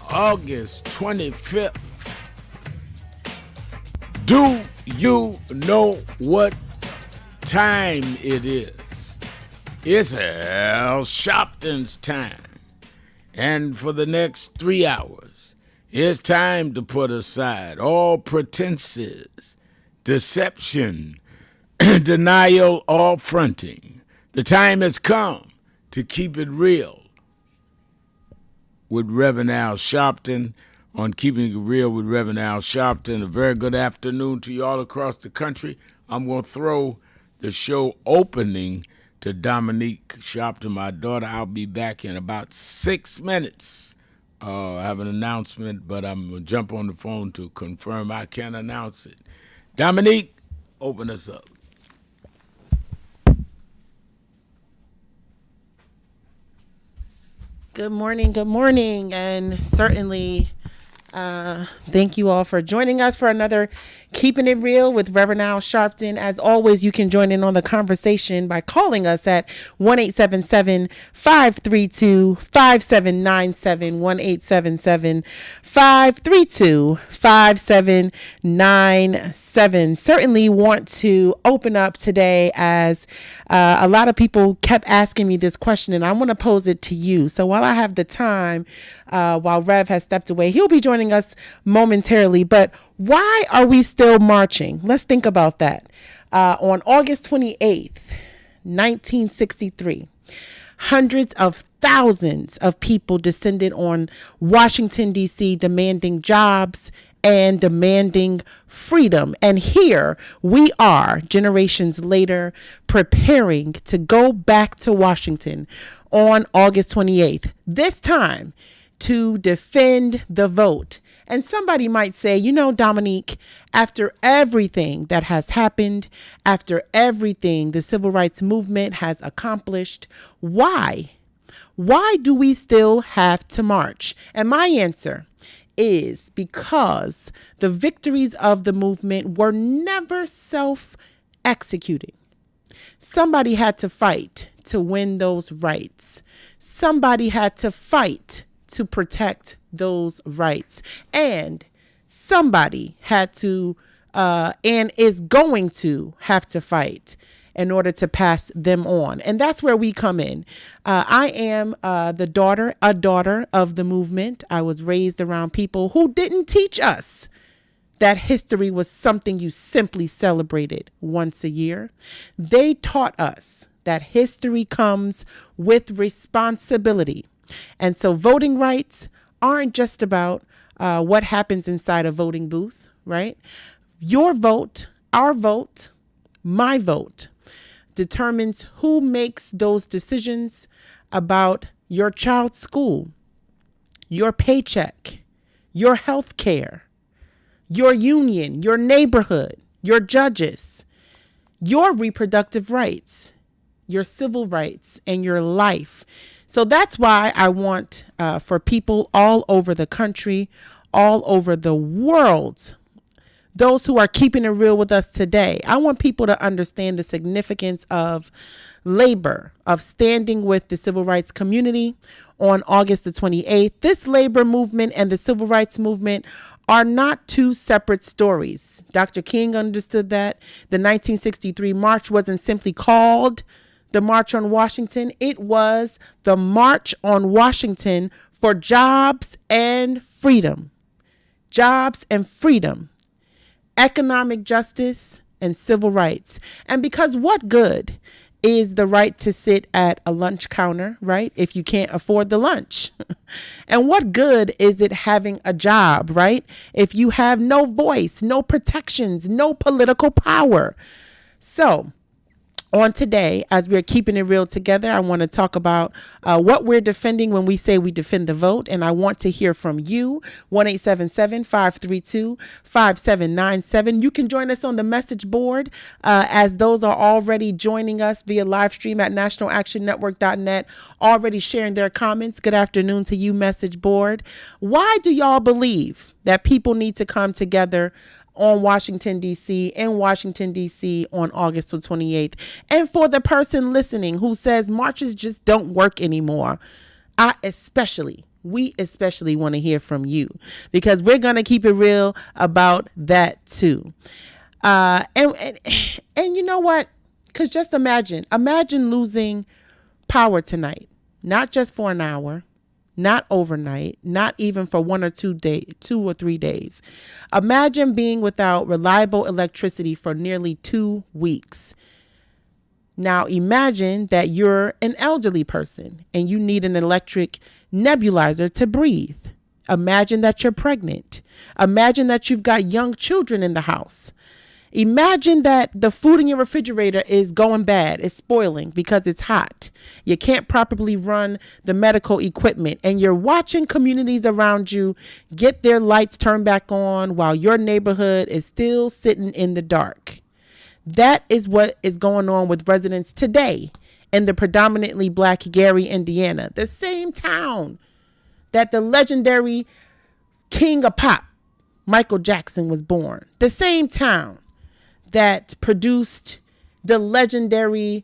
August 25th. Do you know what time it is? It's Al Sharpton's time. And for the next 3 hours, it's time to put aside all pretenses, deception, denial, or fronting. The time has come to keep it real with Reverend Al Sharpton on Keeping It Real with Reverend Al Sharpton. A very good afternoon to you all across the country. I'm going to throw the show opening to Dominique Sharpton, my daughter. I'll be back in about 6 minutes. I have an announcement, but I'm going to jump on the phone to confirm I can announce it. Dominique, open us up. Good morning, and certainly thank you all for joining us for another Keeping It Real with Reverend Al Sharpton. As always, you can join in on the conversation by calling us at 1-877-532-5797, 1-877-532-5797. Certainly want to open up today as a lot of people kept asking me this question, and I want to pose it to you. So while I have the time, while Rev has stepped away, he'll be joining us momentarily. But why are we still marching? Let's think about that. On August 28th, 1963, hundreds of thousands of people descended on Washington, D.C., demanding jobs and demanding freedom. And here we are, generations later, preparing to go back to Washington on August 28th, this time to defend the vote. And somebody might say, you know, Dominique, after everything that has happened, after everything the civil rights movement has accomplished, why? Why do we still have to march? And my answer is because the victories of the movement were never self-executing. Somebody had to fight to win those rights. Somebody had to fight to protect those rights. And somebody had to and is going to have to fight in order to pass them on. And that's where we come in. I am a daughter of the movement. I was raised around people who didn't teach us that history was something you simply celebrated once a year. They taught us that history comes with responsibility. And so voting rights aren't just about what happens inside a voting booth, right? Your vote, our vote, my vote determines who makes those decisions about your child's school, your paycheck, your health care, your union, your neighborhood, your judges, your reproductive rights, your civil rights, and your life. So that's why I want for people all over the country, all over the world, those who are keeping it real with us today, I want people to understand the significance of labor, of standing with the civil rights community on August the 28th. This labor movement and the civil rights movement are not two separate stories. Dr. King understood that. The 1963 march wasn't simply called the March on Washington. It was the March on Washington for jobs and freedom. Jobs and freedom, economic justice and civil rights. And because what good is the right to sit at a lunch counter, right, if you can't afford the lunch? And what good is it having a job, right, if you have no voice, no protections, no political power? So on today, as we're keeping it real together, I want to talk about what we're defending when we say we defend the vote. And I want to hear from you. 1-877-532-5797. You can join us on the message board as those are already joining us via live stream at nationalactionnetwork.net, already sharing their comments. Good afternoon to you, message board. Why do y'all believe that people need to come together on Washington, D.C., in Washington, D.C. on August 28th. And for the person listening who says marches just don't work anymore, I especially we especially want to hear from you, because we're going to keep it real about that too. And you know what? Because just imagine losing power tonight, not just for an hour, not overnight, not even for 2 or 3 days. Imagine being without reliable electricity for nearly 2 weeks. Now imagine that you're an elderly person and you need an electric nebulizer to breathe. Imagine that you're pregnant. Imagine that you've got young children in the house. Imagine that the food in your refrigerator is going bad, it's spoiling because it's hot. You can't properly run the medical equipment, and you're watching communities around you get their lights turned back on while your neighborhood is still sitting in the dark. That is what is going on with residents today in the predominantly black Gary, Indiana, the same town that the legendary king of pop, Michael Jackson, was born. The same town that produced the legendary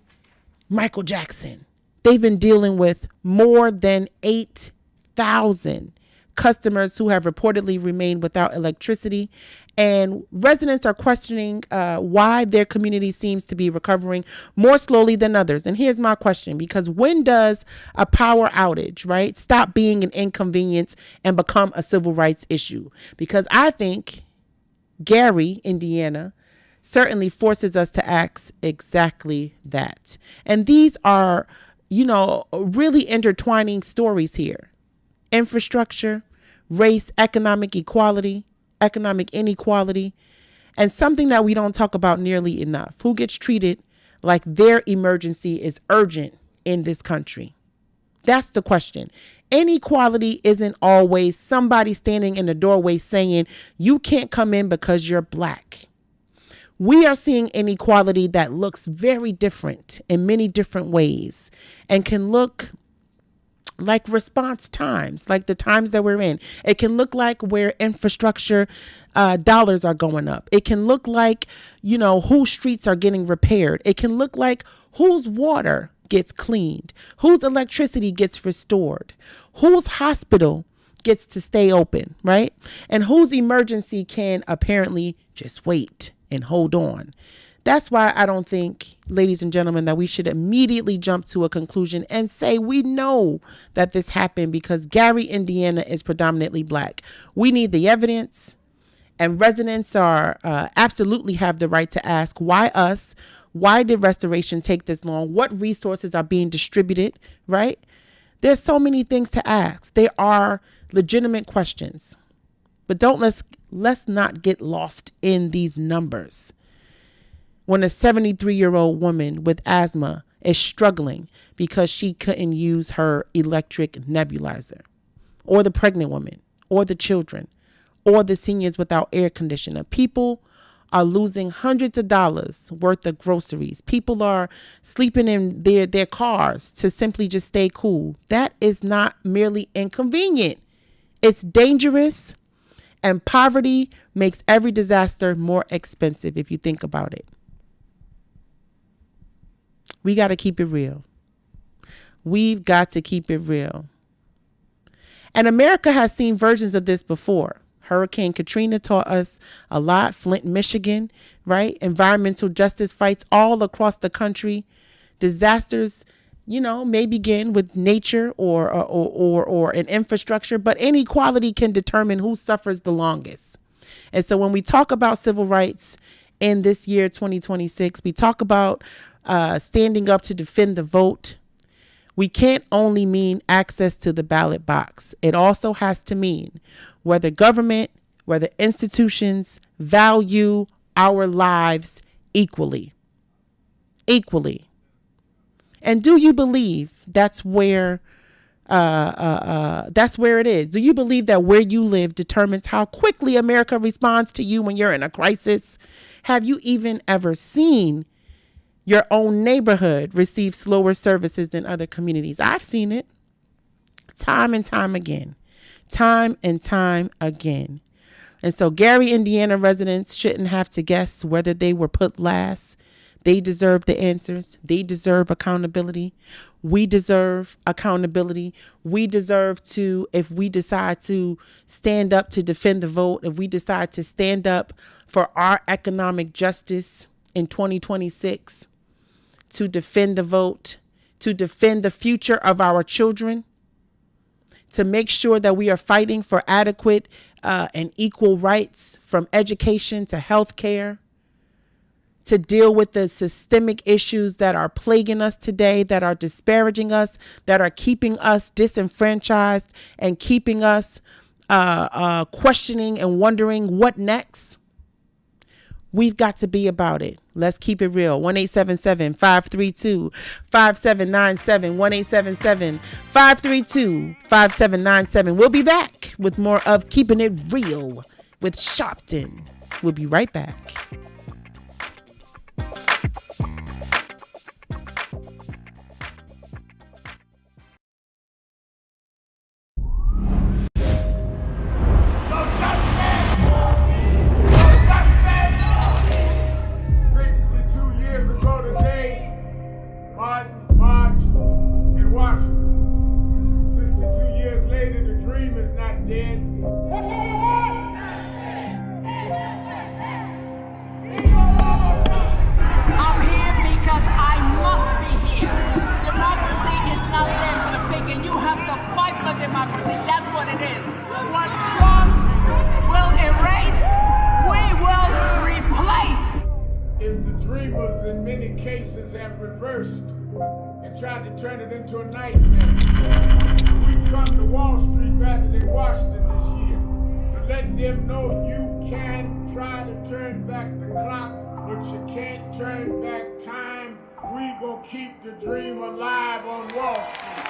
Michael Jackson. They've been dealing with more than 8,000 customers who have reportedly remained without electricity, and residents are questioning why their community seems to be recovering more slowly than others. And here's my question, because when does a power outage, right, stop being an inconvenience and become a civil rights issue? Because I think Gary, Indiana, certainly forces us to ask exactly that. And these are, really intertwining stories here. Infrastructure, race, economic equality, economic inequality, and something that we don't talk about nearly enough: who gets treated like their emergency is urgent in this country. That's the question. Inequality isn't always somebody standing in the doorway saying you can't come in because you're black. We are seeing inequality that looks very different in many different ways and can look like response times, like the times that we're in. It can look like where infrastructure dollars are going up. It can look like, whose streets are getting repaired. It can look like whose water gets cleaned, whose electricity gets restored, whose hospital gets to stay open, right? And whose emergency can apparently just wait and hold on. That's why I don't think, ladies and gentlemen, that we should immediately jump to a conclusion and say we know that this happened because Gary, Indiana is predominantly black. We need the evidence, and residents are absolutely have the right to ask, why us? Why did restoration take this long? What resources are being distributed, right? There's so many things to ask. They are legitimate questions, but let's not get lost in these numbers. When a 73-year-old woman with asthma is struggling because she couldn't use her electric nebulizer, or the pregnant woman, or the children, or the seniors without air conditioner, people are losing hundreds of dollars worth of groceries. People are sleeping in their cars to simply just stay cool. That is not merely inconvenient. It's dangerous, and poverty makes every disaster more expensive if you think about it. We got to keep it real. We've got to keep it real. And America has seen versions of this before. Hurricane Katrina taught us a lot. Flint, Michigan, right? Environmental justice fights all across the country. Disasters, may begin with nature or an infrastructure, but inequality can determine who suffers the longest. And so when we talk about civil rights in this year, 2026, we talk about standing up to defend the vote. We can't only mean access to the ballot box. It also has to mean whether government, whether institutions value our lives equally. Equally. And do you believe that's where it is? Do you believe that where you live determines how quickly America responds to you when you're in a crisis? Have you even ever seen your own neighborhood receive slower services than other communities? I've seen it time and time again. Time and time again. And so Gary, Indiana residents shouldn't have to guess whether they were put last They deserve the answers. They deserve accountability. We deserve accountability. We deserve to, if we decide to stand up to defend the vote, if we decide to stand up for our economic justice in 2026, to defend the vote, to defend the future of our children, to make sure that we are fighting for adequate and equal rights, from education to health care, to deal with the systemic issues that are plaguing us today, that are disparaging us, that are keeping us disenfranchised and keeping us questioning and wondering what next. We've got to be about it. Let's keep it real. 1-877-532-5797. 1-877-532-5797. We'll be back with more of Keeping It Real with Sharpton. We'll be right back. Democracy, that's what it is. What Trump will erase, we will replace. It's the dreamers in many cases have reversed and tried to turn it into a nightmare. We come to Wall Street rather than Washington this year to let them know you can try to turn back the clock, but you can't turn back time. We gonna keep the dream alive on Wall Street.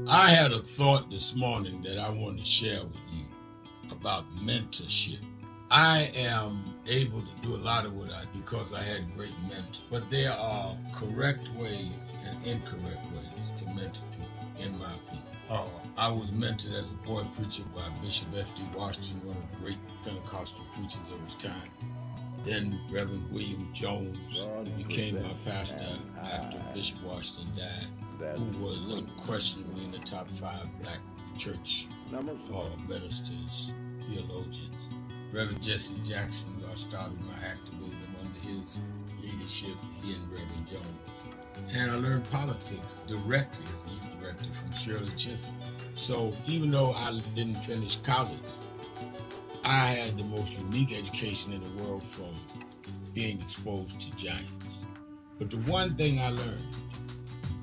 I had a thought this morning that I want to share with you about mentorship. I am able to do a lot of what I do because I had great mentors, but there are correct ways and incorrect ways to mentor people, in my opinion. I was mentored as a boy preacher by Bishop F.D. Washington, one of the great Pentecostal preachers of his time. Then Reverend William Jones, who became my pastor after Bishop Washington died, who was unquestionably in the top 5 black church ministers, theologians. Reverend Jesse Jackson, who I started my activism under his leadership, he and Reverend Jones. And I learned politics directly as a youth director from Shirley Chisholm. So even though I didn't finish college, I had the most unique education in the world from being exposed to giants. But the one thing I learned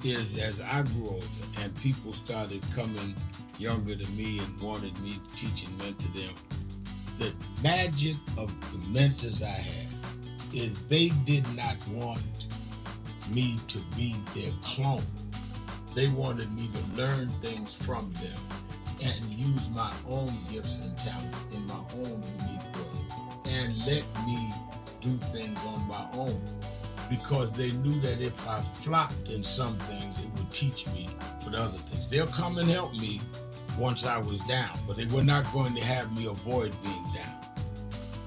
is as I grew older and people started coming younger than me and wanted me to teach and mentor them, the magic of the mentors I had is they did not want me to be their clone. They wanted me to learn things from them and use my own gifts and talents in my own unique way and let me do things on my own, because they knew that if I flopped in some things, it would teach me for the other things. They'll come and help me once I was down, but they were not going to have me avoid being down.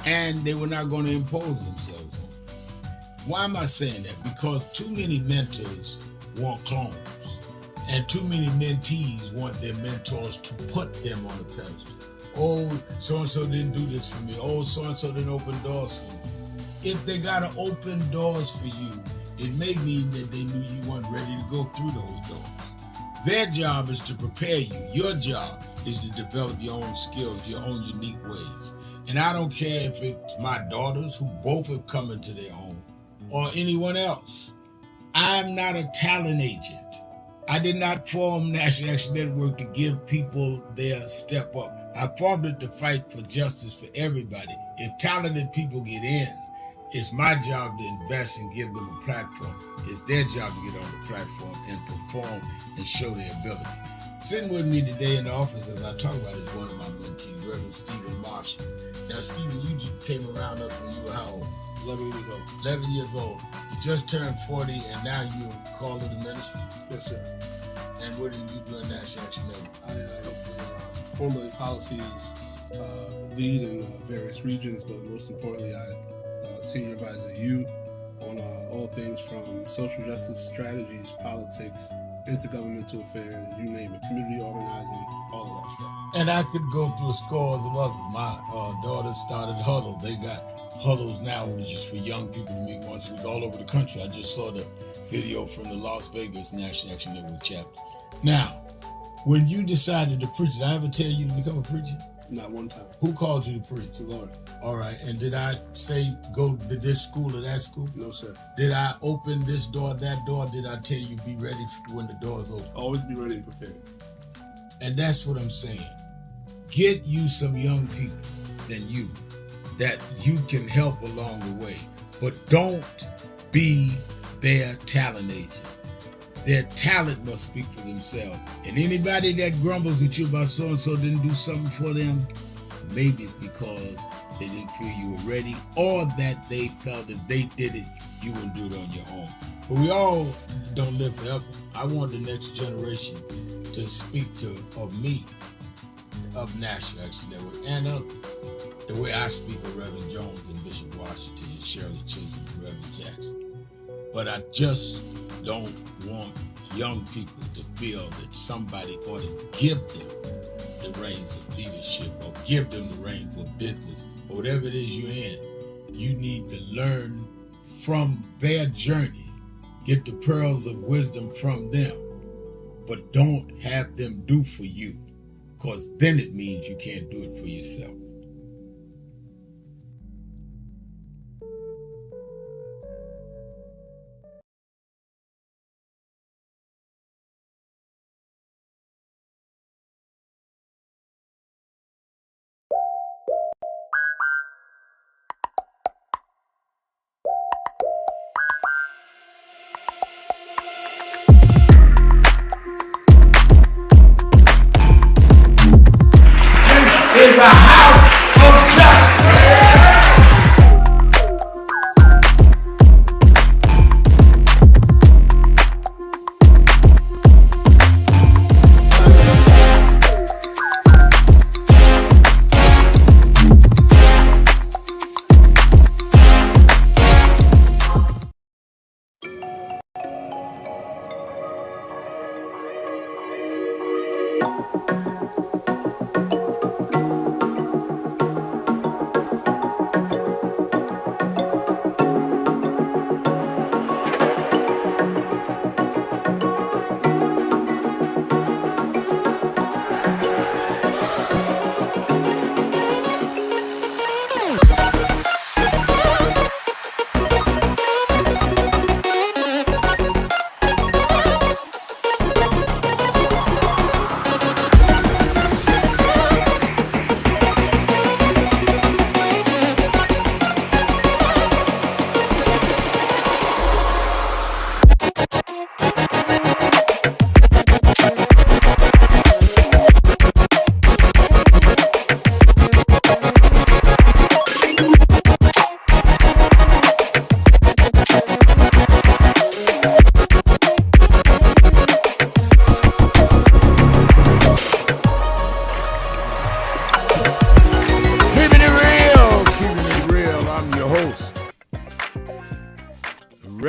And they were not going to impose themselves on me. Why am I saying that? Because too many mentors want clones, and too many mentees want their mentors to put them on a pedestal. Oh, so-and-so didn't do this for me. Oh, so-and-so didn't open doors for me. If they gotta open doors for you, it may mean that they knew you weren't ready to go through those doors. Their job is to prepare you. Your job is to develop your own skills, your own unique ways. And I don't care if it's my daughters, who both have come into their own, or anyone else. I'm not a talent agent. I did not form National Action Network to give people their step up. I formed it to fight for justice for everybody. If talented people get in, it's my job to invest and give them a platform. It's their job to get on the platform and perform and show their ability. Sitting with me today in the office as I talk about is one of my mentees, Reverend Stephen Marshall. Now, Stephen, you just came around us when you were how old? 11 years old. 11 years old. You just turned 40 and now you're called to the ministry? Yes, sir. And what do you do in National Action Network? I formulate policies, lead in various regions, but most importantly, I senior advisor to you on all things from social justice strategies, politics, intergovernmental affairs, you name it, community organizing, all of that stuff. And I could go through scores of others. My daughters started Huddle. They got Huddles now, which is for young people to meet once a week all over the country. I just saw the video from the Las Vegas National Action Network chapter. Now, when you decided to preach, did I ever tell you to become a preacher? Not one time. Who called you to preach? The Lord. All right. And did I say go to this school or that school? No, sir. Did I open this door, that door? Did I tell you be ready when the doors open? Always be ready and prepared. And that's what I'm saying. Get you some young people than you that you can help along the way. But don't be their talent agent. Their talent must speak for themselves. And anybody that grumbles with you about so-and-so didn't do something for them, maybe it's because they didn't feel you were ready, or that they felt if they did it, you wouldn't do it on your own. But we all don't live forever. I want the next generation to speak of me, of National Action Network, and others, the way I speak of Reverend Jones and Bishop Washington and Shirley Chisholm and Reverend Jackson. But I just don't want young people to feel that somebody ought to give them the reins of leadership or give them the reins of business or whatever it is you're in. You need to learn from their journey, get the pearls of wisdom from them, but don't have them do for you, because then it means you can't do it for yourself. Is a house of justice.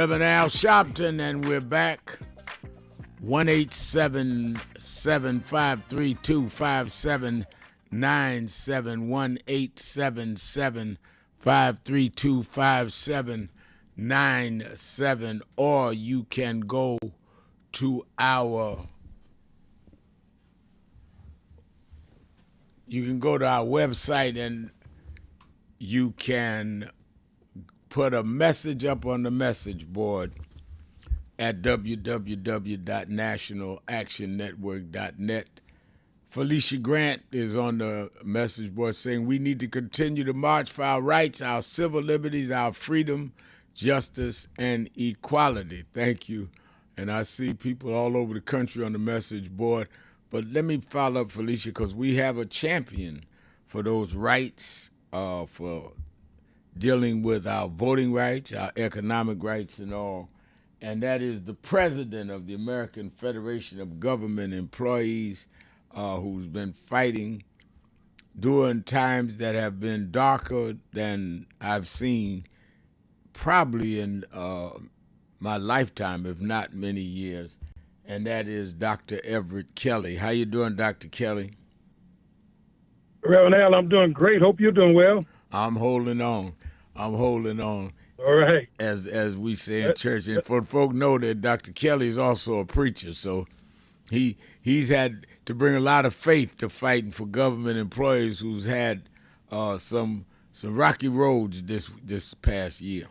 Reverend Al Sharpton, and we're back. 1-877-532-5797, 1-877-532-5797, or you can go to our website and you can put a message up on the message board at www.nationalactionnetwork.net. Felicia Grant is on the message board saying we need to continue to march for our rights, our civil liberties, our freedom, justice, and equality. Thank you. And I see people all over the country on the message board. But let me follow up, Felicia, because we have a champion for those rights, for dealing with our voting rights, our economic rights, and all. And that is the president of the American Federation of Government Employees, who's been fighting during times that have been darker than I've seen probably in my lifetime, if not many years, and that is Dr. Everett Kelly. How you doing, Dr. Kelly? Reverend Al, I'm doing great. Hope you're doing well. I'm holding on. All right. As we say in church, and for folk know that Dr. Kelly is also a preacher, so he's had to bring a lot of faith to fighting for government employees who's had some rocky roads this past year.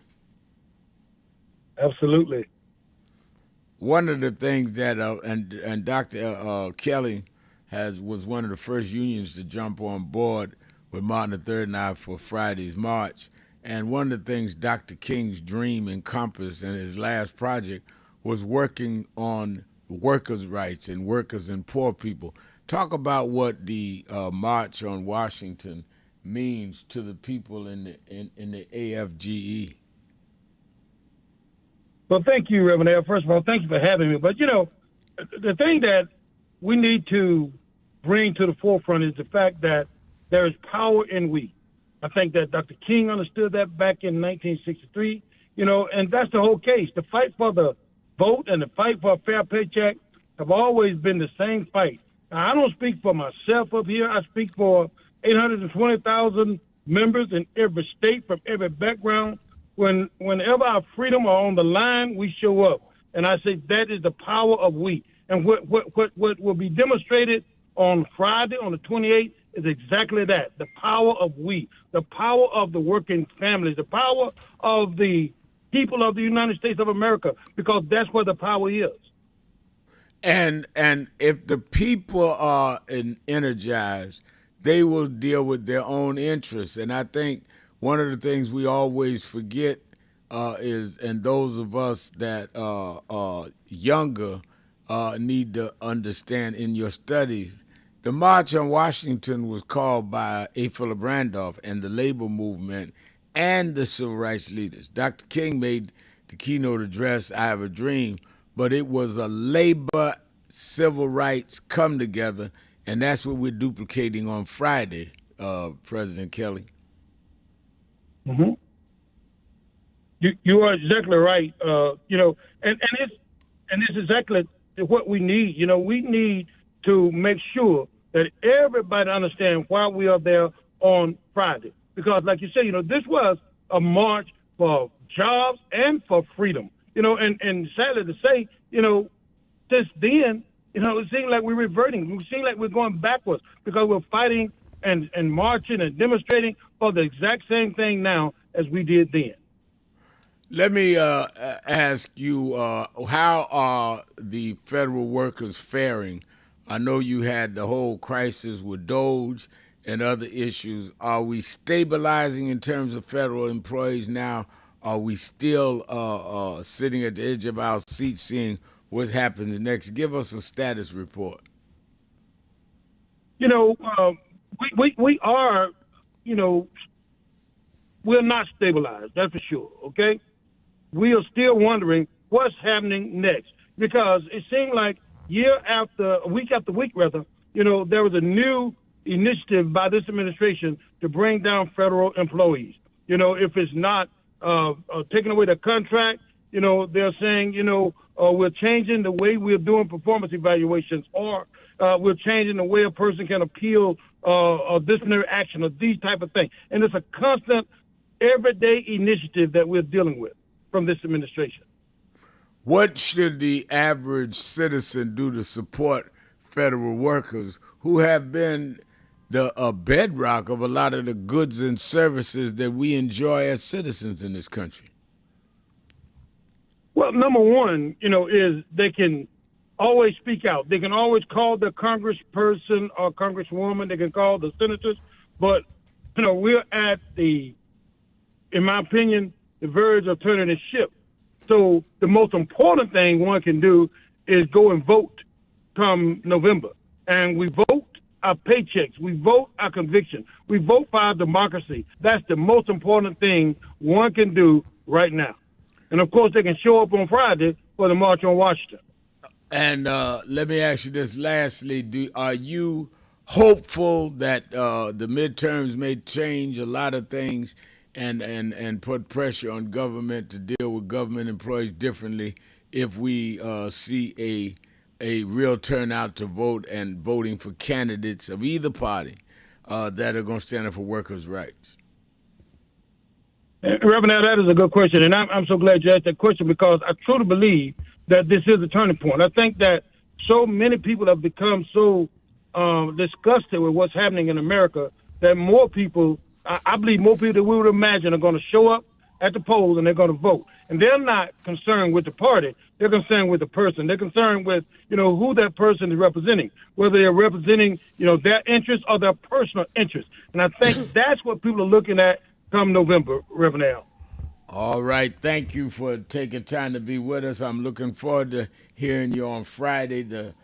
Absolutely. One of the things that and Dr. Kelly was one of the first unions to jump on board with Martin Luther and I for Friday's March. And one of the things Dr. King's dream encompassed in his last project was working on workers' rights and workers and poor people. Talk about what the March on Washington means to the people in the AFGE. Well, thank you, Reverend Al. First of all, thank you for having me. But, the thing that we need to bring to the forefront is the fact that there is power in we. I think that Dr. King understood that back in 1963, and that's the whole case. The fight for the vote and the fight for a fair paycheck have always been the same fight. Now, I don't speak for myself up here. I speak for 820,000 members in every state from every background. Whenever our freedom are on the line, we show up. And I say that is the power of we. And what will be demonstrated on Friday, on the 28th, is exactly that, the power of we, the power of the working families, the power of the people of the United States of America, because that's where the power is. And if the people are energized, they will deal with their own interests. And I think one of the things we always forget is, and those of us that are younger need to understand in your studies, the March on Washington was called by A. Philip Randolph and the labor movement and the civil rights leaders. Dr. King made the keynote address, I Have a Dream, but it was a labor civil rights come together, and that's what we're duplicating on Friday, President Kelly. Mm-hmm. You are exactly right. And it's exactly what we need. We need to make sure that everybody understands why we are there on Friday. Because like you say, this was a march for jobs and for freedom. And sadly to say, since then, it seems like we're reverting. It seems like we're going backwards because we're fighting and marching and demonstrating for the exact same thing now as we did then. Let me ask you, how are the federal workers faring? I know you had the whole crisis with Doge and other issues. Are we stabilizing in terms of federal employees now? Are we still sitting at the edge of our seat seeing what happens next? Give us a status report. We are, we're not stabilized, that's for sure, okay? We are still wondering what's happening next because it seemed like week after week, there was a new initiative by this administration to bring down federal employees. If it's not taking away the contract, they're saying, we're changing the way we're doing performance evaluations, or we're changing the way a person can appeal a disciplinary action, or these type of things. And it's a constant, everyday initiative that we're dealing with from this administration. What should the average citizen do to support federal workers who have been the bedrock of a lot of the goods and services that we enjoy as citizens in this country? Well, number one, is they can always speak out. They can always call the congressperson or congresswoman. They can call the senators. But, we're at in my opinion, the verge of turning the ship. So the most important thing one can do is go and vote come November. And we vote our paychecks. We vote our conviction. We vote for our democracy. That's the most important thing one can do right now. And, of course, they can show up on Friday for the March on Washington. And let me ask you this lastly. Are you hopeful that the midterms may change a lot of things and put pressure on government to deal with government employees differently if we see a real turnout to vote and voting for candidates of either party that are going to stand up for workers' rights? Reverend, now that is a good question, and I'm so glad you asked that question, because I truly believe that this is a turning point. I think that so many people have become so disgusted with what's happening in America that more people, I believe more people than we would imagine, are going to show up at the polls and they're going to vote. And they're not concerned with the party. They're concerned with the person. They're concerned with, who that person is representing, whether they're representing, their interests or their personal interests. And I think that's what people are looking at come November, Reverend Al. All right. Thank you for taking time to be with us. I'm looking forward to hearing you on Friday. The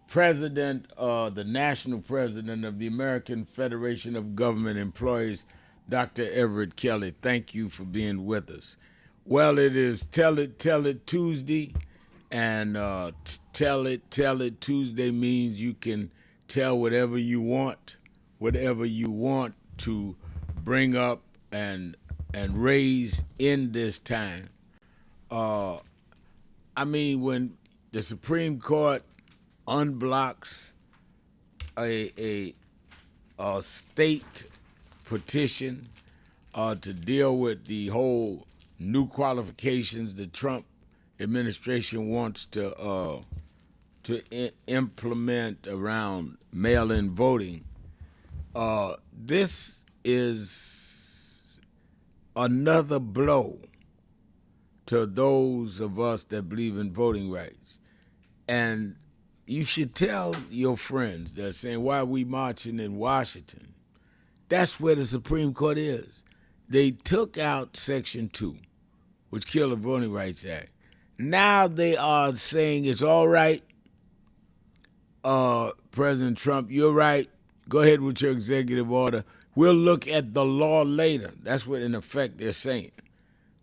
president, the national president of the American Federation of Government Employees, Dr. Everett Kelly. Thank you for being with us. Well, it is Tell It Tuesday, and Tell It Tuesday means you can tell whatever you want to bring up and raise in this time. When the Supreme Court unblocks a state petition to deal with the whole new qualifications the Trump administration wants to implement around mail-in voting, this is another blow to those of us that believe in voting rights. And you should tell your friends that are saying, why are we marching in Washington? That's where the Supreme Court is. They took out Section 2, which killed the Voting Rights Act. Now they are saying it's all right, President Trump, you're right. Go ahead with your executive order. We'll look at the law later. That's what, in effect, they're saying.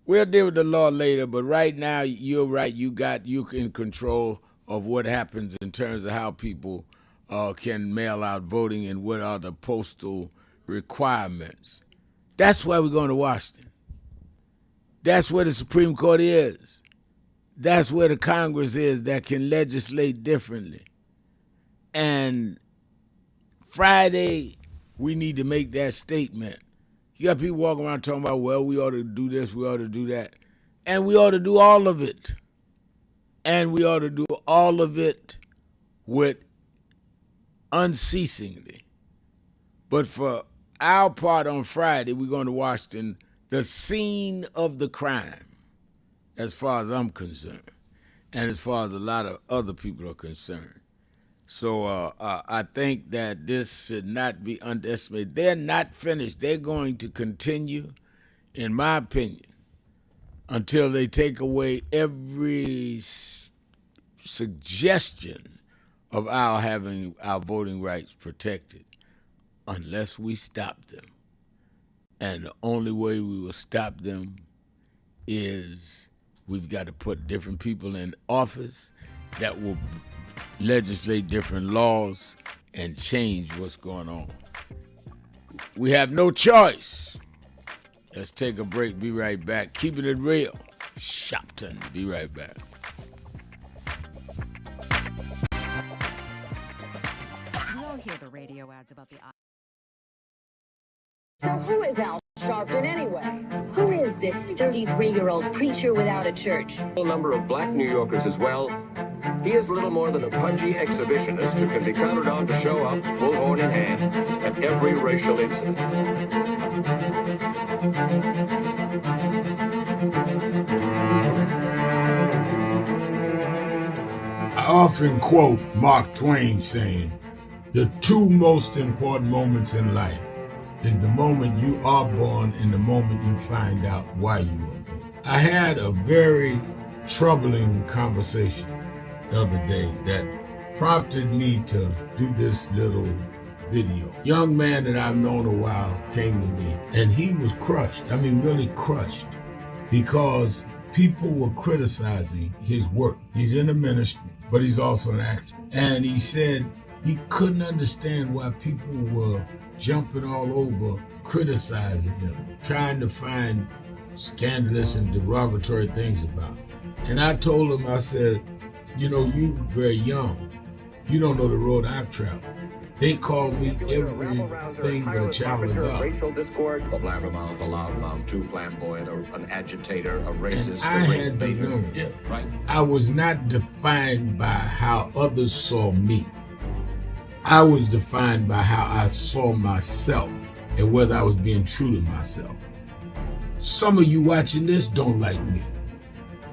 We'll deal with the law later, but right now, you're right. You in control of what happens in terms of how people can mail out voting and what are the postal requirements. That's why we're going to Washington. That's where the Supreme Court is. That's where the Congress is that can legislate differently. And Friday, we need to make that statement. You got people walking around talking about, well, we ought to do this, we ought to do that. And we ought to do all of it. And we ought to do all of it with unceasingly. But for our part on Friday, we're going to Washington, the scene of the crime, as far as I'm concerned, and as far as a lot of other people are concerned. So I think that this should not be underestimated. They're not finished. They're going to continue, in my opinion, until they take away every suggestion of our having our voting rights protected, unless we stop them. And the only way we will stop them is we've got to put different people in office that will legislate different laws and change what's going on. We have no choice. Let's take a break. Be right back. Keeping it real Sharpton. Be right back. You all hear the radio ads about the... So who is Al Sharpton anyway? Who is this 33-year-old preacher without a church? A number of black New Yorkers as well. He is little more than a pudgy exhibitionist who can be counted on to show up, bullhorn in hand, at every racial incident. I often quote Mark Twain saying, the two most important moments in life is the moment you are born and the moment you find out why you were born. I had a very troubling conversation the other day that prompted me to do this little video. Young man that I've known a while came to me and he was crushed. I mean, really crushed, because people were criticizing his work. He's in the ministry, but he's also an actor. And he said he couldn't understand why people were jumping all over, criticizing him, trying to find scandalous and derogatory things about him. And I told him, I said, you know, you very young. You don't know the road I've traveled. They call me everything but a child of God. A blabbermouth, a loudmouth, too flamboyant, an agitator, a racist, I a race had to baiter. learn. Yeah, right. I was not defined by how others saw me. I was defined by how I saw myself and whether I was being true to myself. Some of you watching this don't like me.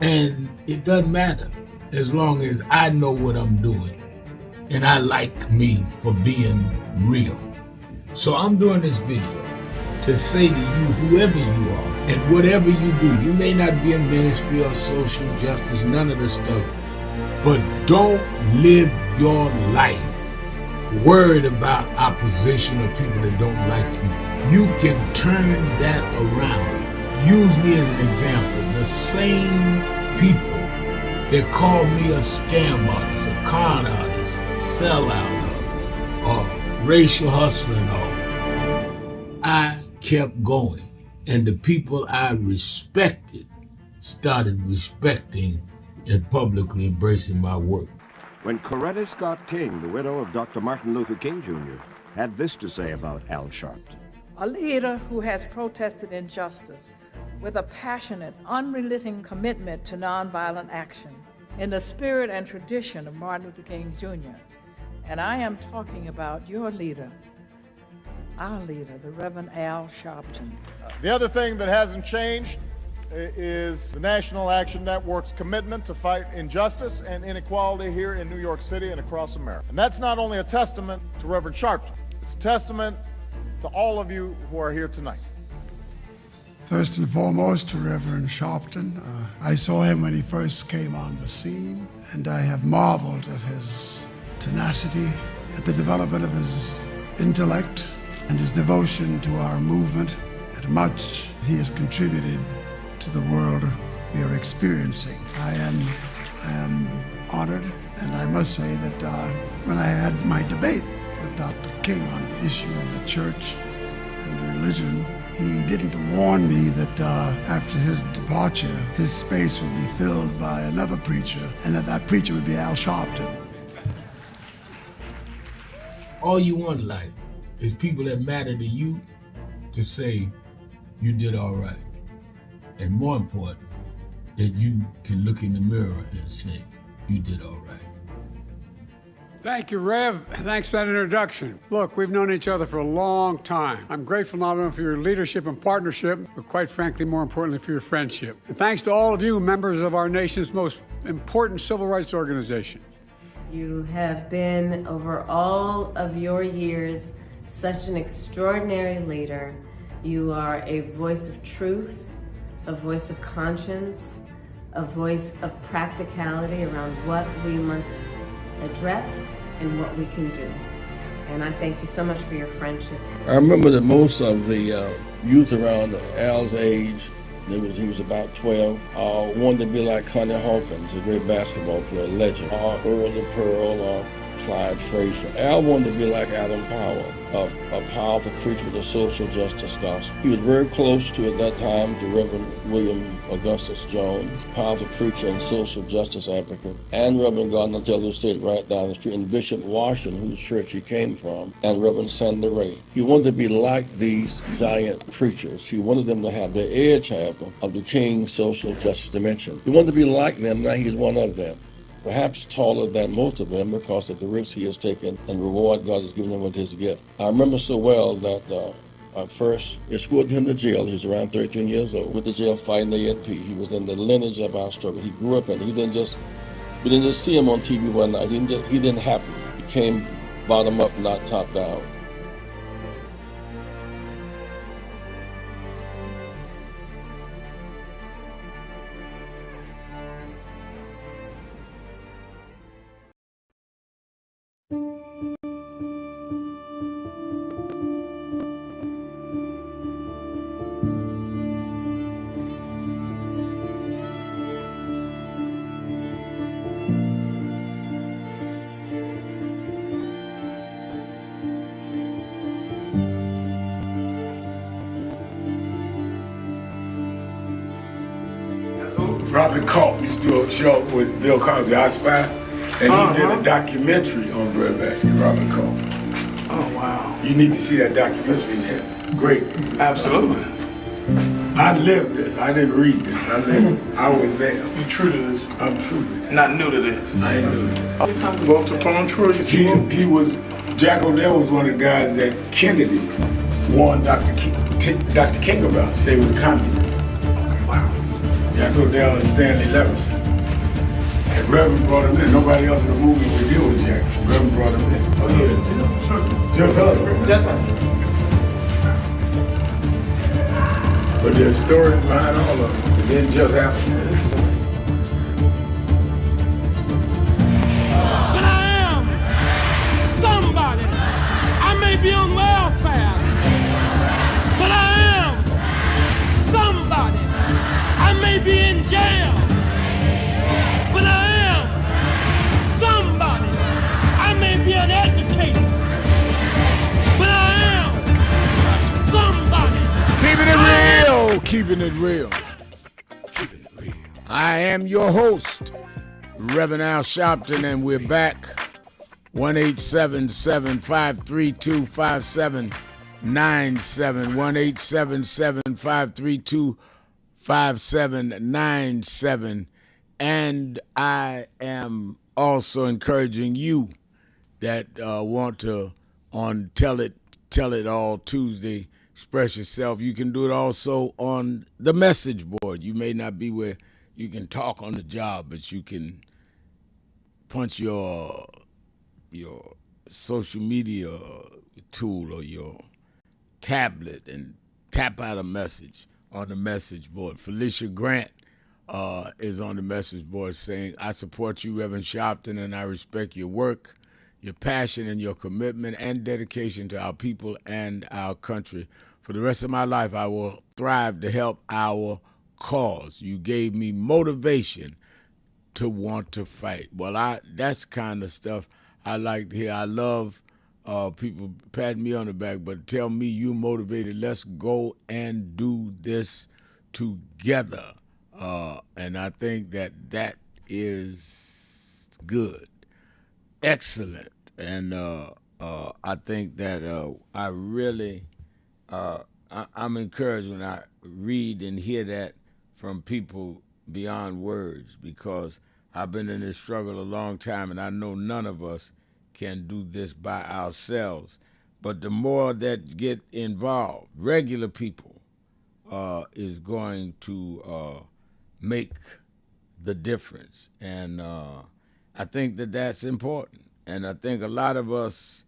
And it doesn't matter as long as I know what I'm doing and I like me for being real. So I'm doing this video to say to you, whoever you are and whatever you do, you may not be in ministry or social justice, none of this stuff, but don't live your life worried about opposition or people that don't like you. You can turn that around. Use me as an example. The same people that call me a scam artist, a con artist, a sellout, or racial hustler and all, I kept going. And the people I respected started respecting and publicly embracing my work. When Coretta Scott King, the widow of Dr. Martin Luther King Jr., had this to say about Al Sharpton. A leader who has protested injustice with a passionate, unrelenting commitment to nonviolent action in the spirit and tradition of Martin Luther King Jr. And I am talking about your leader, our leader, the Reverend Al Sharpton. The other thing that hasn't changed is the National Action Network's commitment to fight injustice and inequality here in New York City and across America. And that's not only a testament to Reverend Sharpton, it's a testament to all of you who are here tonight. First and foremost, to Reverend Sharpton. I saw him when he first came on the scene, and I have marveled at his tenacity, at the development of his intellect, and his devotion to our movement, and much he has contributed to the world we are experiencing. I am honored, and I must say that when I had my debate with Dr. King on the issue of the church and religion, he didn't warn me that after his departure, his space would be filled by another preacher, and that preacher would be Al Sharpton. All you want in life is people that matter to you to say you did all right. And more important, that you can look in the mirror and say you did all right. Thank you, Rev. Thanks for that introduction. Look, we've known each other for a long time. I'm grateful not only for your leadership and partnership, but quite frankly, more importantly, for your friendship. And thanks to all of you, members of our nation's most important civil rights organization. You have been, over all of your years, such an extraordinary leader. You are a voice of truth, a voice of conscience, a voice of practicality around what we must address and what we can do. And I thank you so much for your friendship. I remember that most of the youth around Al's age, he was about 12, wanted to be like Connie Hawkins, a great basketball player, legend, or Earl the Pearl, or Clyde Frazier. Al wanted to be like Adam Powell, a powerful preacher with a social justice gospel. He was very close to, at that time, the Reverend William Augustus Jones, powerful preacher and social justice advocate, and Reverend Gardner Taylor, who stayed right down the street, and Bishop Washington, whose church he came from, and Reverend Sandy Ray. He wanted to be like these giant preachers. He wanted them to have the edge, however, of the King's social justice dimension. He wanted to be like them. Now he's one of them. Perhaps taller than most of them because of the risks he has taken and the reward God has given him with his gift. I remember so well that I first escorted him to jail. He was around 13 years old with the jail fighting the ANP. He was in the lineage of our struggle. He grew up in it. We didn't just see him on TV one night. He didn't happen. He came bottom up, not top down. Robert Culp used to do a show with Bill Cosby, I Spy, and he did a documentary on breadbasket, Robert Culp. Oh, wow. You need to see that documentary. It's great. Absolutely. I lived this. I didn't read this. I lived it. I was there. You true to this? I'm true to this. Not new to this? I ain't new to this. Vote to phone true? He was, Jack O'Dell was one of the guys that Kennedy warned Dr. King about. Say he was a communist. Jack O'Dell and Stanley Levinson. And Reverend brought him in. Nobody else in the movie would deal with Jack. Reverend brought him in. Oh yeah, sure. Just us. Just us. But there's stories behind all of it. It didn't just happen. But I am somebody. I may be on welfare, but I am somebody. I may be in jail, but I am somebody. I may be an educator, but I am somebody. Keeping it real. I am your host, Reverend Al Sharpton, and we're back. 1-877-532-5797. 1-877-532-5797. And I am also encouraging you that want to, on Tell It All Tuesday, express yourself. You can do it also on the message board. You may not be where you can talk on the job, but you can punch your social media tool or your tablet and tap out a message on the message board. Felicia Grant is on the message board saying, I support you, Reverend Sharpton, and I respect your work, your passion, and your commitment and dedication to our people and our country. For the rest of my life, I will thrive to help our cause. You gave me motivation to want to fight. Well, that's kind of stuff I like to hear. I love people patting me on the back, but tell me you motivated. Let's go and do this together. And I think that is good, excellent. And I think that I really, I'm encouraged when I read and hear that from people beyond words, because I've been in this struggle a long time, and I know none of us can do this by ourselves. But the more that get involved, regular people, is going to make the difference. And I think that that's important. And I think a lot of us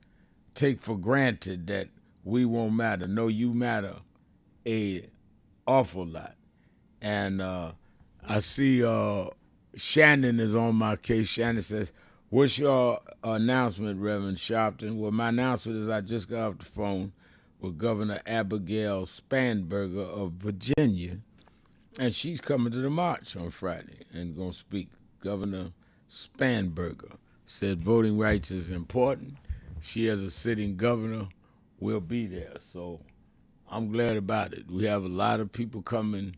take for granted that we won't matter. No, you matter a awful lot. And I see Shannon is on my case. Shannon says, what's your announcement, Reverend Sharpton? Well, my announcement is I just got off the phone with Governor Abigail Spanberger of Virginia, and she's coming to the march on Friday and going to speak, Governor Spanberger. said voting rights is important. She, as a sitting governor, will be there. So I'm glad about it. We have a lot of people coming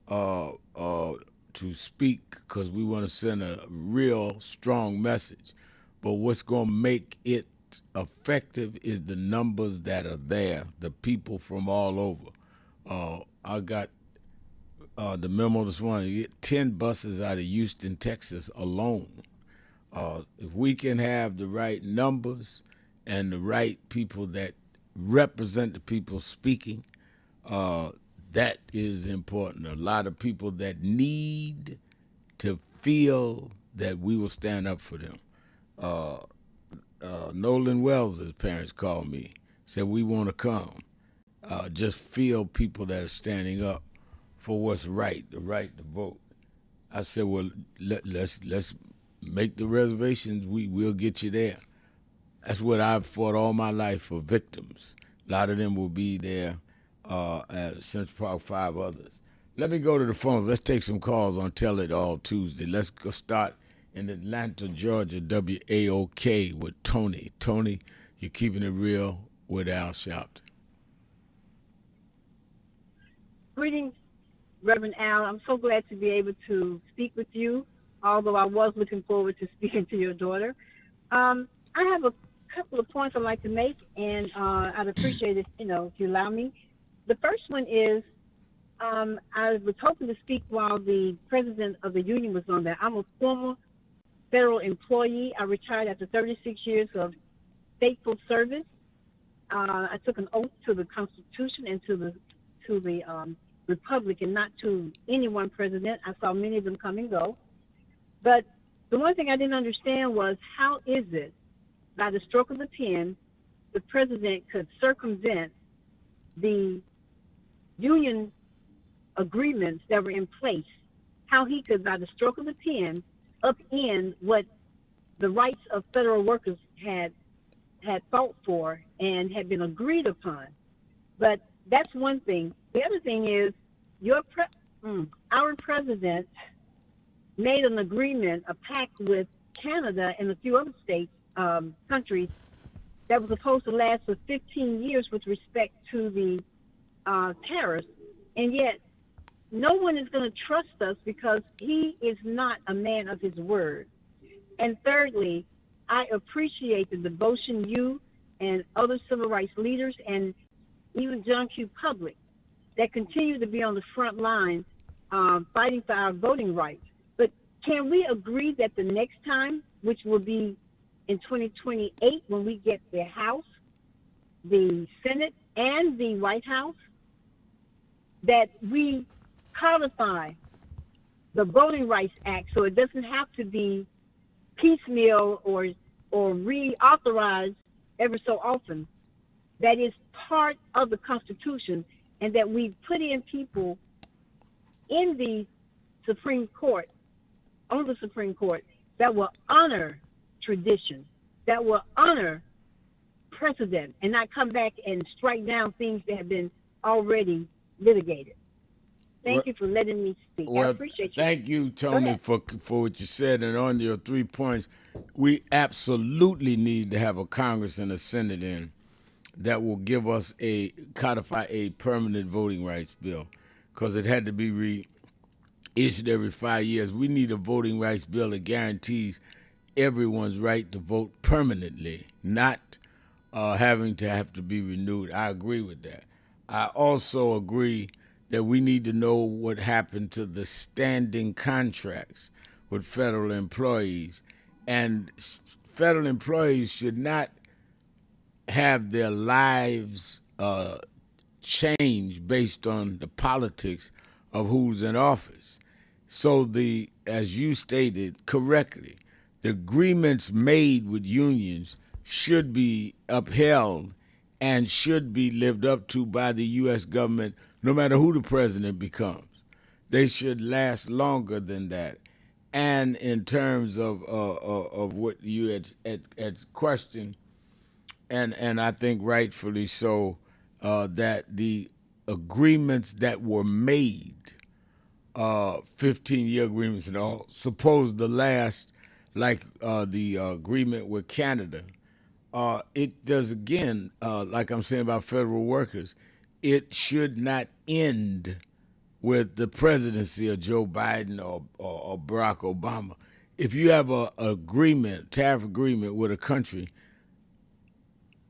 to speak because we want to send a real strong message. But what's going to make it effective is the numbers that are there, the people from all over. I got the memo this morning, you get 10 buses out of Houston, Texas alone. If we can have the right numbers and the right people that represent the people speaking, that is important. A lot of people that need to feel that we will stand up for them. Nolan Wells' parents called me, said, we want to come. Just feel people that are standing up for what's right, the right to vote. I said, well, let's make the reservations. We'll get you there. That's what I've fought all my life for victims. A lot of them will be there at Central Park, 5 others. Let me go to the phones. Let's take some calls on Tell It All Tuesday. Let's go start in Atlanta, Georgia, WAOK with Tony. Tony, you're keeping it real with Al Sharpton. Greetings, Reverend Al. I'm so glad to be able to speak with you, although I was looking forward to speaking to your daughter. I have a couple of points I'd like to make, and I'd appreciate it, if you allow me. The first one is I was hoping to speak while the president of the union was on there. I'm a former federal employee. I retired after 36 years of faithful service. I took an oath to the Constitution and to the Republic, and not to any one president. I saw many of them come and go. But the one thing I didn't understand was, how is it, by the stroke of the pen, the president could circumvent the union agreements that were in place? How he could, by the stroke of the pen, upend what the rights of federal workers had fought for and had been agreed upon. But that's one thing. The other thing is, our president made an agreement, a pact with Canada and a few other states, countries, that was supposed to last for 15 years with respect to the tariffs. And yet, no one is going to trust us because he is not a man of his word. And thirdly, I appreciate the devotion you and other civil rights leaders and even John Q. Public that continue to be on the front line fighting for our voting rights. But can we agree that the next time, which will be in 2028, when we get the House, the Senate, and the White House, that we codify the Voting Rights Act so it doesn't have to be piecemeal or reauthorized ever so often, that is part of the Constitution, and that we put in people in the Supreme Court, on the Supreme Court, that will honor tradition, that will honor precedent, and not come back and strike down things that have been already litigated. Thank you for letting me speak. I appreciate you. Thank you, Tony, for what you said. And on your 3 points, we absolutely need to have a Congress and a Senate in that will give us codify a permanent voting rights bill, because it had to be reissued every 5 years. We need a voting rights bill that guarantees everyone's right to vote permanently, not having to be renewed. I agree with that. I also agree that we need to know what happened to the standing contracts with federal employees. And federal employees should not have their lives change based on the politics of who's in office. So as you stated correctly, the agreements made with unions should be upheld and should be lived up to by the U.S. government, no matter who the president becomes. They should last longer than that. And in terms of what you had questioned, and I think rightfully so, that the agreements that were made, 15-year agreements and all, supposed to last like the agreement with Canada. It does again, like I'm saying about federal workers, it should not end with the presidency of Joe Biden or Barack Obama. If you have a agreement, tariff agreement with a country,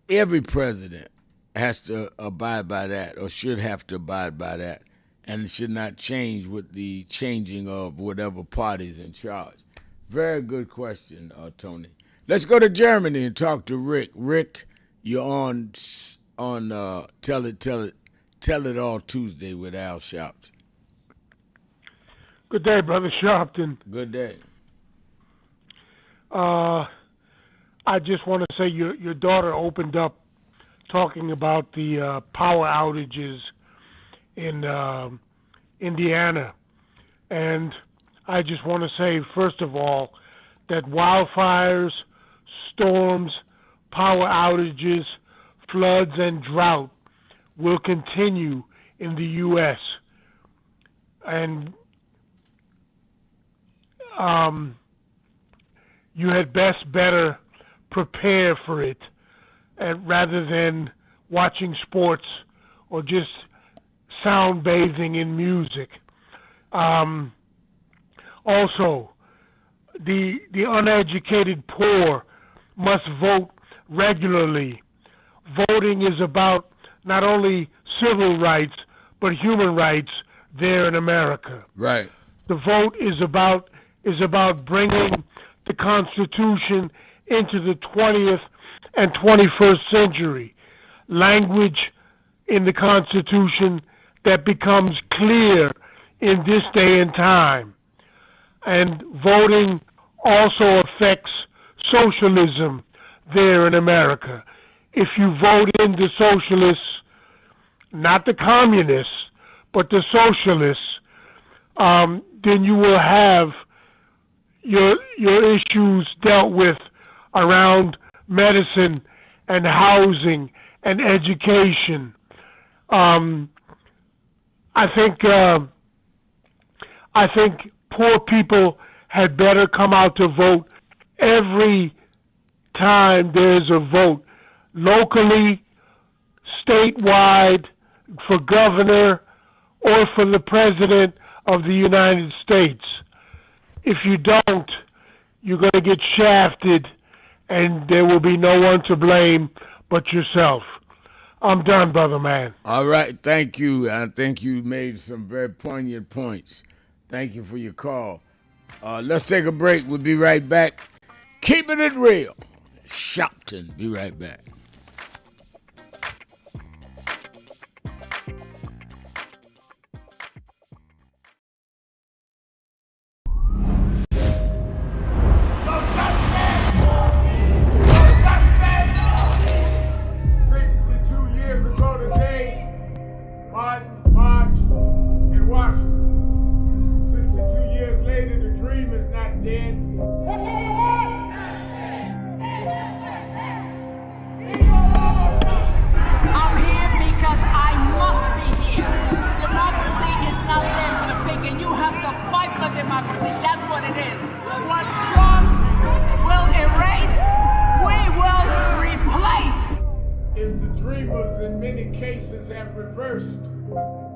every president has to abide by that or should have to abide by that, and it should not change with the changing of whatever party's in charge. Very good question, Tony. Let's go to Germany and talk to Rick. Rick, you're on Tell It All Tuesday with Al Sharpton. Good day, Brother Sharpton. Good day. I just want to say your daughter opened up talking about the power outages in Indiana. And I just want to say, first of all, that wildfires, storms, power outages, floods, and drought will continue in the U.S. And you had better prepare for it rather than watching sports or just sound bathing in music. Also, the uneducated poor must vote regularly. Voting is about not only civil rights, but human rights there in America. Right. The vote is about bringing the Constitution into the 20th and 21st century. Language in the Constitution that becomes clear in this day and time. And voting also affects socialism there in America. If you vote in the socialists, not the communists, but the socialists, then you will have your issues dealt with around medicine and housing and education. I think poor people had better come out to vote every time there's a vote, locally, statewide, for governor, or for the president of the United States. If you don't, you're going to get shafted, and there will be no one to blame but yourself. I'm done, brother man. All right, thank you. I think you made some very poignant points. Thank you for your call. Let's take a break. We'll be right back. Keeping it real. Sharpton. Be right back. Democracy, that's what it is. What Trump will erase, we will replace. It's the dreamers in many cases have reversed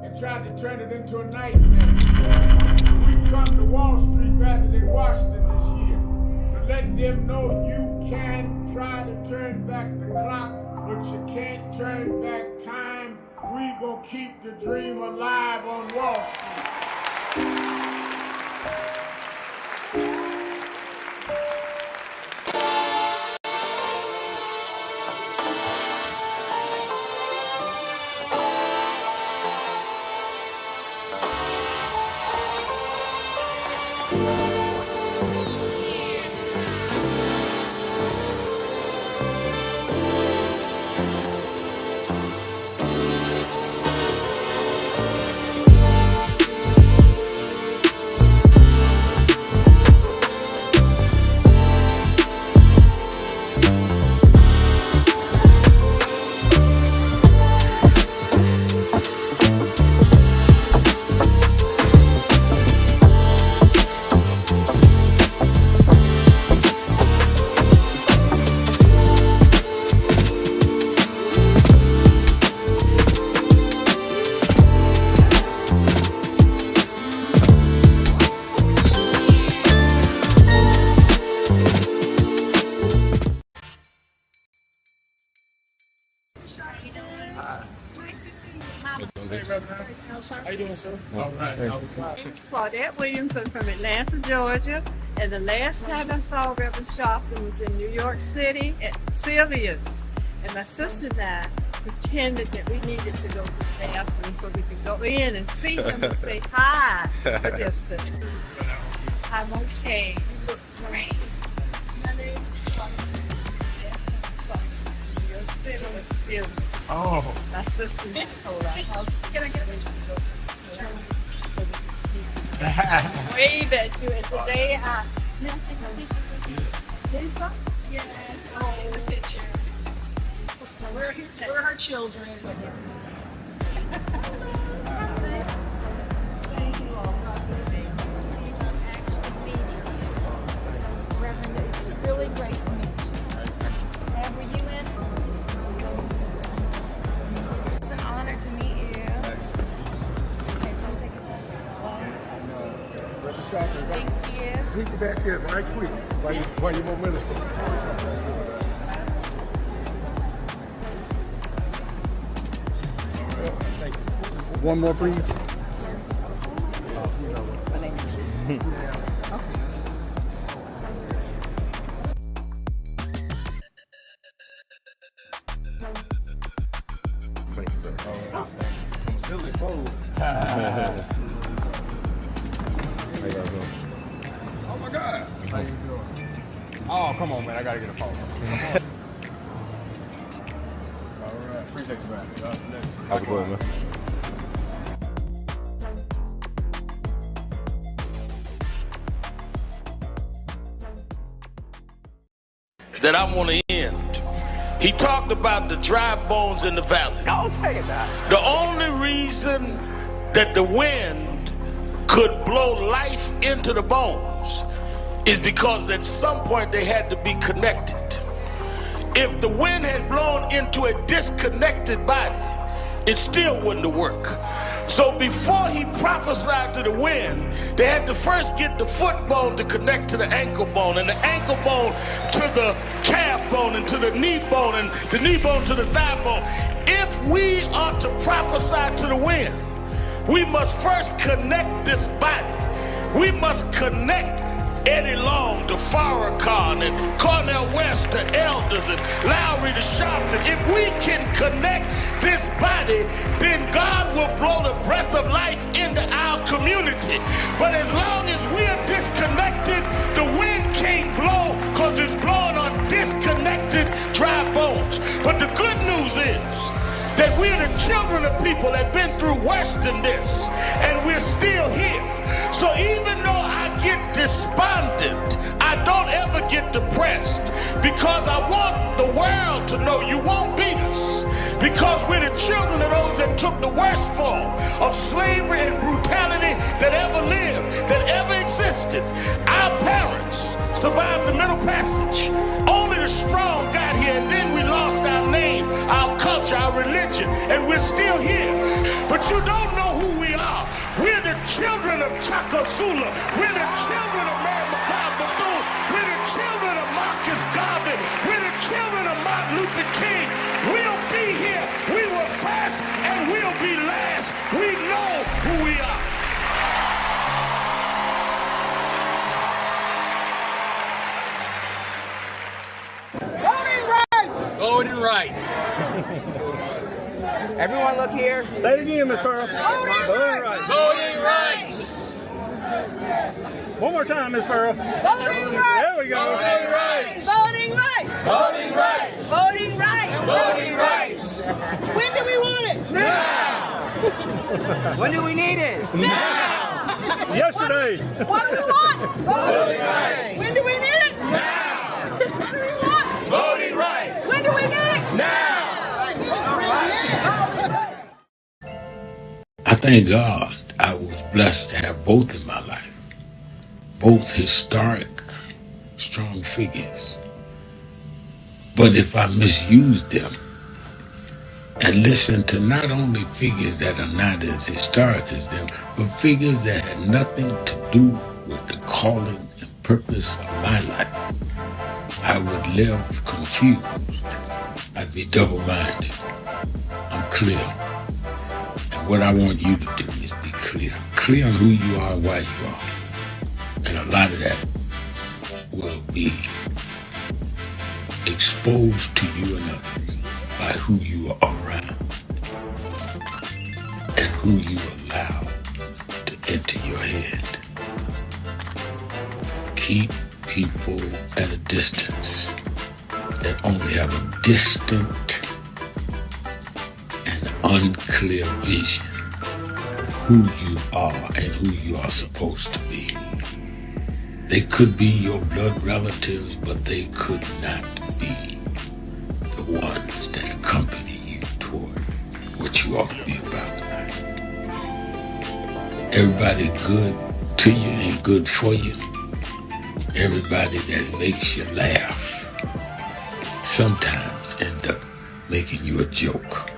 and tried to turn it into a nightmare. We come to Wall Street rather than Washington this year to let them know you can try to turn back the clock, but you can't turn back time. We gonna keep the dream alive on Wall Street. How you doing, sir? All right. It's Claudette Williamson from Atlanta, Georgia. And the last time I saw Reverend Sharpton was in New York City at Sylvia's. And my sister and I pretended that we needed to go to the bathroom so we could go in and see him and say hi from a distance. I'm okay. You look great. My name is Claudette. New York City was Sylvia's. Oh. My sister told our house, can I get a picture? So we can see. Wave at you, and today I. Lisa? Yes. Oh, the picture. We're her children. Thank you all. Reverend, it's really great to meet you. And were you in? It's an honor to meet you. Okay, come take a seat. Thank you. Please get back there right quick while you're more minister. One more, please. I'm still exposed. Oh my God. How you doing? Oh, come on, man. I gotta get a phone. All right. Appreciate you, man. Have a good one, man. That I want to end. He talked about the dry bones in the valley. I'll tell you that. The only reason that the wind could blow life into the bones is because at some point they had to be connected. If the wind had blown into a disconnected body, it still wouldn't have worked. So before he prophesied to the wind, they had to first get the foot bone to connect to the ankle bone, and the ankle bone to the calf bone, and to the knee bone, and the knee bone to the thigh bone. If we are to prophesy to the wind, we must first connect this body. We must connect Eddie Long to Farrakhan and Cornel West to Elders and Lowry to Sharpton. If we can connect this body, then God will blow the breath of life into our community. But as long as we are disconnected, the wind can't blow because it's blowing on disconnected dry bones. But the good news is that we're the children of people that have been through worse than this, and we're still here. So even though I get despondent, I don't ever get depressed, because I want the world to know you won't beat us, because we're the children of those that took the worst form of slavery and brutality that ever lived, that ever existed. Our parents survived the Middle Passage. Only the strong got here, and then we lost our name, our culture, our religion, and we're still here. But you don't know who we are. We're the children of Chaka Zulu. We're the children of Mary McLeod Bethune. We're the children of Marcus Garvey. We're the children of Martin Luther King. We'll be here. We were first, and we'll be last. We know who we are. Voting rights! Voting rights. Everyone look here. Say it again, Miss Pearl. Voting rights. Voting rights! One more time, Miss Pearl. Voting rights! There we go. Voting rights! Voting rights! Voting rights! Voting rights! Voting rights! When do we want it? Now! When do we need it? Now! Yesterday. What do we want? Voting rights! When do we need it? Now! What do we want? Voting rights! When do we need it? Now! I thank God I was blessed to have both in my life. Both historic, strong figures. But if I misuse them and listen to not only figures that are not as historic as them, but figures that had nothing to do with the calling and purpose of my life, I would live confused. I'd be double-minded. I'm clear. what I want you to do is be clear. Clear on who you are and why you are. And a lot of that will be exposed to you and others by who you are around and who you allow to enter your head. Keep people at a distance that only have a distant and unclear vision of who you are and who you are supposed to be. They could be your blood relatives, but they could not be the ones that accompany you toward what you ought to be about. Everybody good to you ain't good for you. Everybody that makes you laugh sometimes end up making you a joke.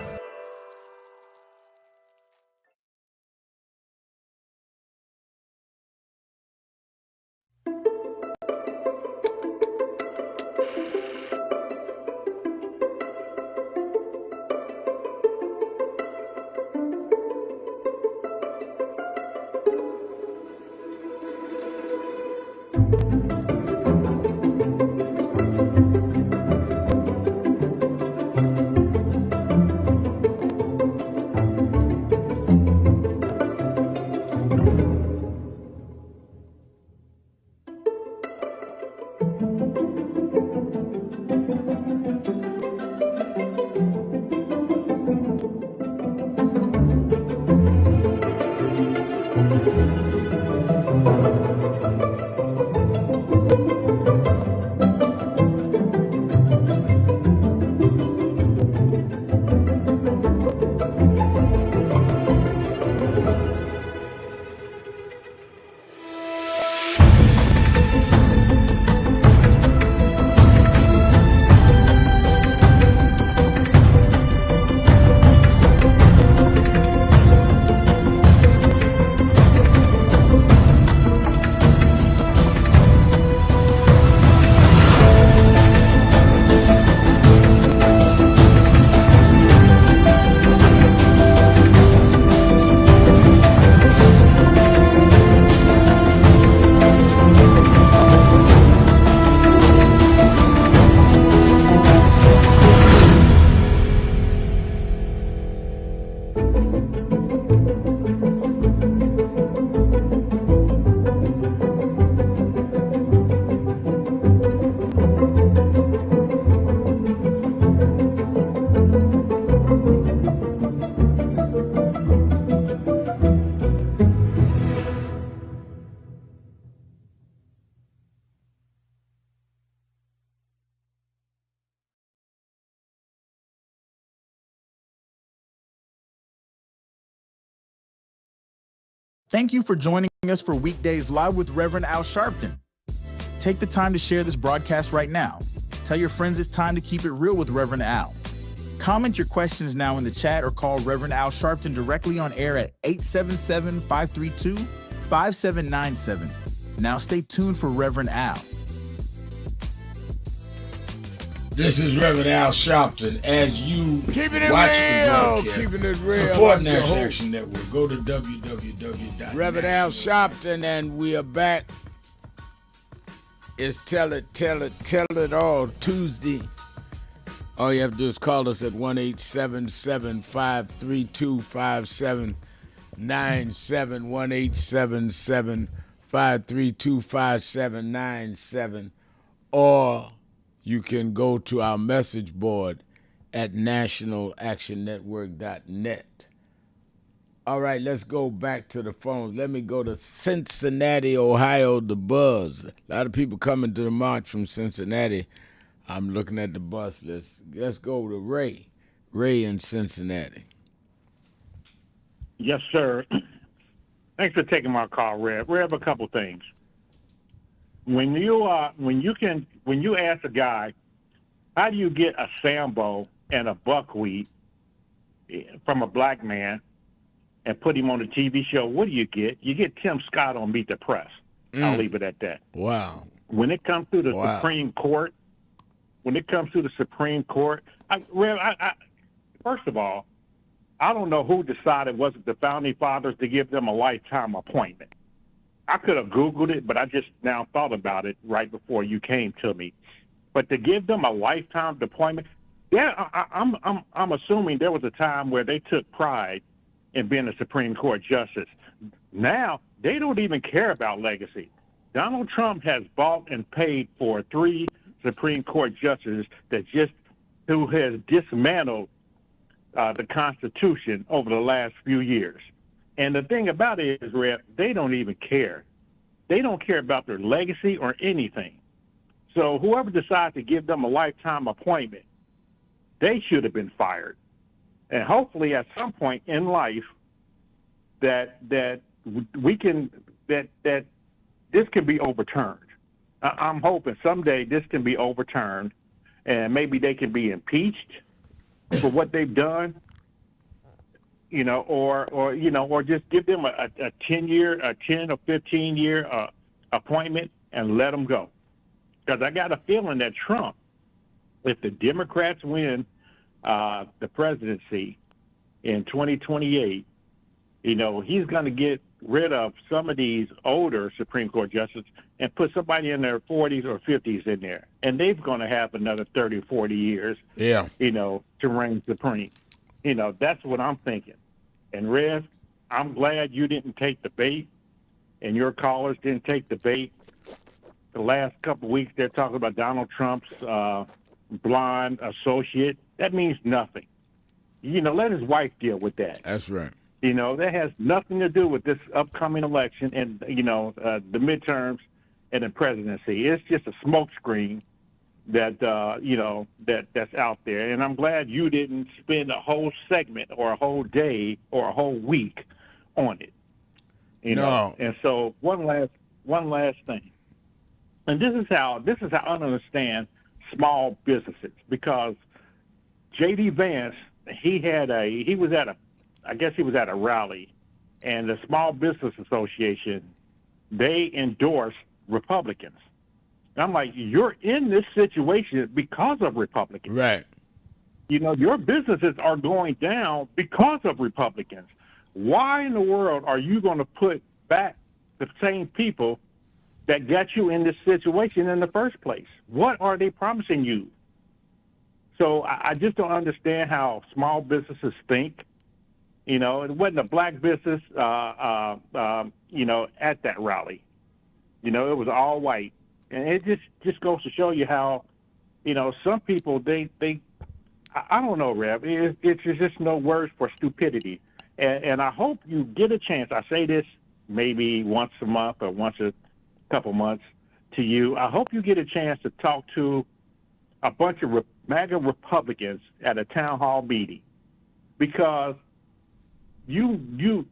Thank you for joining us for Weekdays Live with Reverend Al Sharpton. Take the time to share this broadcast right now. Tell your friends it's time to keep it real with Reverend Al. Comment your questions now in the chat or call Reverend Al Sharpton directly on air at 877-532-5797. Now stay tuned for Reverend Al. This is Reverend Al Sharpton. As you Keeping it watch real, the broadcast, keeping it real. Support I'm your National host, Action Network. Go to www. Reverend Al Sharpton, and we are back. It's Tell It All Tuesday. All you have to do is call us at 1-877-532-5797, 1-877-532-5797, or you can go to our message board at nationalactionnetwork.net. All right, let's go back to the phones. Let me go to Cincinnati, Ohio, the buzz. A lot of people coming to the march from Cincinnati. I'm looking at the bus list. Let's go to Ray. Ray in Cincinnati. Yes, sir. Thanks for taking my call, Rev. Rev, a couple things. When you ask a guy, how do you get a Sambo and a buckwheat from a black man and put him on a TV show, what do you get? You get Tim Scott on Meet the Press. I'll leave it at that. Wow. When it comes to the Supreme Court, Rev, first of all, I don't know who decided, was it the Founding Fathers, to give them a lifetime appointment. I could have Googled it, but I just now thought about it right before you came to me. But to give them a lifetime appointment, yeah, I'm assuming there was a time where they took pride in being a Supreme Court justice. Now they don't even care about legacy. Donald Trump has bought and paid for 3 Supreme Court justices who has dismantled the Constitution over the last few years. And the thing about it is, Rep, they don't even care. They don't care about their legacy or anything. So whoever decides to give them a lifetime appointment, they should have been fired. And hopefully at some point in life that this can be overturned. I'm hoping someday this can be overturned, and maybe they can be impeached for what they've done, or just give them a 10 or 15-year appointment and let them go. Because I got a feeling that Trump, if the Democrats win the presidency in 2028, he's going to get rid of some of these older Supreme Court justices and put somebody in their 40s or 50s in there. And they're going to have another 30 or 40 years, to reign supreme. That's what I'm thinking. And Rev, I'm glad you didn't take the bait and your callers didn't take the bait. The last couple of weeks, they're talking about Donald Trump's blonde associate. That means nothing. Let his wife deal with that. That's right. That has nothing to do with this upcoming election and, the midterms and the presidency. It's just a smokescreen that, that's out there. And I'm glad you didn't spend a whole segment or a whole day or a whole week on it. No. And so one last thing. And this is how I understand small businesses, because J.D. Vance, he was at a rally, and the Small Business Association, they endorsed Republicans. And I'm like, you're in this situation because of Republicans. Right. Your businesses are going down because of Republicans. Why in the world are you going to put back the same people that got you in this situation in the first place? What are they promising you? So I just don't understand how small businesses think. It wasn't a black business, at that rally. It was all white. And it just goes to show you how, some people, I don't know, Rev. It's just no words for stupidity. And I hope you get a chance. I say this maybe once a month or once a couple months to you. I hope you get a chance to talk to a bunch of MAGA Republicans at a town hall meeting, because you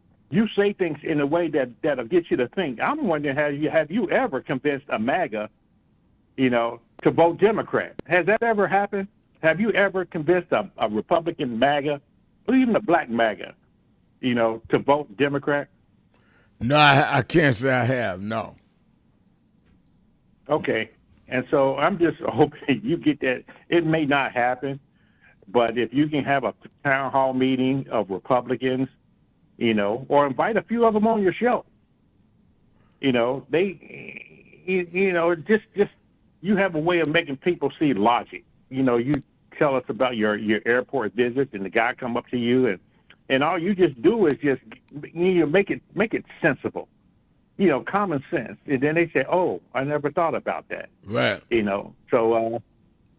say things in a way that'll get you to think. I'm wondering, have you ever convinced a MAGA, to vote Democrat? Has that ever happened? Have you ever convinced a Republican MAGA, or even a black MAGA, to vote Democrat? No, I can't say I have, no. Okay. And so I'm just hoping you get that. It may not happen, but if you can have a town hall meeting of Republicans, or invite a few of them on your show, just you have a way of making people see logic. You tell us about your airport visit, and the guy come up to you, and all you just do is just make it sensible. Common sense. And then they say, oh, I never thought about that. Right. So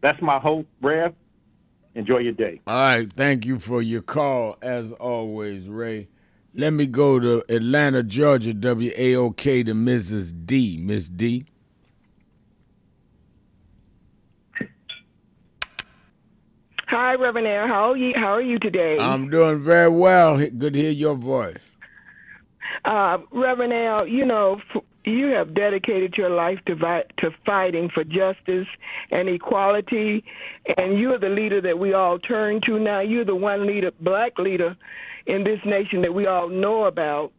that's my hope, Rev. Enjoy your day. All right. Thank you for your call, as always, Ray. Let me go to Atlanta, Georgia, WAOK, to Mrs. D. Miss D. Hi, Reverend Air. How are you today? I'm doing very well. Good to hear your voice. Reverend Al, you have dedicated your life to fighting for justice and equality, and you're the leader that we all turn to now. You're the one black leader in this nation that we all know about.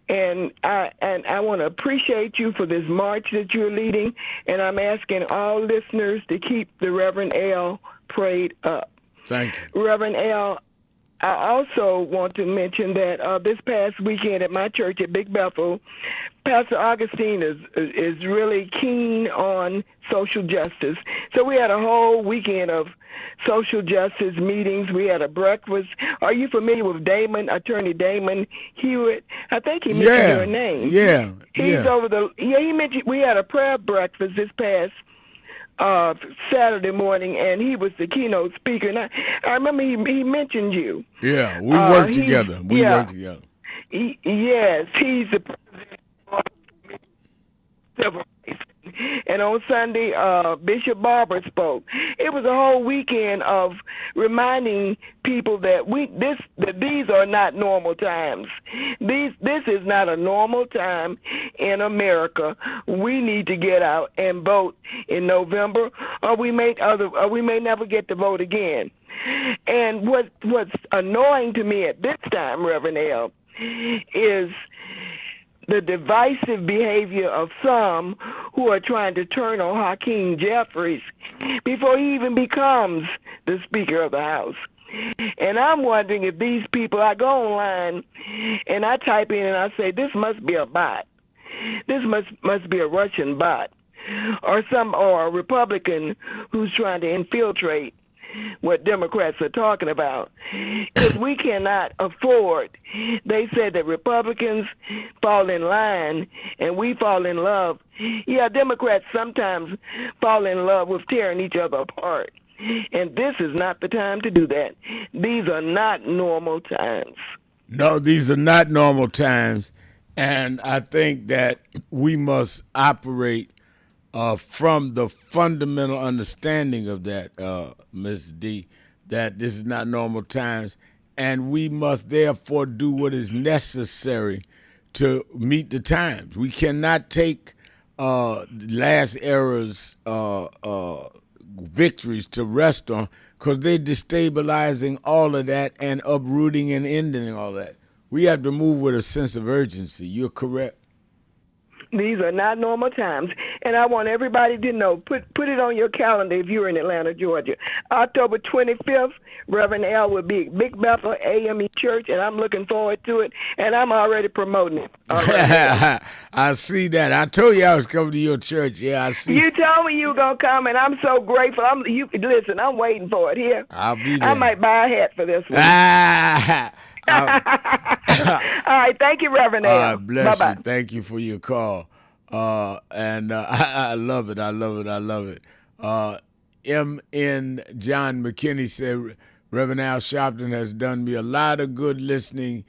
And I want to appreciate you for this march that you're leading, and I'm asking all listeners to keep the Reverend Al prayed up. Thank you. Reverend Al, I also want to mention that this past weekend at my church at Big Bethel, Pastor Augustine is really keen on social justice. So we had a whole weekend of social justice meetings. We had a breakfast. Are you familiar with Attorney Damon Hewitt? I think he mentioned your name. Yeah. He's over he mentioned we had a prayer breakfast this past Saturday morning, and he was the keynote speaker. And I remember he mentioned you. Yeah, we worked together. We worked together. Yes, he's the president of civil rights. And on Sunday, Bishop Barber spoke. It was a whole weekend of reminding people that these are not normal times. This is not a normal time in America. We need to get out and vote in November, or we may never get to vote again. And what's annoying to me at this time, Reverend L, is the divisive behavior of some who are trying to turn on Hakeem Jeffries before he even becomes the Speaker of the House. And I'm wondering if these people, I go online and I type in and I say, this must be a bot. This must be a Russian bot or a Republican who's trying to infiltrate what Democrats are talking about, because we cannot afford. They said that Republicans fall in line and we fall in love. Yeah, Democrats sometimes fall in love with tearing each other apart, and this is not the time to do that. These are not normal times. No, these are not normal times, and I think that we must operate from the fundamental understanding of that, Ms. D, that this is not normal times, and we must therefore do what is necessary to meet the times. We cannot take last era's victories to rest on, because they're destabilizing all of that and uprooting and ending all that. We have to move with a sense of urgency. You're correct. These are not normal times, and I want everybody to know, put it on your calendar if you're in Atlanta, Georgia. October 25th, Reverend L will be at Big Bethel AME Church, and I'm looking forward to it, and I'm already promoting it. I see that. I told you I was coming to your church. Yeah, I see. You told me you were going to come, and I'm so grateful. Listen, I'm waiting for it here. I'll be there. I might buy a hat for this one. All right, thank you, Reverend L. All right, bless Bye-bye. you. Thank you for your call. I love it. I love it. I love it. M.N. John McKinney said, Reverend Al Sharpton has done me a lot of good listening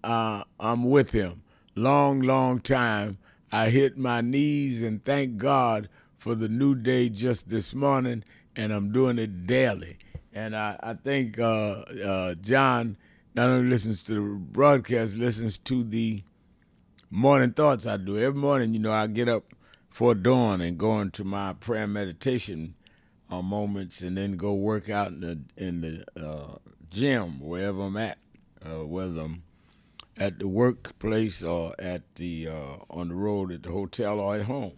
I'm with him. Long time. I hit my knees and thank God for the new day just this morning, and I'm doing it daily. And I think John not only listens to the broadcast, listens to the morning thoughts I do. Every morning, I get up before dawn and go into my prayer meditation moments, and then go work out in the gym, wherever I'm at, whether I'm at the workplace or at the on the road at the hotel or at home.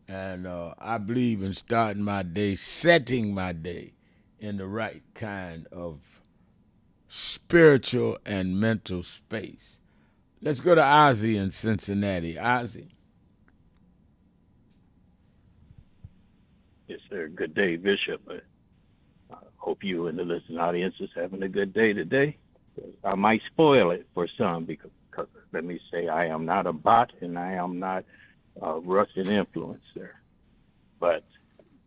And I believe in starting my day, setting my day in the right kind of spiritual and mental space. Let's go to Ozzy in Cincinnati. Ozzy. Yes, sir. Good day, Bishop. I hope you and the listening audience is having a good day today. I might spoil it for some because let me say I am not a bot and I am not a Russian influencer. But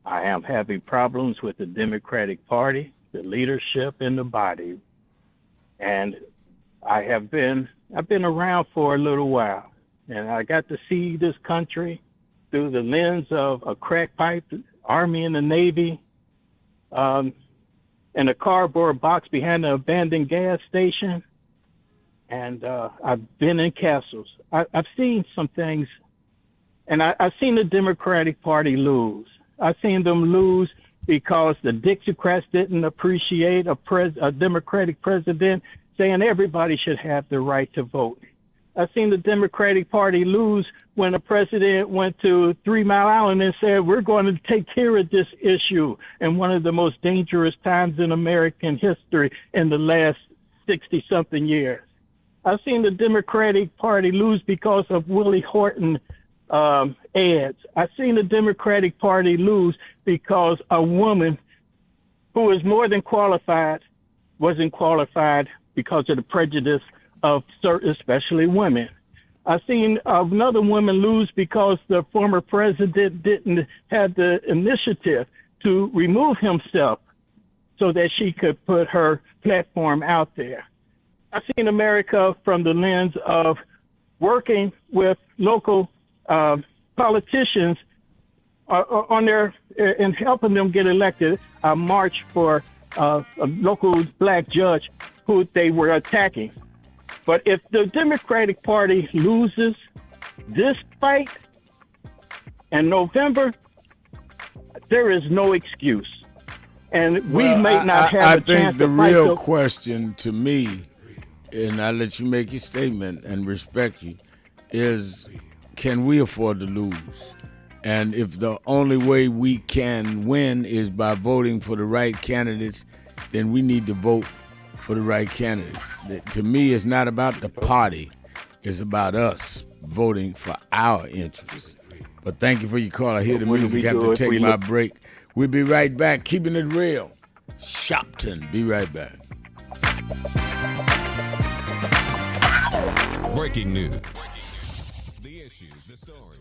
I am having problems with the Democratic Party, the leadership, and the body. And I've been around for a little while, and I got to see this country through the lens of a crack pipe, the Army and the Navy, and a cardboard box behind an abandoned gas station. And I've been in castles. I've seen some things, and I've seen the Democratic Party lose. I've seen them lose because the Dixiecrats didn't appreciate a Democratic president saying everybody should have the right to vote. I've seen the Democratic Party lose when a president went to 3 Mile Island and said, we're going to take care of this issue in one of the most dangerous times in American history in the last 60-something years. I've seen the Democratic Party lose because of Willie Horton ads. I've seen the Democratic Party lose because a woman who is more than qualified wasn't qualified because of the prejudice of certain, especially women. I've seen another woman lose because the former president didn't have the initiative to remove himself so that she could put her platform out there. I've seen America from the lens of working with local politicians on their and helping them get elected. A march for a local black judge who they were attacking. But if the Democratic Party loses this fight in November, there is no excuse. And we may not have a chance to fight. I think the real question to me, and I'll let you make your statement and respect you, is can we afford to lose? And if the only way we can win is by voting for the right candidates, then we need to vote for the right candidates. To me, it's not about the party. It's about us voting for our interests. But thank you for your call. I hear the music. I have to take my break. We'll be right back. Keeping it real. Sharpton. Be right back. Breaking news. The issues, the story.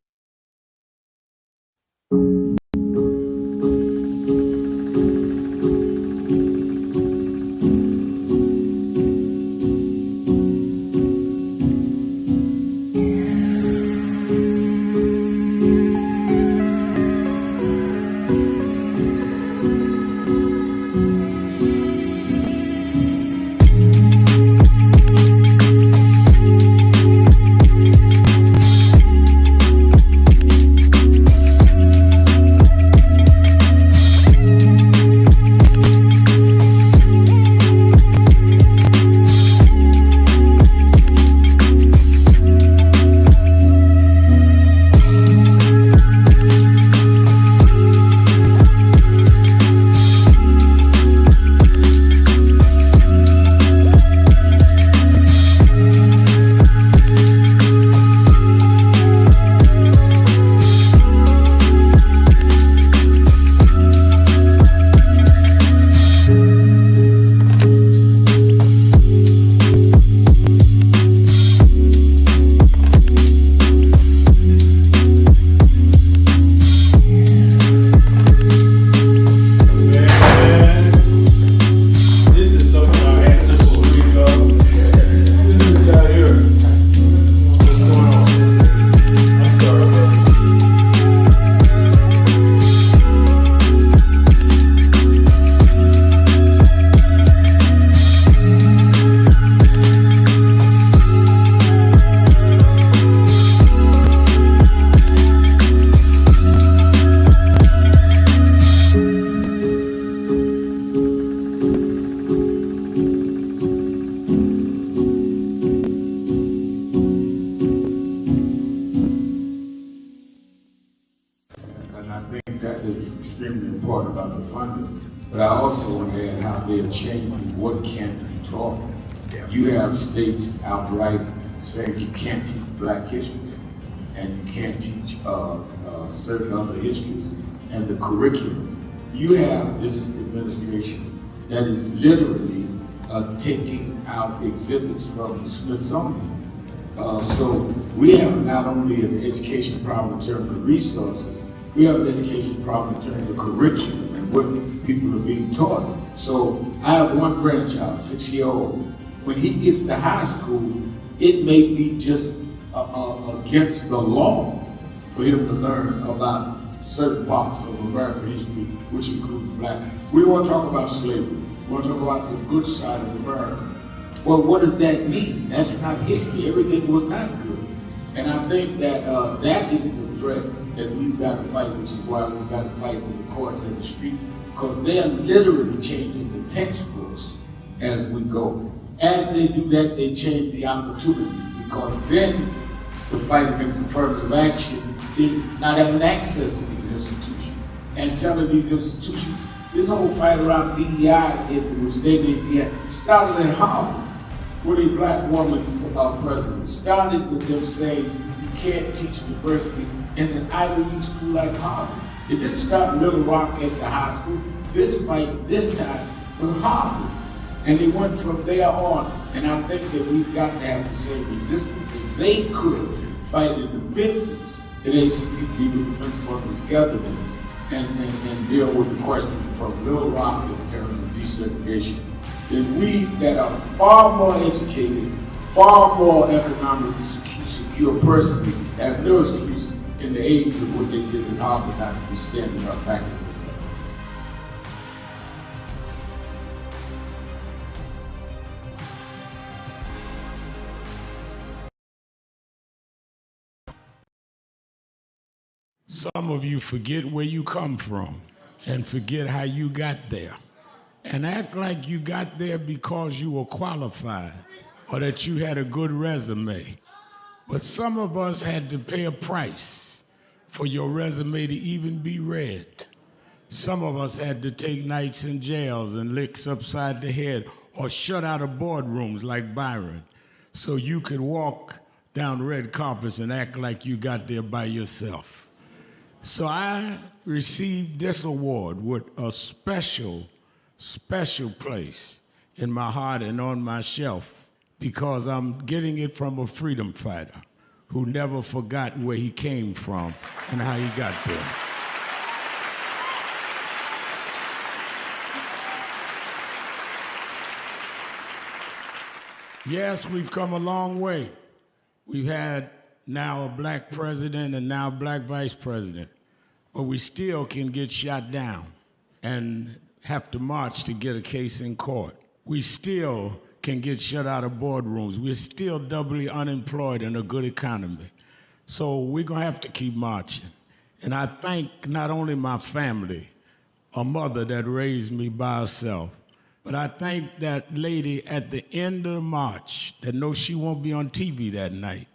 But I also want to add how they're changing what can be taught. You have states outright saying you can't teach black history and you can't teach certain other histories and the curriculum. You have this administration that is literally taking out exhibits from the Smithsonian. So we have not only an education problem in terms of resources, we have an education problem in terms of curriculum and what people are being taught. So I have one grandchild, 6-year-old. When he gets to high school, it may be just against the law for him to learn about certain parts of American history, which includes blacks. We want to talk about slavery. We want to talk about the good side of America. Well, what does that mean? That's not history. Everything was not good. And I think that that is the threat that we've got to fight, which is why we've got to fight with the courts and the streets, because they are literally changing the textbooks as we go. As they do that, they change the opportunity, because then the fight against affirmative action is not having access to these institutions and telling these institutions, this whole fight around DEI, which they started at Harvard. with a black woman president. Started with them saying you can't teach diversity in an Ivy League school like Harvard. It didn't start in Little Rock at the high school. This fight, this time, was Harvard. And they went from there on. And I think that we've got to have the same resistance. If they could fight in the 50s, the ACP would put forward together and deal with the question from Little Rock in terms of desegregation. Then we that are far more educated, far more economically secure personally, have no excuse in the age of what they did in Harvard not to be standing up back in this. Some of you forget where you come from and forget how you got there and act like you got there because you were qualified or that you had a good resume. But some of us had to pay a price for your resume to even be read. Some of us had to take nights in jails and licks upside the head or shut out of boardrooms like Byron so you could walk down red carpets and act like you got there by yourself. So I received this award with a special place in my heart and on my shelf because I'm getting it from a freedom fighter who never forgot where he came from and how he got there. Yes, we've come a long way. We've had now a black president and now a black vice president. But we still can get shot down and have to march to get a case in court. We still can get shut out of boardrooms. We're still doubly unemployed in a good economy. So we're going to have to keep marching. And I thank not only my family, a mother that raised me by herself, but I thank that lady at the end of the march that knows she won't be on TV that night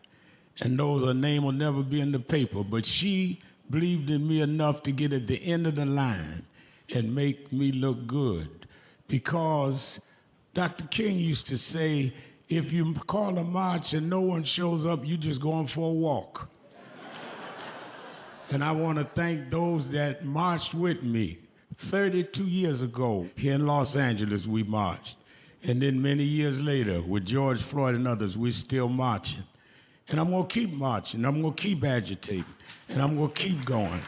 and knows her name will never be in the paper, but she believed in me enough to get at the end of the line and make me look good. Because Dr. King used to say, if you call a march and no one shows up, you just going for a walk. And I want to thank those that marched with me. 32 years ago, here in Los Angeles, we marched. And then many years later, with George Floyd and others, we're still marching. And I'm going to keep marching. I'm going to keep agitating. And I'm going to keep going.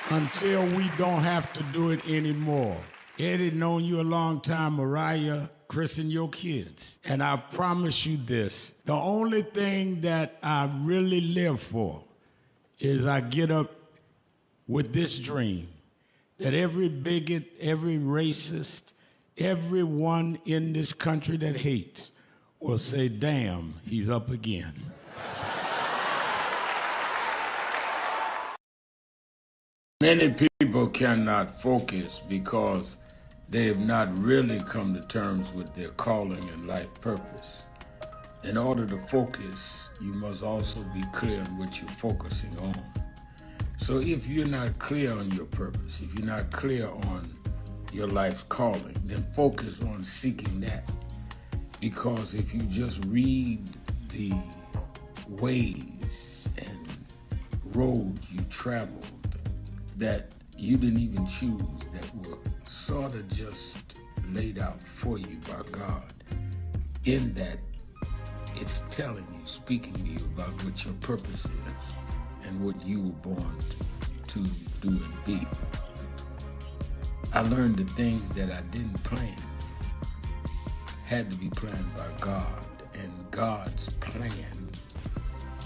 Until we don't have to do it anymore. Eddie, known you a long time. Mariah, christen your kids. And I promise you this, the only thing that I really live for is I get up with this dream that every bigot, every racist, everyone in this country that hates will say, damn, he's up again. Many people cannot focus because they have not really come to terms with their calling and life purpose. In order to focus, you must also be clear on what you're focusing on. So if you're not clear on your purpose, if you're not clear on your life's calling, then focus on seeking that. Because if you just read the ways and roads you traveled that you didn't even choose, that were sort of just laid out for you by God, in that it's telling you, speaking to you about what your purpose is and what you were born to do and be. I learned the things that I didn't plan had to be planned by God, and God's plan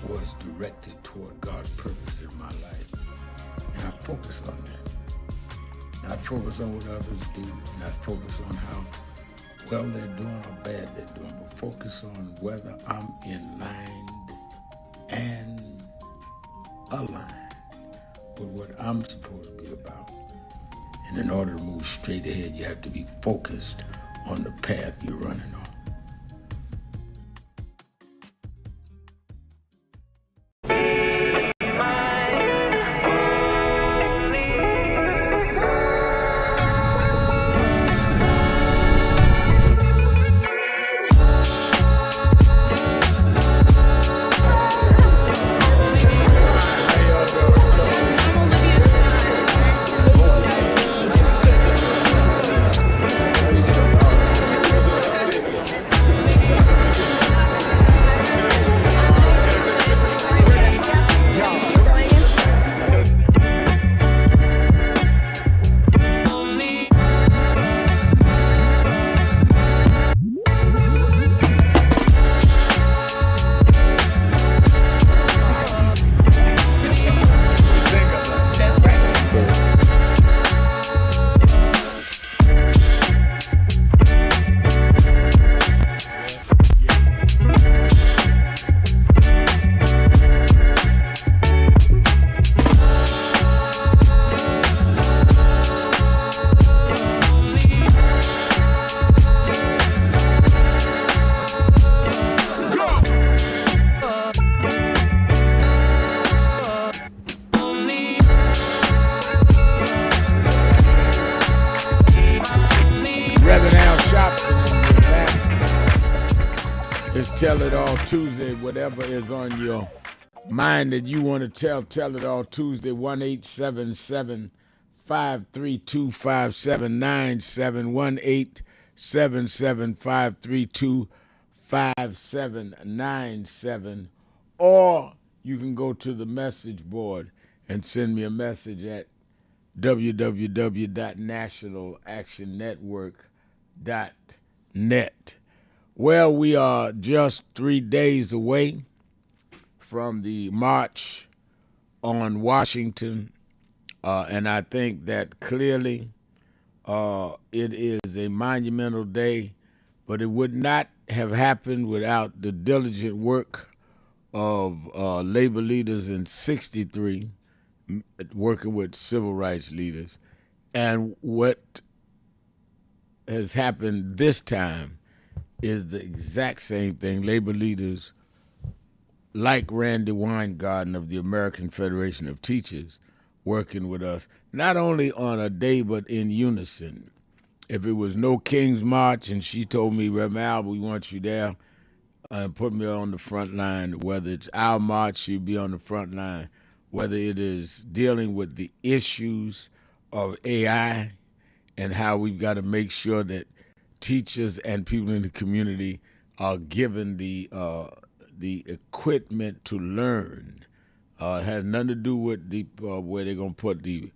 was directed toward God's purpose in my life. And I focus on that. Not focus on what others do, not focus on how well they're doing or bad they're doing, but focus on whether I'm in line and aligned with what I'm supposed to be about. And in order to move straight ahead, you have to be focused on the path you're running on. Sharpton, and we're back. It's Tell It All Tuesday. Whatever is on your mind that you want to tell it all Tuesday. 1-877-532-5797. 1-877-532-5797. Or you can go to the message board and send me a message at www.nationalactionnetwork.net. Well, we are just 3 days away from the march on Washington, and I think that clearly it is a monumental day, but it would not have happened without the diligent work of labor leaders in 63, working with civil rights leaders. And what has happened this time is the exact same thing. Labor leaders like Randy Weingarten of the American Federation of Teachers working with us, not only on a day, but in unison. If it was no King's March and she told me, Reverend Al, we want you there, and put me on the front line, whether it's our march, she'd be on the front line, whether it is dealing with the issues of AI and how we've got to make sure that teachers and people in the community are given the equipment to learn. It has nothing to do with the where they're going to put the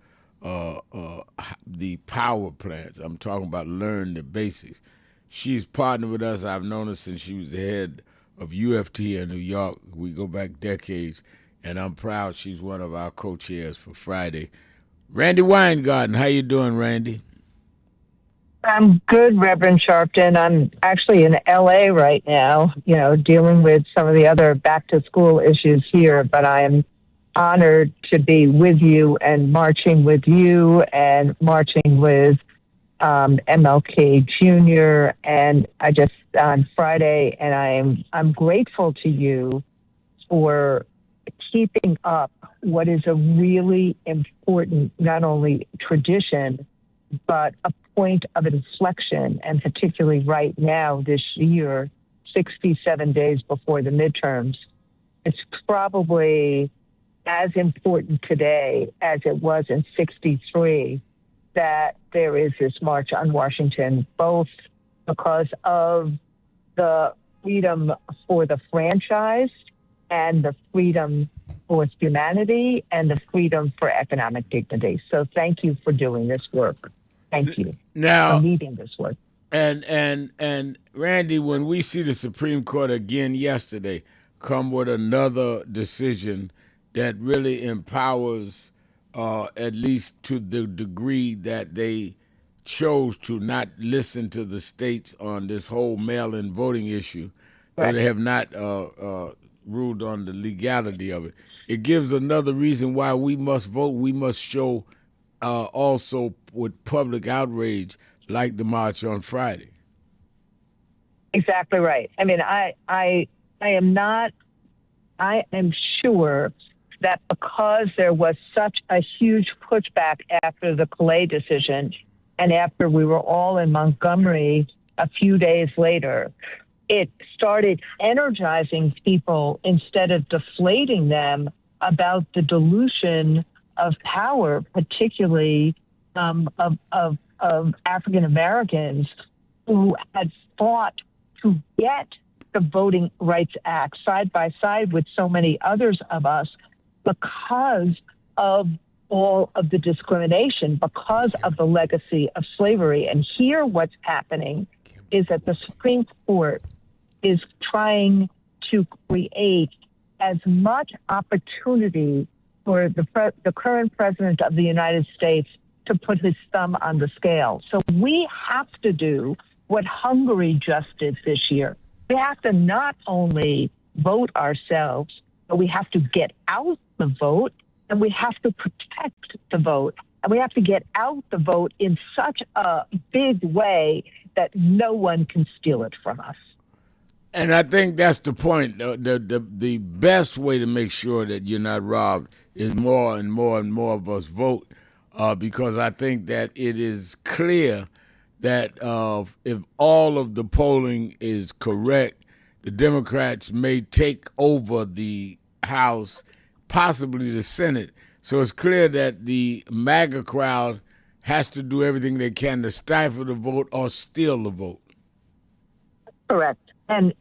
power plants. I'm talking about learn the basics. She's partnered with us. I've known her since she was the head of UFT in New York. We go back decades, and I'm proud she's one of our co-chairs for Friday. Randy Weingarten, how you doing, Randy? I'm good, Reverend Sharpton. I'm actually in LA right now, dealing with some of the other back to school issues here, but I am honored to be with you and marching with you and marching with MLK Jr. And I just on Friday, and I'm grateful to you for keeping up what is a really important, not only tradition, but a point of inflection, and particularly right now, this year, 67 days before the midterms. It's probably as important today as it was in 63 that there is this March on Washington, both because of the freedom for the franchise and the freedom for humanity and the freedom for economic dignity. So thank you for doing this work. Thank you now, for leading this work. And Randy, when we see the Supreme Court again yesterday come with another decision that really empowers, at least to the degree that they chose to not listen to the states on this whole mail-in voting issue, right, though they have not ruled on the legality of it. It gives another reason why we must vote. We must show also with public outrage like the march on Friday. Exactly right. I mean, I am sure that because there was such a huge pushback after the Calais decision and after we were all in Montgomery a few days later, it started energizing people instead of deflating them about the dilution of power, particularly of African Americans who had fought to get the Voting Rights Act side by side with so many others of us because of all of the discrimination, because of the legacy of slavery. And here what's happening is that the Supreme Court is trying to create as much opportunity for the current president of the United States to put his thumb on the scale. So we have to do what Hungary just did this year. We have to not only vote ourselves, but we have to get out the vote, and we have to protect the vote. And we have to get out the vote in such a big way that no one can steal it from us. And I think that's the point. The best way to make sure that you're not robbed is more and more and more of us vote, because I think that it is clear that if all of the polling is correct, the Democrats may take over the House, possibly the Senate. So it's clear that the MAGA crowd has to do everything they can to stifle the vote or steal the vote. Correct. And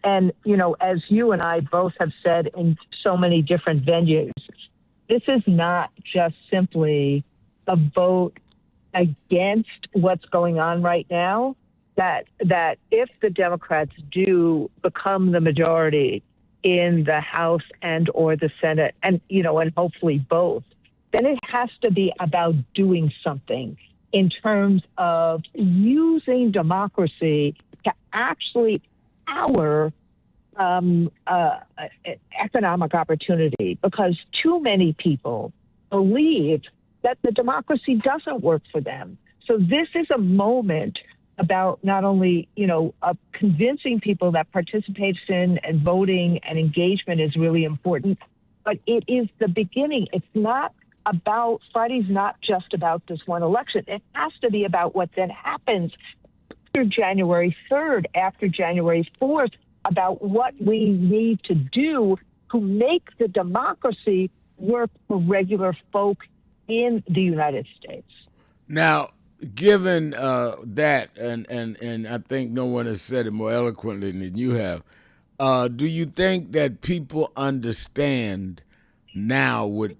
you know, as you and I both have said in so many different venues, this is not just simply a vote against what's going on right now, that if the Democrats do become the majority in the House and or the Senate, and you know, and hopefully both, then it has to be about doing something in terms of using democracy to actually power economic opportunity, because too many people believe that the democracy doesn't work for them. So this is a moment about not only, you know, convincing people that participation and voting and engagement is really important, but it is the beginning. It's not about, Friday's not just about this one election. It has to be about what then happens after January 3rd, after January 4th, about what we need to do to make the democracy work for regular folk in the United States. Now, given that, and I think no one has said it more eloquently than you have, do you think that people understand now with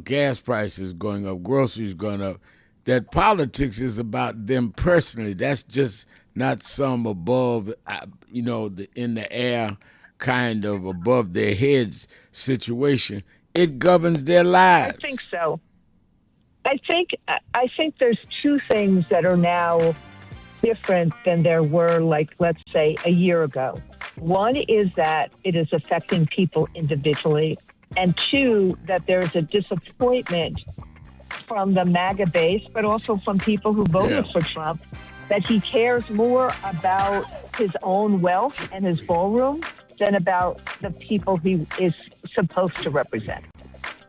gas prices going up, groceries going up, that politics is about them personally? That's just not some above, you know, in the air kind of above their heads situation. It governs their lives. I think so. I think there's two things that are now different than there were, like, let's say, a year ago. One is that it is affecting people individually, and two, that there's a disappointment from the MAGA base, but also from people who voted for Trump, that he cares more about his own wealth and his ballroom than about the people he is supposed to represent.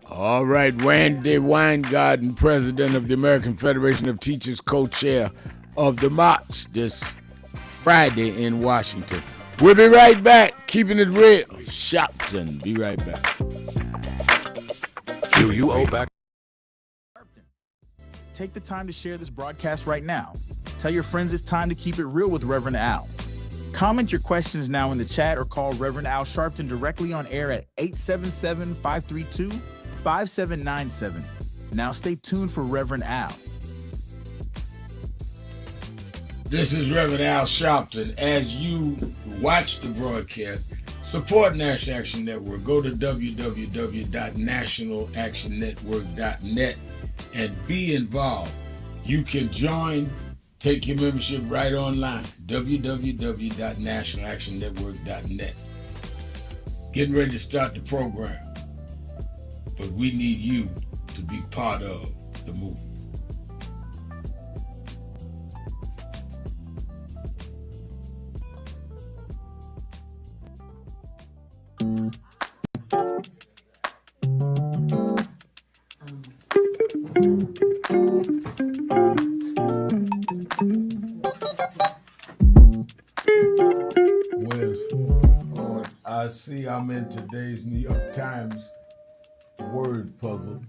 All right, Wendy Weingarten, president of the American Federation of Teachers, co-chair of the march this Friday in Washington. We'll be right back. Keeping it real. Sharpton. Be right back. Do you owe back? Take the time to share this broadcast right now. Tell your friends it's time to keep it real with Reverend Al. Comment your questions now in the chat or call Reverend Al Sharpton directly on air at 877-532-5797. Now stay tuned for Reverend Al. This is Reverend Al Sharpton. As you watch the broadcast, support National Action Network. Go to www.nationalactionnetwork.net and be involved. You can join, take your membership right online, www.nationalactionnetwork.net. Getting ready to start the program, but we need you to be part of the movement. I see I'm in today's New York Times word puzzle,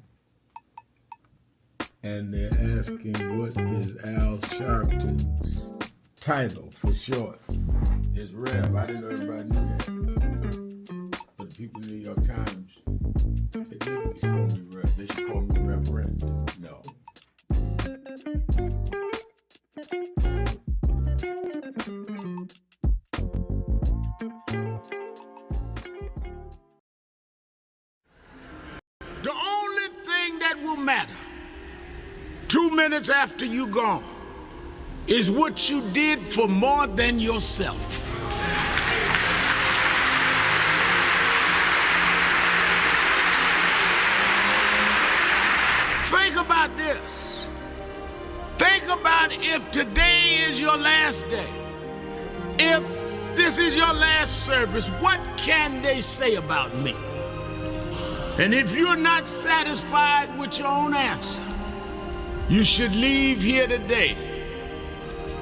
and they're asking what is Al Sharpton's title for short. It's Rev. I didn't know everybody knew that. But the people in the New York Times, they didn't call me Rev. They should call me Reverend. No. The only thing that will matter 2 minutes after you're gone is what you did for more than yourself. Think about this. Think about if today is your last day. If this is your last service, what can they say about me? And if you're not satisfied with your own answer, you should leave here today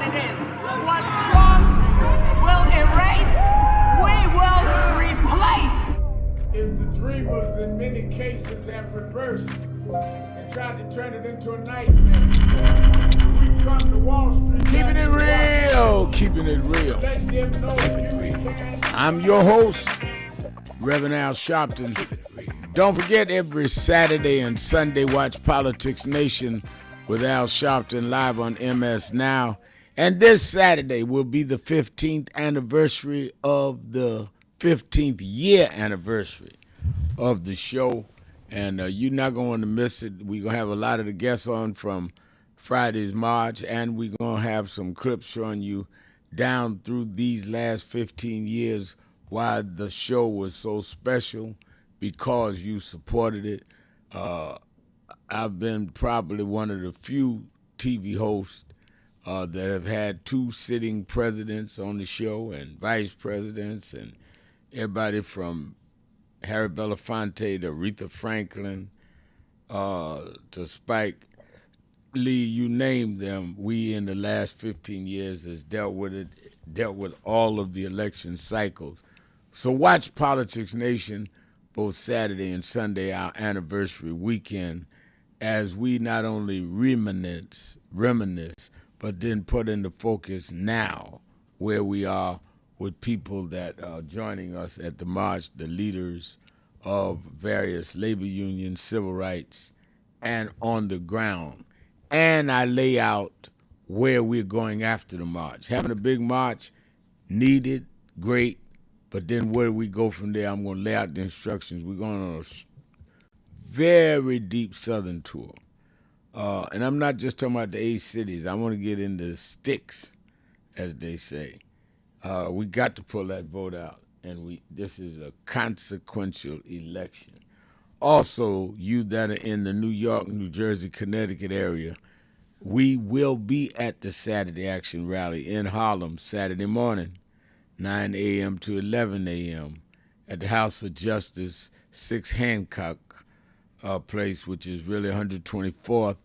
what it is. What Trump will erase, we will replace. Is the dreamers in many cases have reversed and tried to turn it into a nightmare. We come to Wall Street. Keeping it real, keeping it real. Let them know you can. I'm your host, Reverend Al Sharpton. Don't forget, every Saturday and Sunday, watch Politics Nation with Al Sharpton live on MS Now. And this Saturday will be the 15th anniversary of the 15th year anniversary of the show. And you're not going to miss it. We're going to have a lot of the guests on from Friday's March, and we're going to have some clips showing you down through these last 15 years why the show was so special, because you supported it. I've been probably one of the few TV hosts that have had two sitting presidents on the show and vice presidents, and everybody from Harry Belafonte to Aretha Franklin to Spike Lee, you name them. We in the last 15 years has dealt with all of the election cycles. So watch Politics Nation both Saturday and Sunday, our anniversary weekend, as we not only reminisce, but then put into focus now where we are with people that are joining us at the march, the leaders of various labor unions, civil rights, and on the ground. And I lay out where we're going after the march. Having a big march, needed, great, but then where do we go from there? I'm going to lay out the instructions. We're going on a very deep southern tour. And I'm not just talking about the 8 cities. I want to get into sticks, as they say. We got to pull that vote out, and this is a consequential election. Also, you that are in the New York, New Jersey, Connecticut area, we will be at the Saturday Action Rally in Harlem Saturday morning, 9 a.m. to 11 a.m. at the House of Justice, 6 Hancock Place, which is really 124th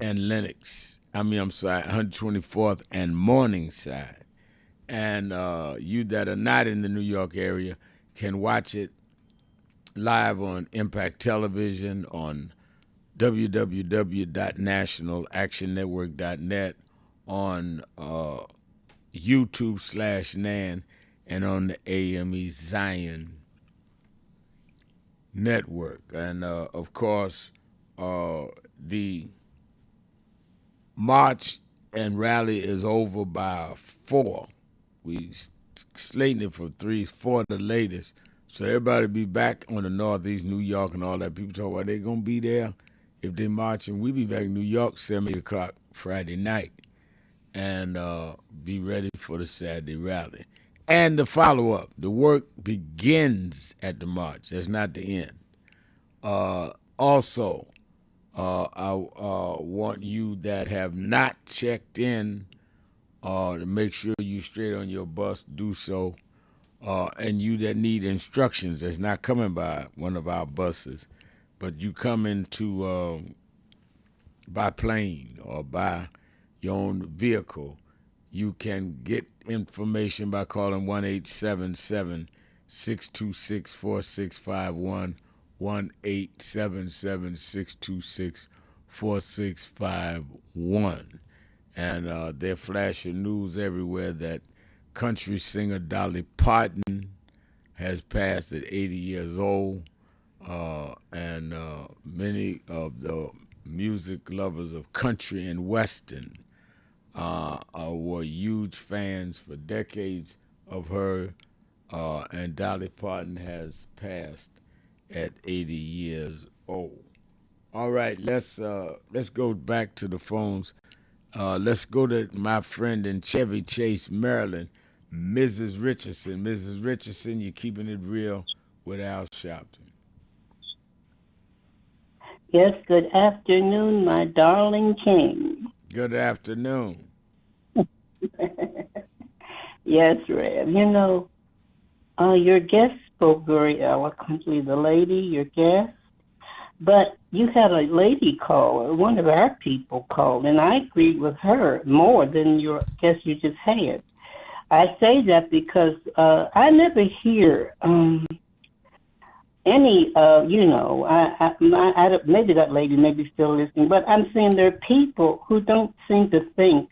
and Lenox. 124th and Morningside. And you that are not in the New York area can watch it live on Impact Television, on www.nationalactionnetwork.net, on YouTube/NAN, and on the AME Zion Network. And, of course, the march and rally is over by 4. We slating it for 3, 4 the latest. So everybody be back on the Northeast, New York, and all that. People talk about they're going to be there if they marching. We be back in New York 7 o'clock Friday night, and be ready for the Saturday rally. And the follow-up. The work begins at the march. That's not the end. Also, I want you that have not checked in to make sure you straight on your bus, do so. And you that need instructions that's not coming by one of our buses, but you come into by plane or by your own vehicle, you can get information by calling 1-877-626-4651, 1-877-626-4651. And they're flashing news everywhere that country singer Dolly Parton has passed at 80 years old, and many of the music lovers of country and western were huge fans for decades of her, and Dolly Parton has passed at 80 years old. All right, let's go back to the phones. Let's go to my friend in Chevy Chase, Maryland, Mrs. Richardson. Mrs. Richardson, you're keeping it real with Al Sharpton. Yes, good afternoon, my darling king. Good afternoon. Yes, Rev. You know, your guest spoke very eloquently. The lady, your guest, But you had a lady call, one of our people called, and I agreed with her more than your guest you just had. I say that because I never hear any, maybe that lady may be still listening, but I'm saying there are people who don't seem to think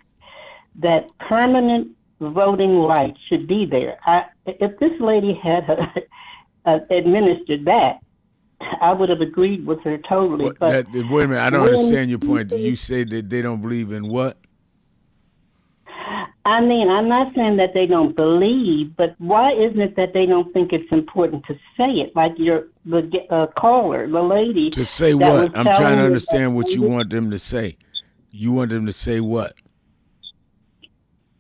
that permanent voting rights should be there. If this lady had administered that, I would have agreed with her totally. Wait a minute, I don't understand your point. Do you say that they don't believe in what? I mean, I'm not saying that they don't believe, but why isn't it that they don't think it's important to say it? Like the caller, the lady. To say what? I'm trying to understand what you want them to say. You want them to say what?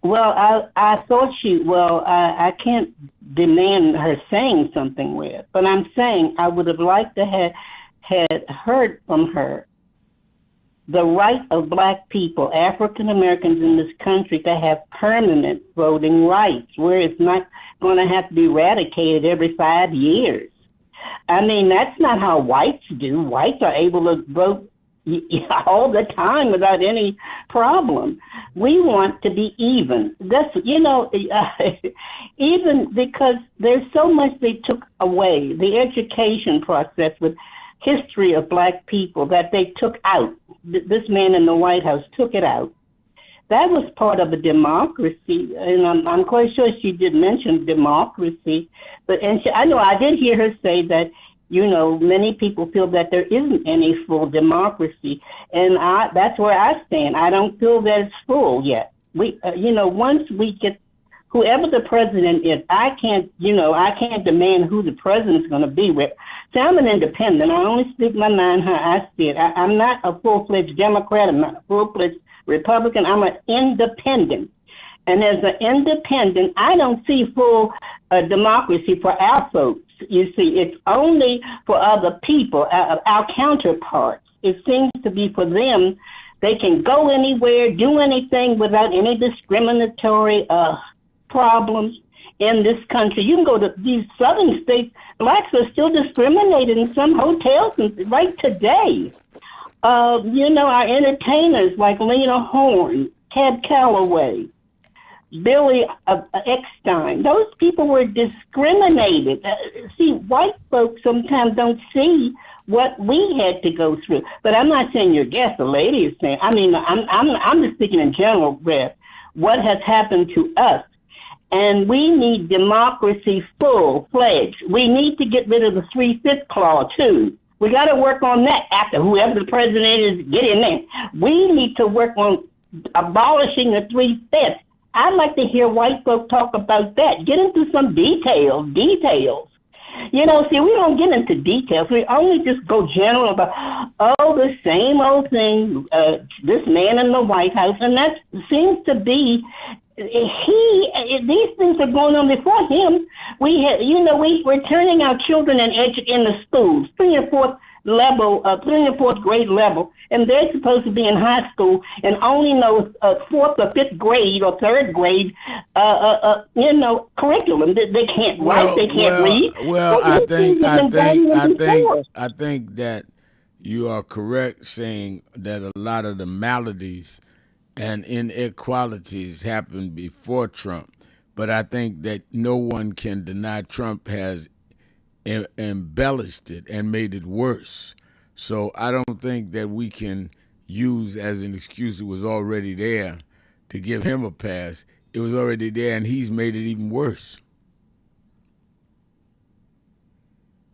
Well, I thought I can't demand her saying something with, but I'm saying I would have liked to have had heard from her the right of Black people, African Americans in this country, to have permanent voting rights, where it's not going to have to be eradicated every 5 years. I mean, that's not how whites do. Whites are able to vote all the time without any problem. We want to be even. That's, even because there's so much they took away, the education process with history of Black people that they took out. This man in the White House took it out. That was part of a democracy, and I'm quite sure she did mention democracy. I know I did hear her say that, many people feel that there isn't any full democracy, and that's where I stand. I don't feel that it's full yet. Once we get whoever the president is, I can't demand who the president's going to be with. So I'm an independent. I only speak my mind how I see it. I'm not a full-fledged Democrat. I'm not a full-fledged Republican. I'm an independent. And as an independent, I don't see full democracy for our folks. You see, it's only for other people, our counterparts. It seems to be for them. They can go anywhere, do anything without any discriminatory problems in this country. You can go to these southern states. Blacks are still discriminated in some hotels right today. Our entertainers like Lena Horne, Ted Calloway, Billy Eckstein, those people were discriminated. See, white folks sometimes don't see what we had to go through. But I'm not saying your guest, the lady is saying. I mean, I'm just speaking in general, Rev. What has happened to us? And we need democracy full-fledged. We need to get rid of the 3/5 clause, too. We got to work on that after whoever the president is, get in there. We need to work on abolishing the 3/5. I'd like to hear white folk talk about that. Get into some details. We don't get into details. We only just go general about, the same old thing, this man in the White House. And that seems to be, these things are going on before him. We're turning our children in the schools, 3 and 4th grade level, and they're supposed to be in high school and only know 4th or 5th grade or 3rd grade, curriculum. They can't write, they can't read. Well, I think that you are correct saying that a lot of the maladies and inequalities happened before Trump, but I think that no one can deny Trump has embellished it and made it worse. So I don't think that we can use as an excuse it was already there to give him a pass. It was already there, and he's made it even worse.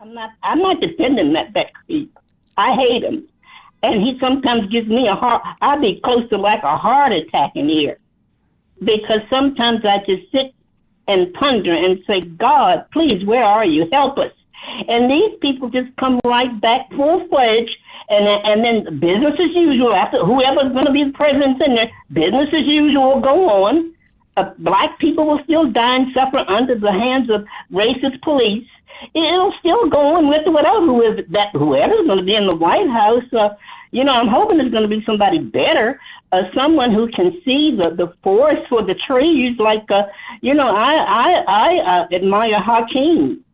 I'm not defending that creep. I hate him. And he sometimes gives me I'd be close to like a heart attack in here. Because sometimes I just sit and ponder and say, God, please, where are you? Help us. And these people just come right back full-fledged, and then business as usual. After whoever's going to be the president in there, business as usual go on. Black people will still die and suffer under the hands of racist police. It'll still go on with whoever's going to be in the White House. I'm hoping it's going to be somebody better, someone who can see the forest for the trees. Like, I admire Hakeem.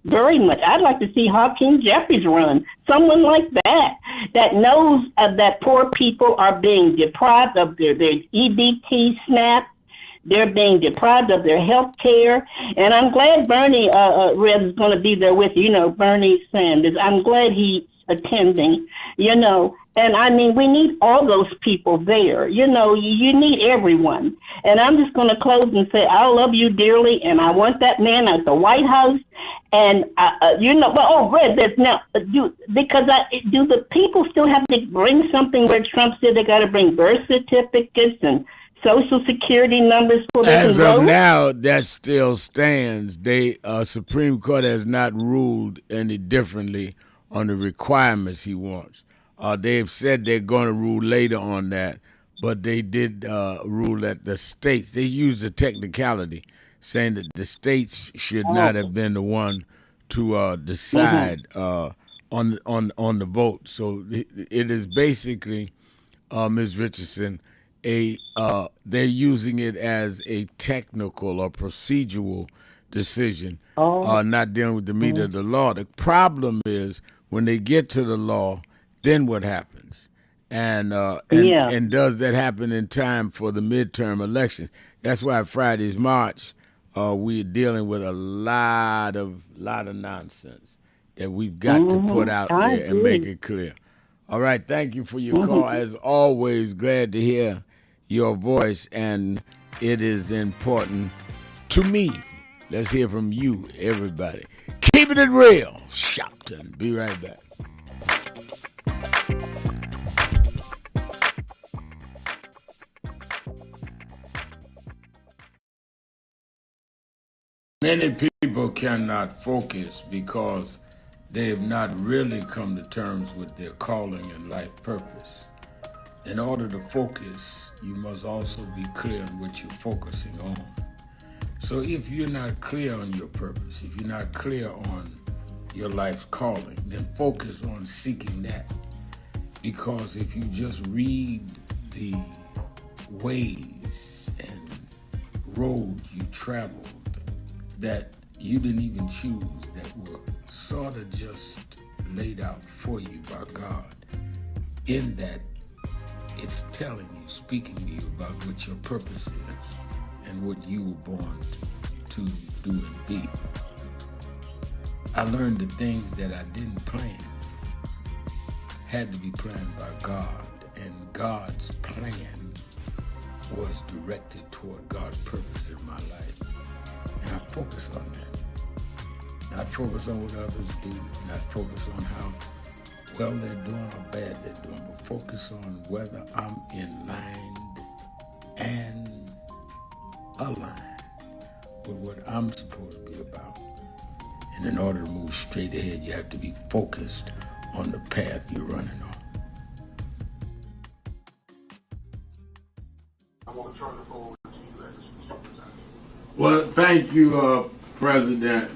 Very much. I'd like to see Hakeem Jeffries run. Someone like that, that knows that poor people are being deprived of their EBT, SNAP. They're being deprived of their health care. And I'm glad Bernie Reb is going to be there with you. You know, Bernie Sanders. I'm glad he's attending, you know. And I mean, we need all those people there. You know, you need everyone. And I'm just going to close and say, I love you dearly, and I want that man at the White House. And, you know, but, Red, there's now, do the people still have to bring something where Trump said they got to bring birth certificates and Social Security numbers for them As to of vote? now, that still stands. They Supreme Court has not ruled any differently on the requirements he wants. They've said they're going to rule later on that, but they did rule that the states, they used a technicality saying that the states should not have been the one to decide on the vote. So it is basically, Ms. Richardson, they're using it as a technical or procedural decision, not dealing with the meat of the law. The problem is when they get to the law, then what happens? And does that happen in time for the midterm elections? That's why Friday's March, we're dealing with a lot of nonsense that we've got to put out there and make it clear. All right, thank you for your call. As always, glad to hear your voice, and it is important to me. Let's hear from you, everybody. Keeping it real, Sharpton. Be right back. Many people cannot focus because they have not really come to terms with their calling and life purpose. In order to focus, you must also be clear on what you're focusing on. So if you're not clear on your purpose, if you're not clear on your life's calling, then focus on seeking that. Because if you just read the ways and roads you traveled that you didn't even choose, that were sort of just laid out for you by God, in that it's telling you, speaking to you about what your purpose is and what you were born to do and be. I learned the things that I didn't plan had to be planned by God, and God's plan was directed toward God's purpose in my life. And I focus on that. Not focus on what others do, not focus on how well they're doing or bad they're doing, but focus on whether I'm in line and aligned with what I'm supposed to be about. And in order to move straight ahead, you have to be focused on the path you're running on. I want to turn the floor over to you, ladies. Well, thank you, President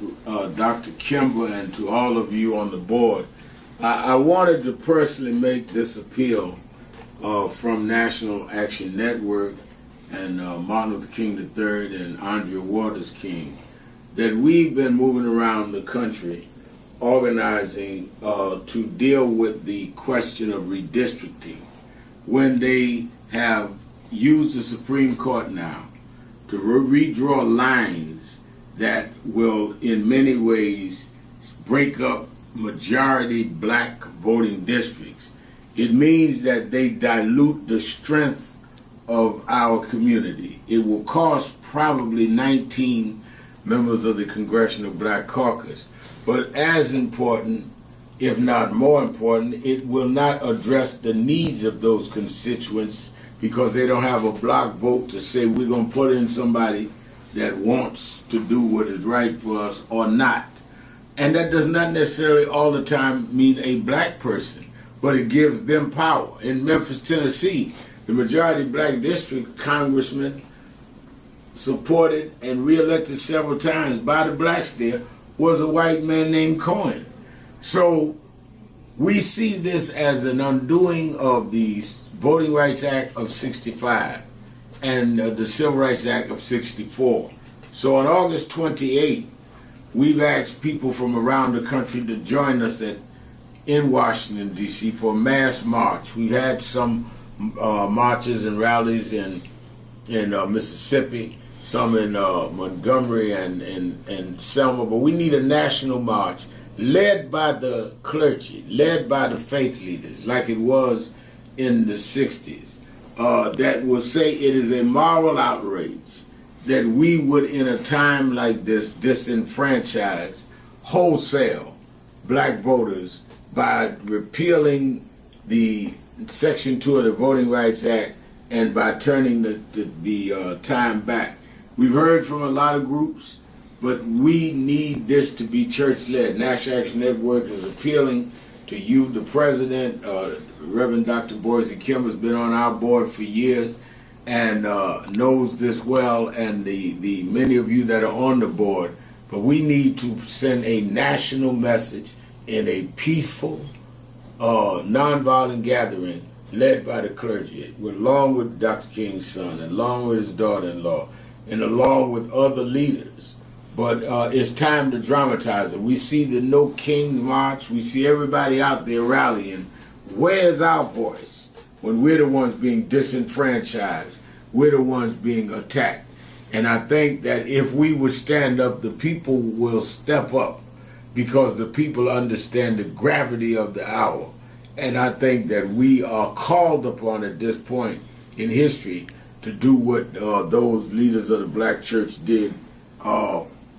Dr. Kimber, and to all of you on the board. I wanted to personally make this appeal from National Action Network and Martin Luther King III and Andrea Waters King, that we've been moving around the country organizing to deal with the question of redistricting when they have used the Supreme Court now to redraw lines that will in many ways break up majority black voting districts. It means that they dilute the strength of our community. It will cost probably 19 members of the Congressional Black Caucus. But as important, if not more important, it will not address the needs of those constituents because they don't have a block vote to say we're going to put in somebody that wants to do what is right for us or not. And that does not necessarily all the time mean a black person, but it gives them power. In Memphis, Tennessee, the majority black district congressman supported and reelected several times by the blacks there was a white man named Cohen. So we see this as an undoing of the Voting Rights Act of 65 and the Civil Rights Act of 64. So on August 28th, we've asked people from around the country to join us in Washington, D.C. for a mass march. We've had some marches and rallies in Mississippi, some in Montgomery and Selma, but we need a national march led by the clergy, led by the faith leaders, like it was in the 60s, that will say it is a moral outrage that we would, in a time like this, disenfranchise wholesale black voters by repealing the Section 2 of the Voting Rights Act and by turning the time back. We've heard from a lot of groups, but we need this to be church-led. National Action Network is appealing to you, the president. Reverend Dr. Boise Kim has been on our board for years and knows this well, and the many of you that are on the board. But we need to send a national message in a peaceful, nonviolent gathering led by the clergy, along with Dr. King's son, along with his daughter-in-law, and along with other leaders. But it's time to dramatize it. We see the No King March. We see everybody out there rallying. Where's our voice when we're the ones being disenfranchised? We're the ones being attacked. And I think that if we would stand up, the people will step up, because the people understand the gravity of the hour. And I think that we are called upon at this point in history to do what those leaders of the black church did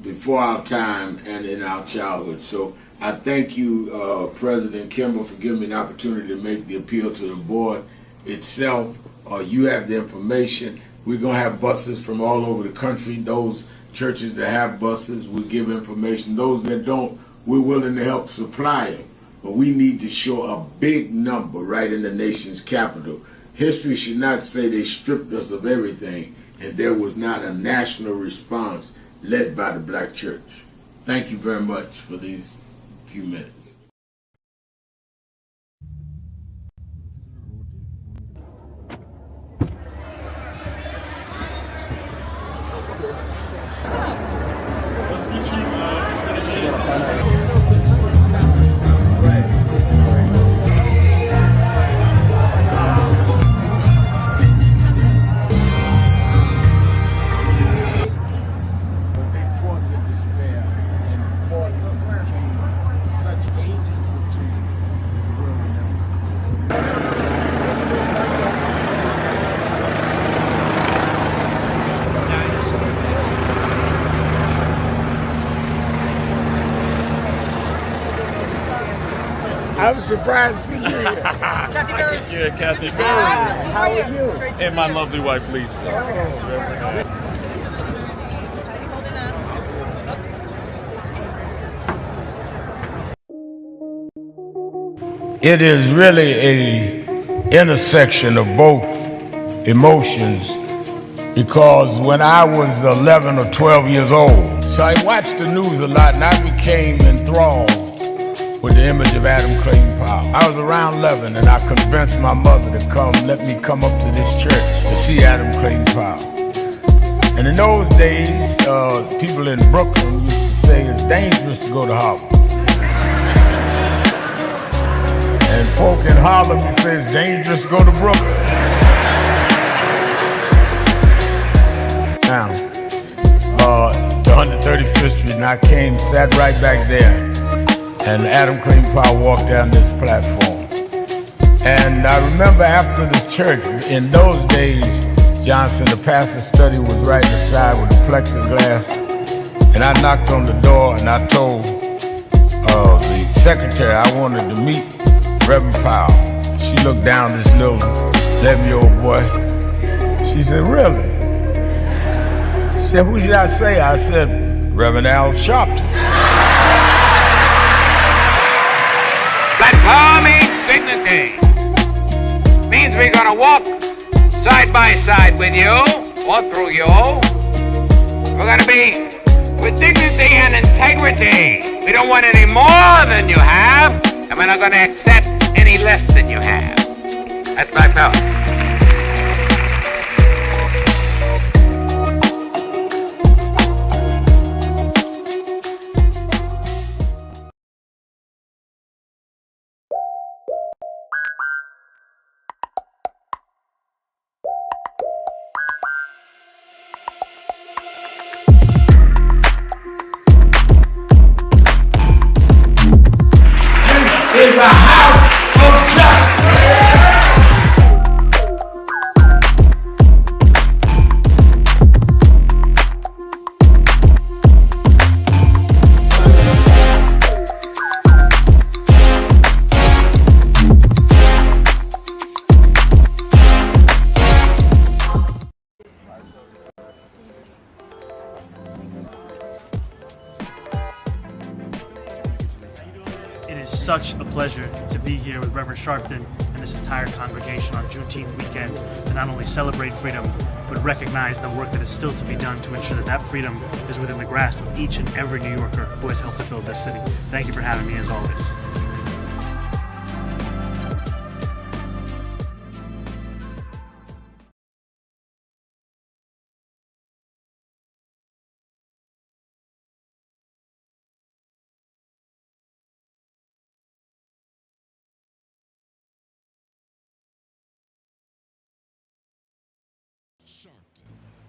before our time and in our childhood. So I thank you, President Kimball, for giving me an opportunity to make the appeal to the board itself. You have the information. We're going to have buses from all over the country. Those churches that have buses, we give information. Those that don't, we're willing to help supply them. But we need to show a big number right in the nation's capital. History should not say they stripped us of everything and there was not a national response led by the black church. Thank you very much for these few minutes. I'm surprised to see you here. Kathy Birds. Yeah, Kathy Birds. How are you? And my lovely wife, Lisa. It is really a intersection of both emotions, because when I was 11 or 12 years old, so I watched the news a lot and I became enthralled with the image of Adam Clayton Powell. I was around 11 and I convinced my mother to let me come up to this church to see Adam Clayton Powell. And in those days, people in Brooklyn used to say it's dangerous to go to Harlem. And folk in Harlem used to say it's dangerous to go to Brooklyn. Now, to 135th Street, and I came, sat right back there. And Adam Clayton Powell walked down this platform. And I remember after the church, in those days, Johnson, the pastor's study was right inside with the plexiglass. And I knocked on the door and I told the secretary I wanted to meet Reverend Powell. She looked down this little 11-year-old boy. She said, "Really?" She said, "Who should I say?" I said, "Reverend Al Sharpton." Platform means dignity. Means we're gonna walk side by side with you or through you. We're gonna be with dignity and integrity. We don't want any more than you have, and we're not gonna accept any less than you have. That's my thought. such a pleasure to be here with Reverend Sharpton and this entire congregation on Juneteenth weekend to not only celebrate freedom, but recognize the work that is still to be done to ensure that that freedom is within the grasp of each and every New Yorker who has helped to build this city. Thank you for having me, as always.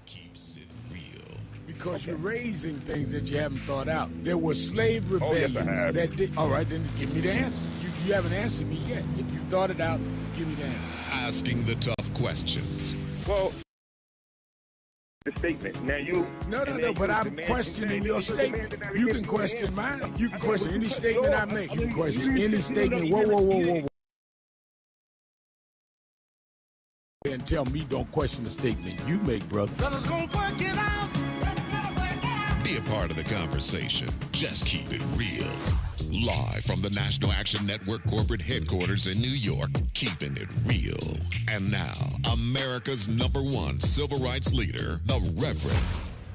Keeps it real. Because you're raising things that you haven't thought out. There were slave rebellions yes, I have. that did. All right, then give me the answer. You haven't answered me yet. If you thought it out, give me the answer. Asking the tough questions. Well, the statement. Now you. No, but I'm questioning your statement. You can question mine. You can question any statement I make. You can question any statement. Whoa. And tell me don't question the statement you make, brother. Be a part of the conversation. Just keep it real. Live from the National Action Network corporate headquarters in New York, keeping it real. And now, America's #1 civil rights leader, the Reverend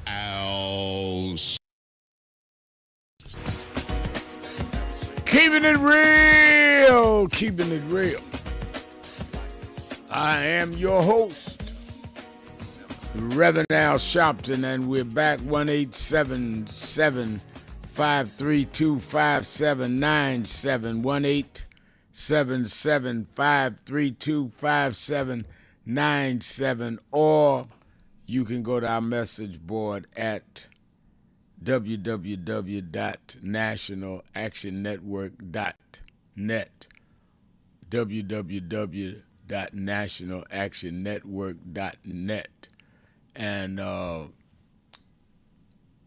Al. Keeping it real. Keeping it real. I am your host, Reverend Al Sharpton, and we're back 1-877-532-5797, 1-877-532-5797, or you can go to our message board at www.nationalactionnetwork.net, www.nationalactionnetwork.net. And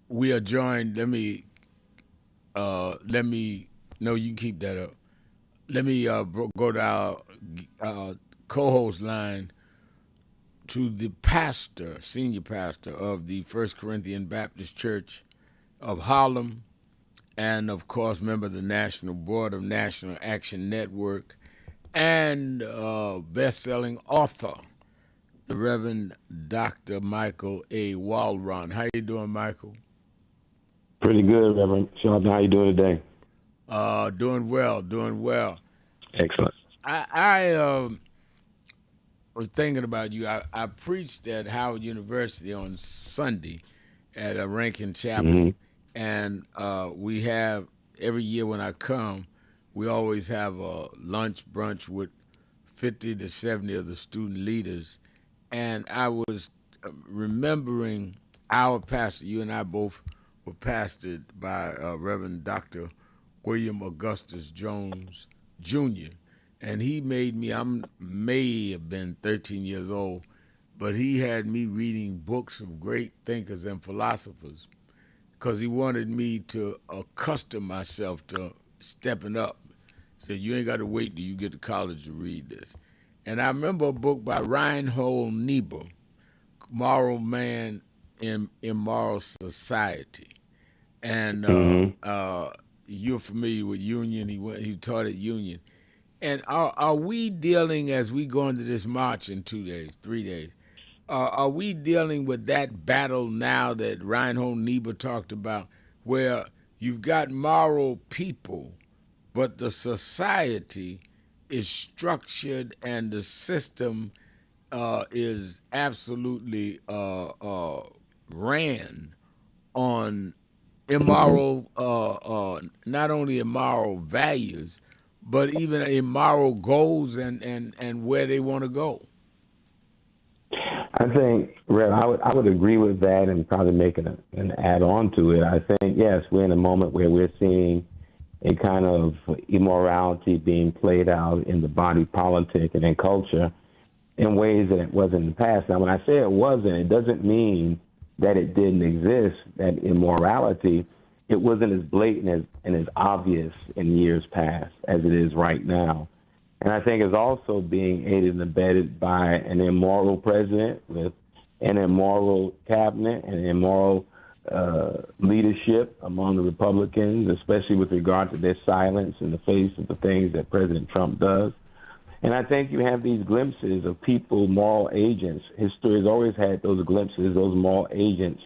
we are joined. Let me no, you can keep that up. Let me go to our co-host line to the pastor, senior pastor of the First Corinthian Baptist Church of Harlem, and of course member of the National Board of National Action Network, and best-selling author, the Reverend Dr. Michael A. Walron. How you doing, Michael? Pretty good, Reverend Sharpton. How you doing today? Doing well. Excellent. I was thinking about you. I preached at Howard University on Sunday at a Rankin Chapel, and we have, every year when I come, we always have a lunch brunch with 50 to 70 of the student leaders. And I was remembering our pastor. You and I both were pastored by Reverend Dr. William Augustus Jones, Jr. And he made me, I may have been 13 years old, but he had me reading books of great thinkers and philosophers because he wanted me to accustom myself to stepping up. Said, you ain't got to wait till you get to college to read this. And I remember a book by Reinhold Niebuhr, Moral Man in Immoral Society. And you're familiar with Union. He taught at Union. And are we dealing, as we go into this march in 3 days, are we dealing with that battle now that Reinhold Niebuhr talked about, where you've got moral people, but the society is structured and the system is absolutely ran on immoral, not only immoral values, but even immoral goals and where they want to go? I think, Rev, I would agree with that and probably make an add-on to it. I think, yes, we're in a moment where we're seeing a kind of immorality being played out in the body politic and in culture in ways that it wasn't in the past. Now, when I say it wasn't, it doesn't mean that it didn't exist, that immorality. It wasn't as blatant and as obvious in years past as it is right now. And I think it's also being aided and abetted by an immoral president with an immoral cabinet and an immoral leadership among the Republicans, especially with regard to their silence in the face of the things that President Trump does. And I think you have these glimpses of people, moral agents. History has always had those glimpses, those moral agents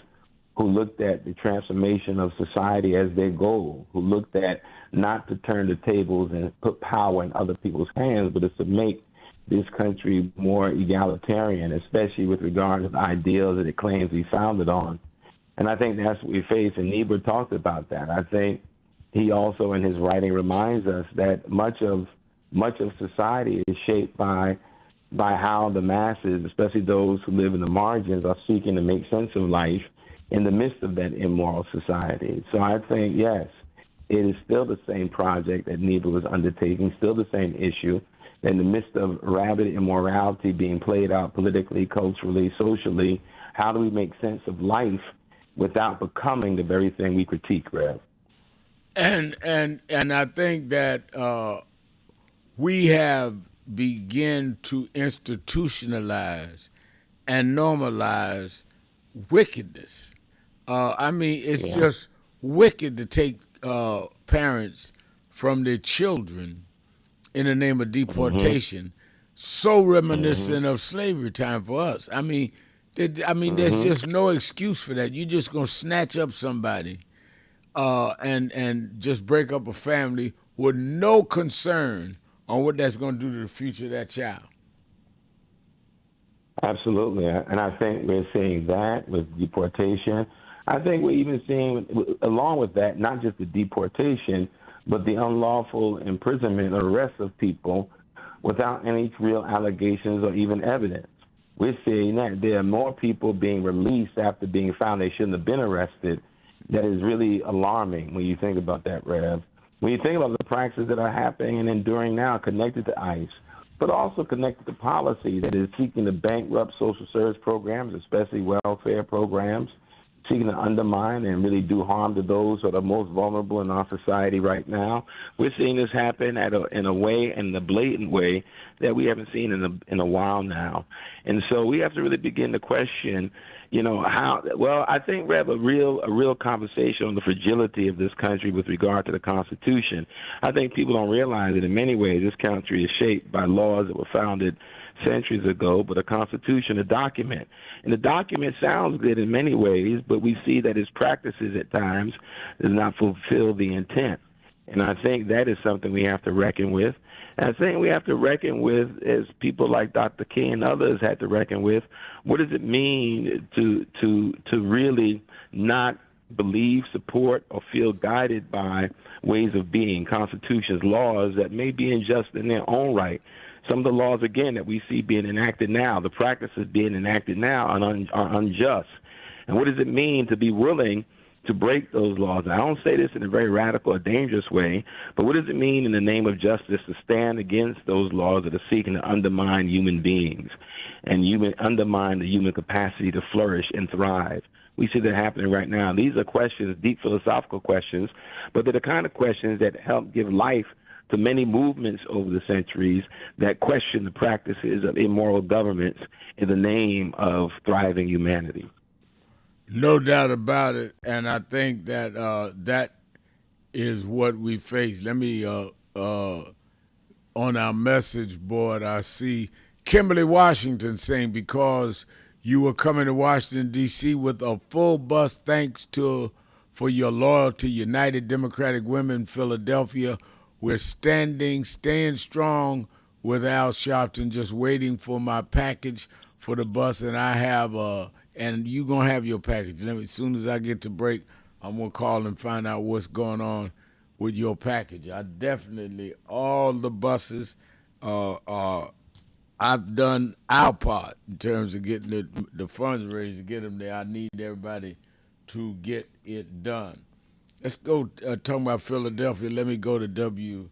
who looked at the transformation of society as their goal, who looked at not to turn the tables and put power in other people's hands, but it's to make this country more egalitarian, especially with regard to the ideals that it claims we founded on. And I think that's what we face, and Niebuhr talked about that. I think he also, in his writing, reminds us that much of society is shaped by how the masses, especially those who live in the margins, are seeking to make sense of life in the midst of that immoral society. So I think, yes, it is still the same project that Niebuhr was undertaking, still the same issue. In the midst of rabid immorality being played out politically, culturally, socially, how do we make sense of life without becoming the very thing we critique, Rev? And I think that we have begun to institutionalize and normalize wickedness. I mean, it's just wicked to take parents from their children in the name of deportation, so reminiscent of slavery time for us. I mean, there's just no excuse for that. You're just gonna snatch up somebody and just break up a family with no concern on what that's gonna do to the future of that child. Absolutely, and I think we're seeing that with deportation. I think we're even seeing, along with that, not just the deportation, but the unlawful imprisonment or arrest of people without any real allegations or even evidence. We're seeing that there are more people being released after being found they shouldn't have been arrested. That is really alarming when you think about that, Rev. When you think about the practices that are happening and enduring now connected to ICE, but also connected to policy that is seeking to bankrupt social service programs, especially welfare programs, seeking to undermine and really do harm to those that are most vulnerable in our society right now. We're seeing this happen in a blatant way that we haven't seen in a while now. And so we have to really begin to question, I think we have a real conversation on the fragility of this country with regard to the Constitution. I think people don't realize that in many ways this country is shaped by laws that were founded centuries ago, but a constitution, a document. And the document sounds good in many ways, but we see that its practices at times does not fulfill the intent. And I think that is something we have to reckon with. And I think we have to reckon with, as people like Dr. King and others had to reckon with, what does it mean to really not believe, support, or feel guided by ways of being, constitutions, laws that may be unjust in their own right. Some of the laws, again, that we see being enacted now, the practices being enacted now are unjust. And what does it mean to be willing to break those laws? And I don't say this in a very radical or dangerous way, but what does it mean in the name of justice to stand against those laws that are seeking to undermine human beings and undermine the human capacity to flourish and thrive? We see that happening right now. These are questions, deep philosophical questions, but they're the kind of questions that help give life to many movements over the centuries that question the practices of immoral governments in the name of thriving humanity. No doubt about it, and I think that that is what we face. Let me, on our message board, I see Kimberly Washington saying, because you were coming to Washington, D.C. with a full bus, thanks for your loyalty, United Democratic Women, Philadelphia. We're staying strong with Al Sharpton, just waiting for my package for the bus, and I have and you gonna have your package. As soon as I get to break, I'm gonna call and find out what's going on with your package. I definitely, all the buses, I've done our part in terms of getting the funds raised to get them there. I need everybody to get it done. Let's go talking about Philadelphia. Let me go to the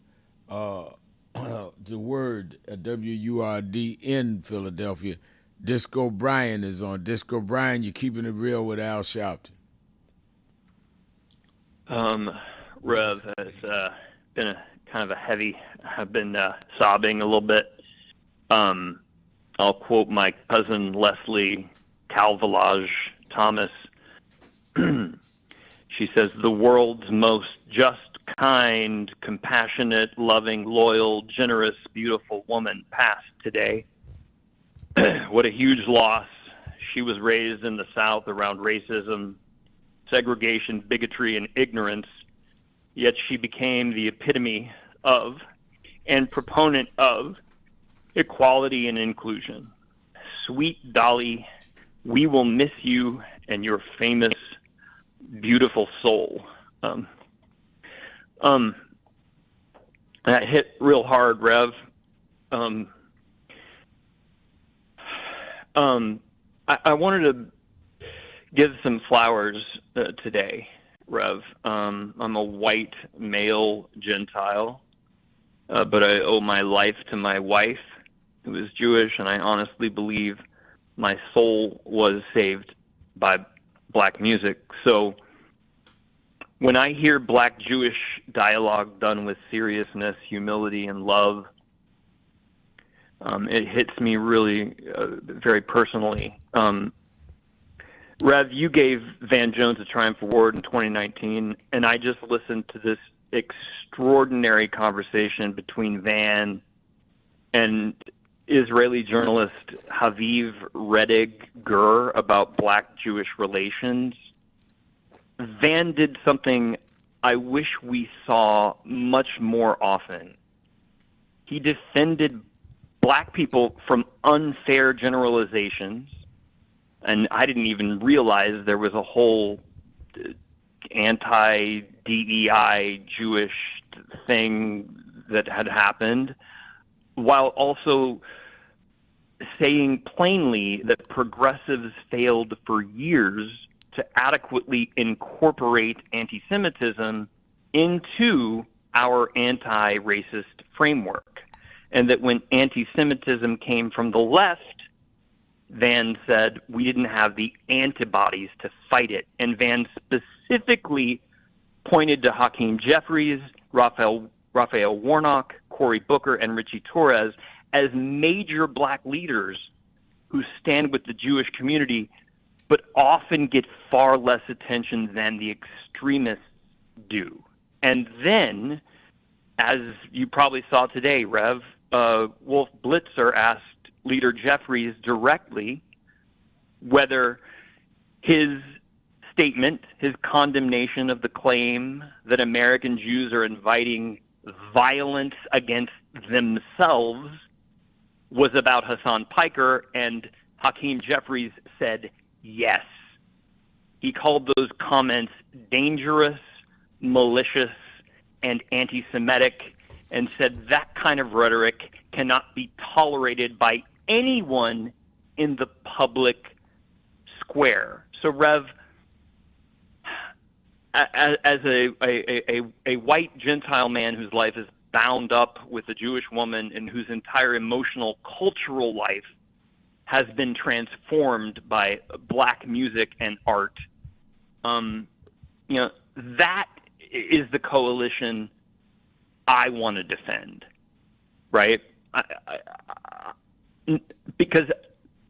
word WURD in Philadelphia. Disco Brian is on. Disco Brian, you're keeping it real with Al Sharpton. Rev, it's been a kind of a heavy. I've been sobbing a little bit. I'll quote my cousin Leslie Calvilage Thomas, She says, the world's most just, kind, compassionate, loving, loyal, generous, beautiful woman passed today. What a huge loss. She was raised in the South around racism, segregation, bigotry, and ignorance, yet she became the epitome of and proponent of equality and inclusion. Sweet Dolly, we will miss you and your famous, beautiful soul. That hit real hard, Rev. I wanted to give some flowers today, Rev. I'm a white male Gentile, but I owe my life to my wife, who is Jewish, and I honestly believe my soul was saved by black music. So when I hear black Jewish dialogue done with seriousness, humility, and love, it hits me really very personally. Rev, you gave Van Jones a Triumph Award in 2019, and I just listened to this extraordinary conversation between Van and Israeli journalist Haviv Redig Gur about black-Jewish relations. Van did something I wish we saw much more often. He defended black people from unfair generalizations, and I didn't even realize there was a whole anti-DEI Jewish thing that had happened, while also saying plainly that progressives failed for years to adequately incorporate anti-Semitism into our anti-racist framework. And that when anti-Semitism came from the left, Van said we didn't have the antibodies to fight it. And Van specifically pointed to Hakeem Jeffries, Raphael Warnock, Cory Booker, and Richie Torres as major black leaders who stand with the Jewish community but often get far less attention than the extremists do. And then, as you probably saw today, Rev, Wolf Blitzer asked Leader Jeffries directly whether his statement, his condemnation of the claim that American Jews are inviting violence against themselves was about Hassan Piker, and Hakeem Jeffries said yes. He called those comments dangerous, malicious, and anti-Semitic, and said that kind of rhetoric cannot be tolerated by anyone in the public square. So, Rev, as a white Gentile man whose life is bound up with a Jewish woman and whose entire emotional, cultural life has been transformed by black music and art, that is the coalition I want to defend, right? Because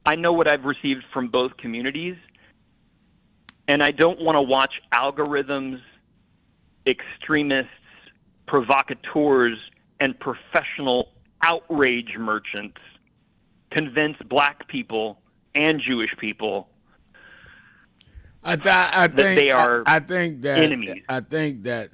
I know what I've received from both communities, and I don't want to watch algorithms, extremists, provocateurs, and professional outrage merchants convince black people and Jewish people that they are enemies. I think that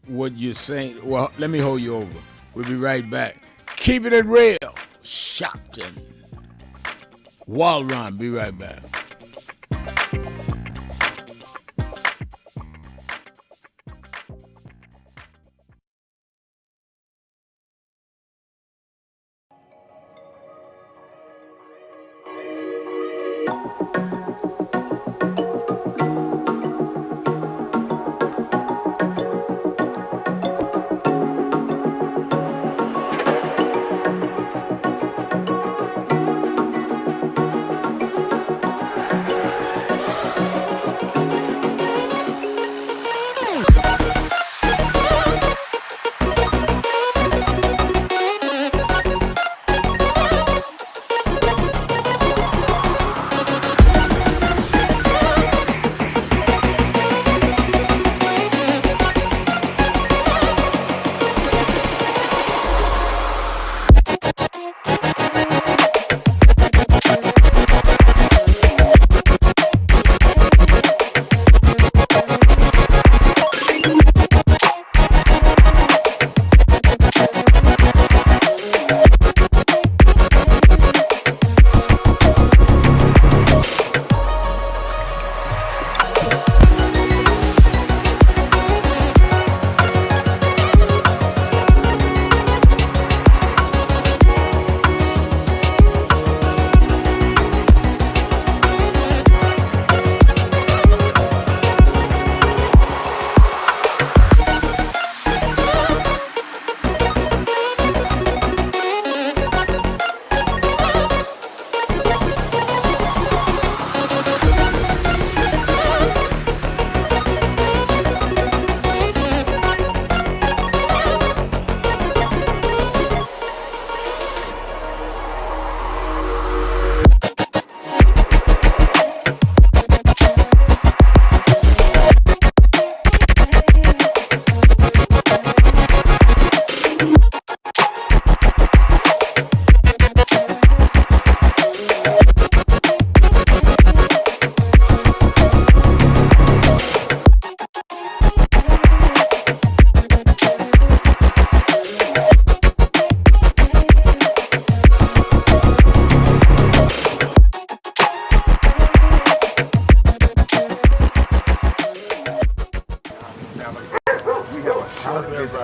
what you're saying. Well, let me hold you over. We'll be right back. Keeping it real, Sharpton. Walron, be right back.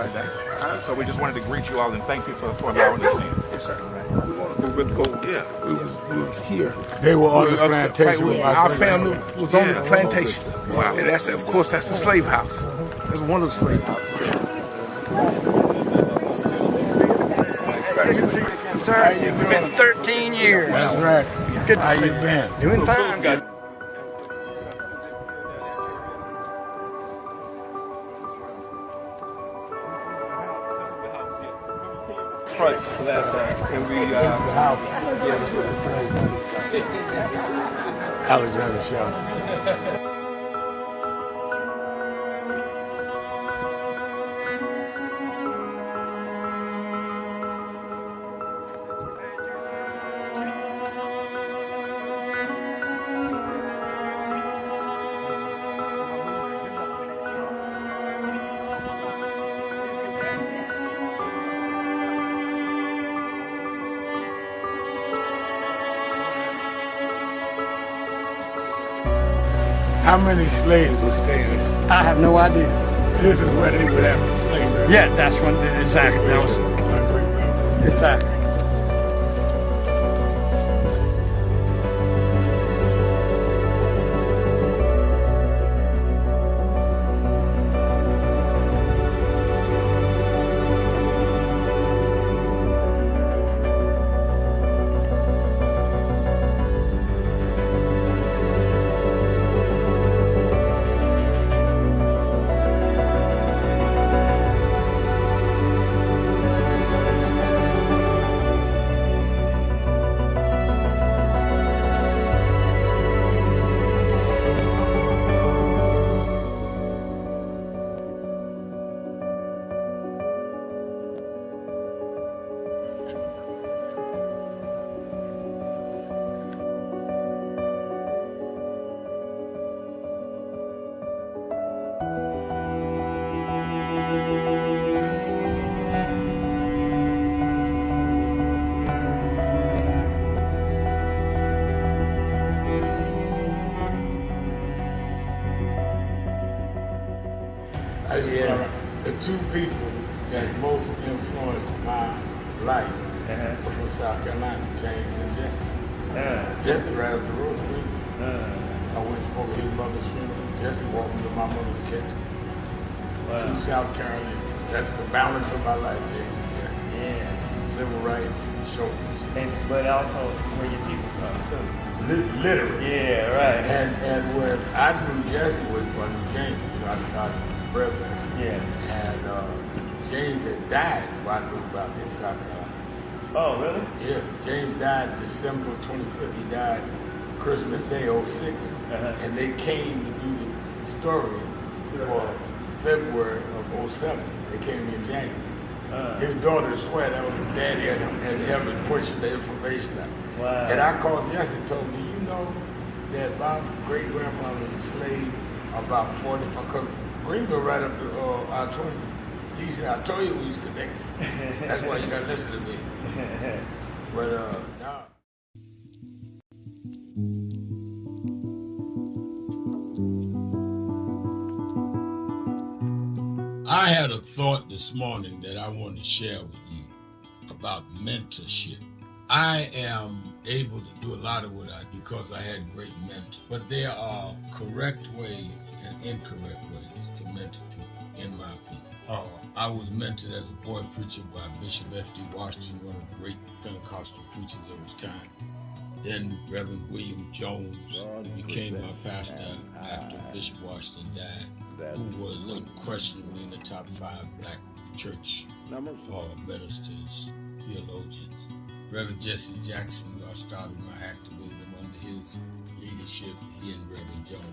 today. So we just wanted to greet you all and thank you for allowing us in. Yes, sir. We was here. They were on the plantation. Our family was on the plantation. Wow. And that's, of course, that's the slave house. That's one of the slave houses. Sir, it's been 13 years. That's right. Good to How see you you. been? Doing fine. Good. Right, last time. And we, Alexander Sharpton. How many slaves were staying there? I have no idea. This is where they would have a slave. Yeah, that's when exactly. That was exactly. The two people that most influenced my life were from South Carolina, James and Jesse. Jesse right up the road with me. I went over his mother's funeral. Jesse walked me to my mother's casket. Wow. To South Carolina. That's the balance of my life, James and Jesse. Yeah. Civil rights, shoulders. But also where your people from too. Literally. Yeah, right. And where I knew Jesse was from James. You know, I started Brevard. Yeah. And James had died before I knew about him in South Carolina. Oh, really? Yeah. James died December 25th. He died Christmas Day, 06. And they came to do the story for February of 07. They came to me in January. His daughter swear that was his daddy and helped me push the information out. Wow. And I called Jesse and told him, do you know that my great-grandfather was a slave about 45, because Greenville right up to I-20. He said, I told you we was connected. That's why you gotta listen to me. But no. I had a thought this morning that I want to share with you about mentorship. I am able to do a lot of what I do because I had great mentors. But there are correct ways and incorrect ways to mentor people, in my opinion. I was mentored as a boy preacher by Bishop F.D. Washington, one of the great Pentecostal preachers of his time. Then Reverend William Jones, who became my pastor after Bishop Washington died, who was unquestionably in the top 5 black church ministers, theologians. Reverend Jesse Jackson, who I started my activism under his leadership, he and Reverend Jones.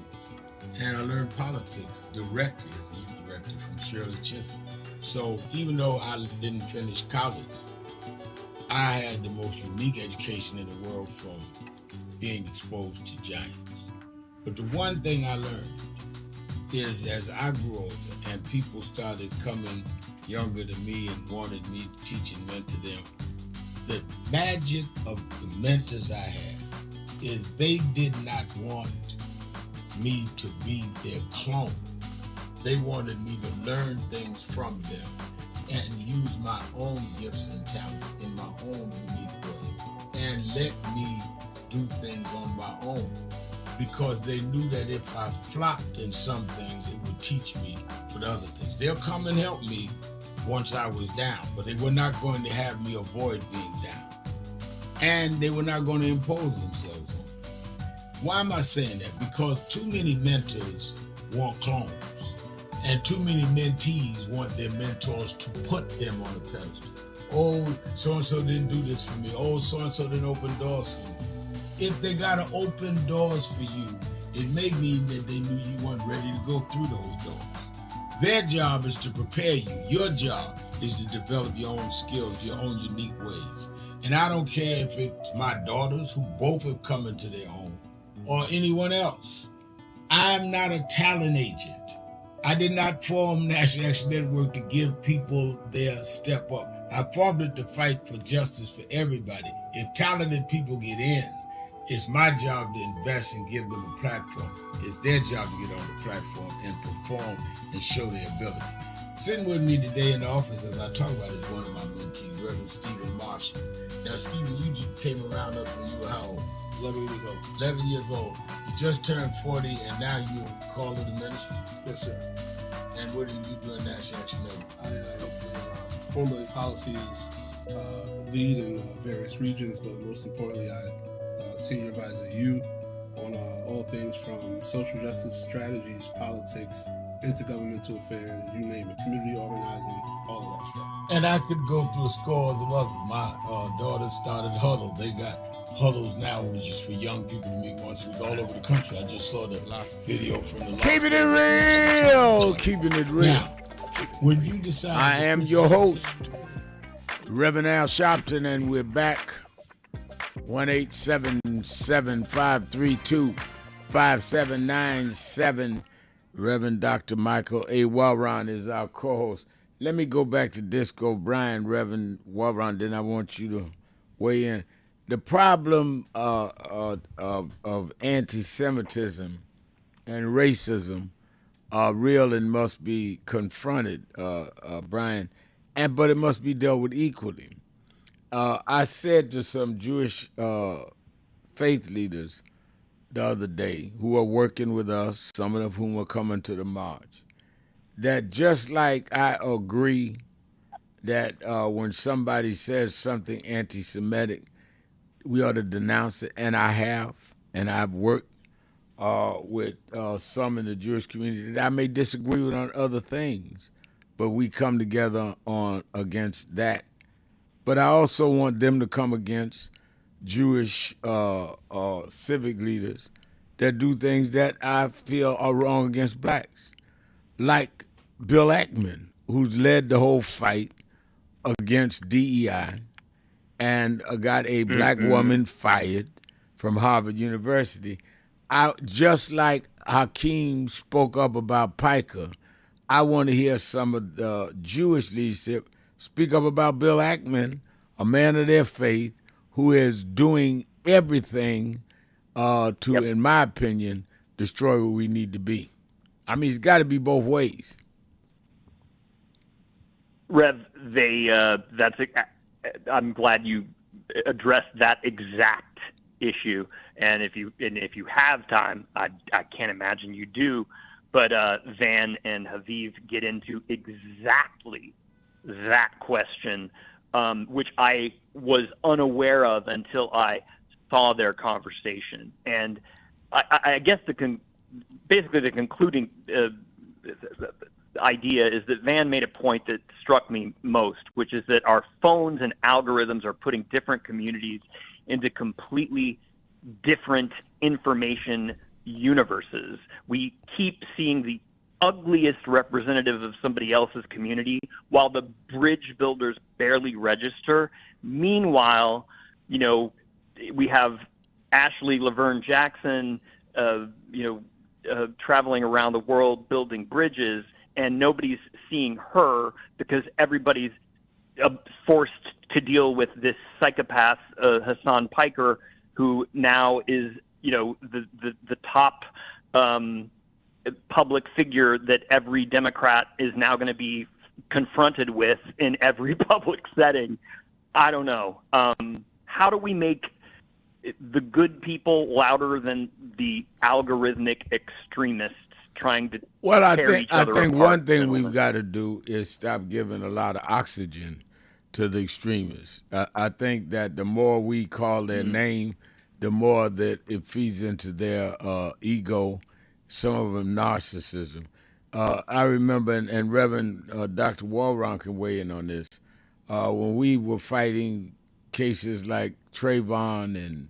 And I learned politics directly as a youth director from Shirley Chisholm. So even though I didn't finish college, I had the most unique education in the world from being exposed to giants. But the one thing I learned is as I grew older and people started coming younger than me and wanted me to teach and mentor them, the magic of the mentors I had is they did not want me to be their clone. They wanted me to learn things from them and use my own gifts and talents in my own unique way and let me do things on my own, because they knew that if I flopped in some things, it would teach me for the other things. They'll come and help me once I was down, but they were not going to have me avoid being down. And they were not going to impose themselves on me. Why am I saying that? Because too many mentors want clones, and too many mentees want their mentors to put them on a pedestal. Oh, so-and-so didn't do this for me. Oh, so-and-so didn't open doors for me. If they got to open doors for you, it may mean that they knew you weren't ready to go through those doors. Their job is to prepare you. Your job is to develop your own skills, your own unique ways. And I don't care if it's my daughters, who both have come into their own, or anyone else. I'm not a talent agent. I did not form National Action Network to give people their step up. I formed it to fight for justice for everybody. If talented people get in, it's my job to invest and give them a platform. It's their job to get on the platform and perform and show their ability. Sitting with me today in the office as I talk about is one of my mentees, Reverend Stephen Marshall. Now, Stephen, you just came around us when you were how old? 11 years old. 11 years old. You just turned 40 and now you're called to the ministry? Yes, sir. And what do you do in National Action Network? I formulate policies, lead in various regions, but most importantly, I senior advisor to you on all things from social justice strategies, politics, intergovernmental affairs, you name it, community organizing, all of that stuff. And I could go through scores of others. My daughters started Huddle. They got Huddles now, which is for young people to meet once a week all over the country. I just saw the video from the Keeping it real. Keeping it real. Now, when you decide... I am your host, Reverend Al Sharpton, and we're back. 1-877-532-5797. Reverend Dr. Michael A. Walron is our co-host. Let me go back to Disco Brian, Reverend Walron, then I want you to weigh in. The problem of anti-Semitism and racism are real and must be confronted, Brian, but it must be dealt with equally. I said to some Jewish faith leaders the other day who are working with us, some of whom are coming to the march, that just like I agree that when somebody says something anti-Semitic, we ought to denounce it, and I have, and I've worked with some in the Jewish community that I may disagree with on other things, but we come together on against that. But I also want them to come against Jewish civic leaders that do things that I feel are wrong against blacks, like Bill Ackman, who's led the whole fight against DEI and got a black woman fired from Harvard University. Just like Hakeem spoke up about Piker, I want to hear some of the Jewish leadership speak up about Bill Ackman, a man of their faith, who is doing everything to, in my opinion, destroy what we need to be. I mean, it's got to be both ways. Rev, I'm glad you addressed that exact issue. And if you have time, I can't imagine you do, but Van and Haviv get into exactly that question, which I was unaware of until I saw their conversation. And I guess basically the concluding idea is that Van made a point that struck me most, which is that our phones and algorithms are putting different communities into completely different information universes. We keep seeing the ugliest representative of somebody else's community while the bridge builders barely register. Meanwhile, we have Ashley Laverne Jackson, traveling around the world building bridges, and nobody's seeing her because everybody's forced to deal with this psychopath, Hassan Piker, who now is, the top public figure that every Democrat is now going to be confronted with in every public setting. I don't know. How do we make the good people louder than the algorithmic extremists trying to tear each other apart? One thing we've got to do is stop giving a lot of oxygen to the extremists. I think that the more we call their name, the more that it feeds into their ego, some of them narcissism. I remember, and Reverend Dr. Walron can weigh in on this, when we were fighting cases like Trayvon and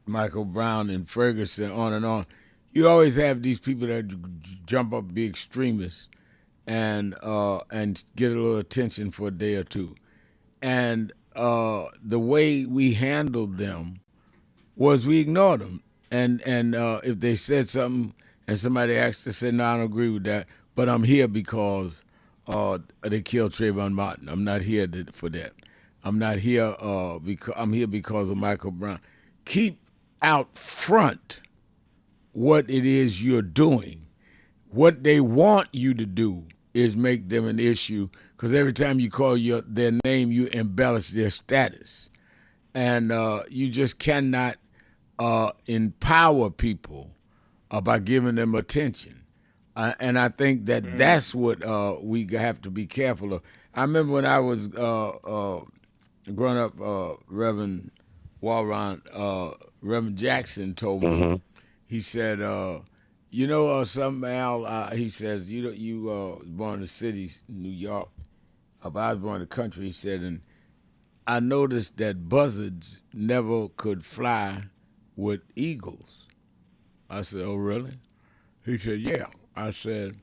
Michael Brown and Ferguson, on and on, you always have these people that jump up, be extremists, and get a little attention for a day or two. And the way we handled them was we ignored them. And if they said something and somebody asked to say, no, I don't agree with that, but I'm here because they killed Trayvon Martin. I'm not here for that. I'm not here because I'm here because of Michael Brown. Keep out front what it is you're doing. What they want you to do is make them an issue, because every time you call their name, you embellish their status. And you just cannot empower people by giving them attention. And I think that that's what we have to be careful of. I remember when I was growing up, Reverend Walron, Reverend Jackson told me, he said, something, Al, he says, you was born in the city, New York, but I was born in the country, he said, and I noticed that buzzards never could fly with eagles. I said, oh, really? He said, yeah. I said,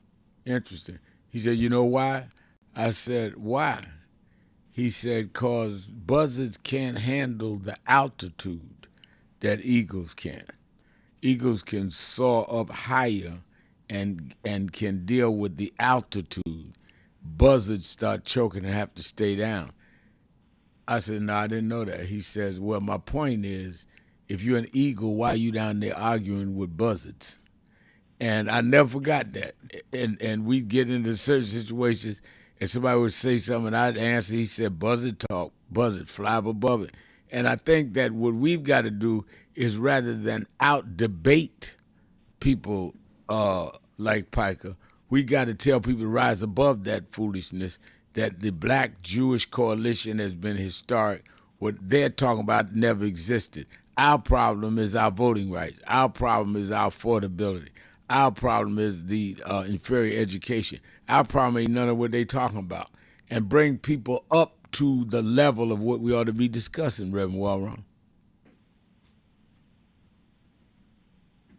interesting. He said, you know why? I said, why? He said, because buzzards can't handle the altitude that eagles can. Eagles can soar up higher and can deal with the altitude. Buzzards start choking and have to stay down. I said, no, I didn't know that. He says, well, my point is, if you're an eagle, why are you down there arguing with buzzards? And I never forgot that. And we'd get into certain situations, and somebody would say something, and I'd answer. He said, buzzard talk, buzzard, fly above it. And I think that what we've got to do is, rather than out-debate people like Piker, we got to tell people to rise above that foolishness, that the Black Jewish coalition has been historic. What they're talking about never existed. Our problem is our voting rights. Our problem is our affordability. Our problem is the inferior education. Our problem ain't none of what they talking about. And bring people up to the level of what we ought to be discussing, Reverend Walron.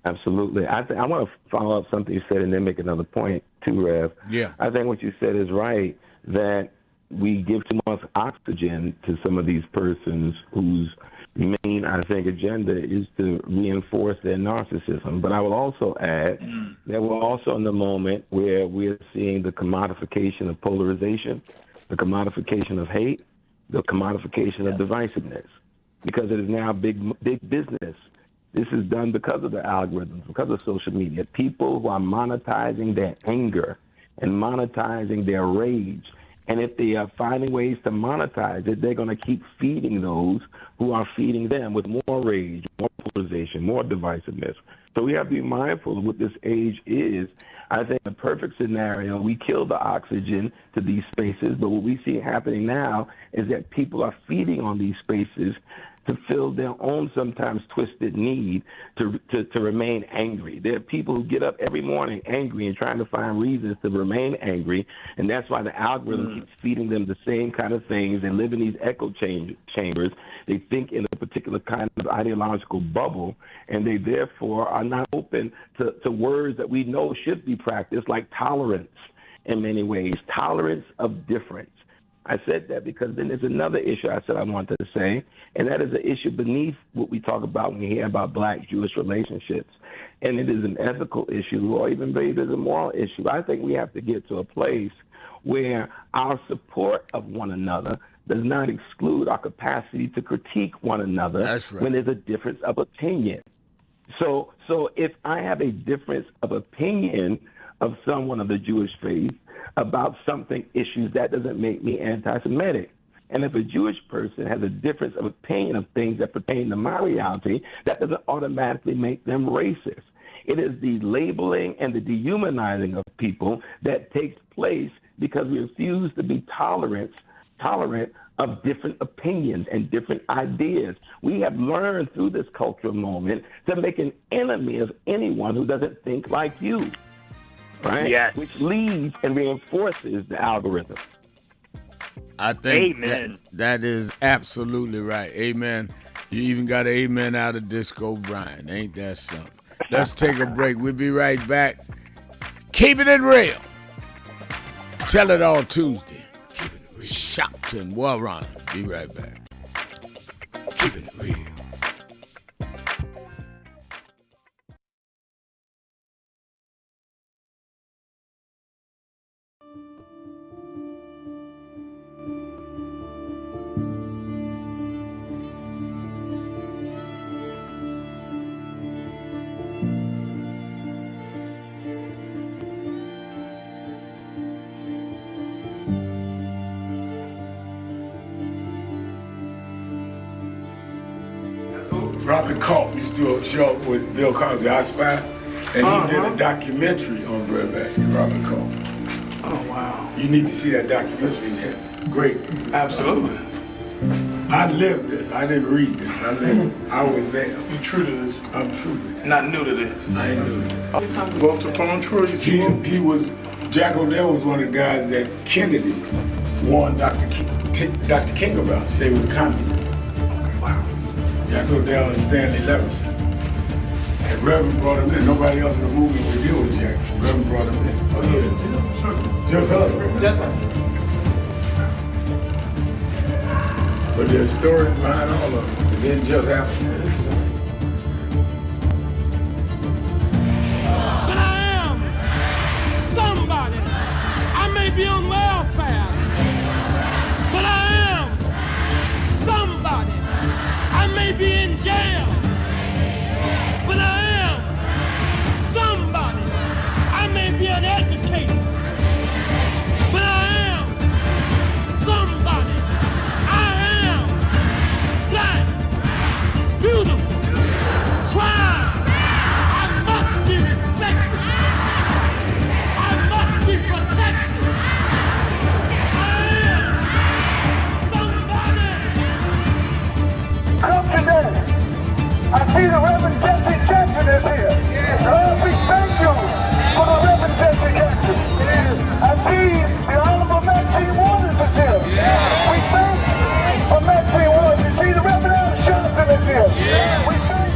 Absolutely. I want to follow up something you said and then make another point too, Rev. Yeah. I think what you said is right, that we give too much oxygen to some of these persons whose main, I think, agenda is to reinforce their narcissism. But I will also add that we're also in the moment where we're seeing the commodification of polarization, the commodification of hate, the commodification of divisiveness, because it is now big business. This is done because of the algorithms, because of social media. People who are monetizing their anger and monetizing their rage. And if they are finding ways to monetize it, they're going to keep feeding those who are feeding them with more rage, more polarization, more divisiveness. So we have to be mindful of what this age is. I think the perfect scenario, we kill the oxygen to these spaces, but what we see happening now is that people are feeding on these spaces to fill their own sometimes twisted need to remain angry. There are people who get up every morning angry and trying to find reasons to remain angry, and that's why the algorithm keeps feeding them the same kind of things. They live in these echo chambers. They think in a particular kind of ideological bubble, and they therefore are not open to words that we know should be practiced, like tolerance in many ways, tolerance of difference. I said that because then there's another issue I said I wanted to say, and that is an issue beneath what we talk about when we hear about Black-Jewish relationships. And it is an ethical issue, or even maybe there's a moral issue. I think we have to get to a place where our support of one another does not exclude our capacity to critique one another. That's right. When there's a difference of opinion. So if I have a difference of opinion of someone of the Jewish faith about something issues, that doesn't make me anti-Semitic. And if a Jewish person has a difference of opinion of things that pertain to my reality, that doesn't automatically make them racist. It is the labeling and the dehumanizing of people that takes place because we refuse to be tolerant of different opinions and different ideas. We have learned through this cultural moment to make an enemy of anyone who doesn't think like you, right? Yes. Which leads and reinforces the algorithm. I think Amen. that is absolutely right. Amen. You even got an amen out of Disco Brian. Ain't that something? Let's take a break. We'll be right back. Keeping it real. Tell it all Tuesday. Sharpton, Warren. Be right back. Keeping it real. Robert Culp used to do a show with Bill Cosby, I Spy, and he did a documentary on breadbasket, Robert Culp. Oh, wow. You need to see that documentary. It's great. Absolutely. I lived this. I didn't read this. I lived it. I was there. You true to this? I'm true to this. Not new to this. I ain't new to this. Vote to phone Troy. He was, Jack O'Dell was one of the guys that Kennedy warned Dr. King about. He said he was a communist. Jack O'Dell and Stanley Levinson. And Reverend brought him in. Nobody else in the movie would deal with Jack. Reverend brought him in. Oh, yeah. Sure. Just us. Just us. But there's stories behind all of it. It didn't just happen. But I am somebody. I may be on welfare, but I am somebody. I may be in jail, but I am somebody. I may be uneducated, but I am somebody. I am black, beautiful, proud. I must be respected. I must be protected. Come today. I see the Reverend Jesse Jackson is here. Lord, we thank you for the Reverend Jesse Jackson. I see the Honorable Maxine Waters is here. We thank for Maxine Waters. You see the Reverend Al Sharpton is here. We thank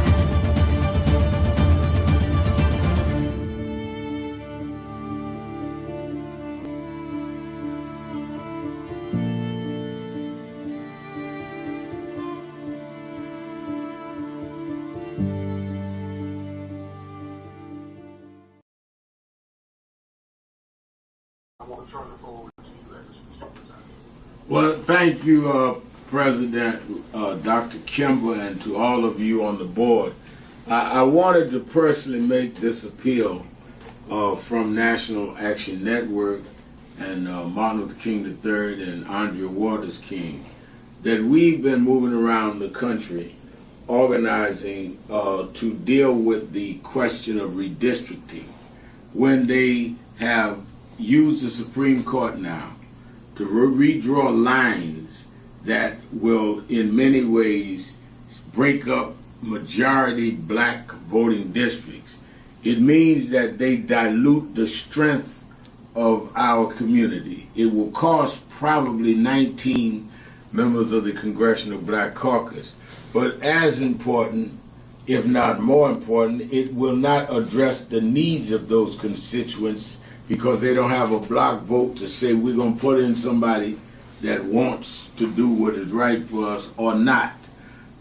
Well, thank you, President Dr. Kimber, and to all of you on the board. I wanted to personally make this appeal from National Action Network and Martin Luther King III and Andrea Waters King, that we've been moving around the country organizing to deal with the question of redistricting when they have used the Supreme Court now to redraw lines that will in many ways break up majority black voting districts. It means that they dilute the strength of our community. It will cost probably 19 members of the Congressional Black Caucus. But as important, if not more important, it will not address the needs of those constituents because they don't have a block vote to say we're going to put in somebody that wants to do what is right for us or not.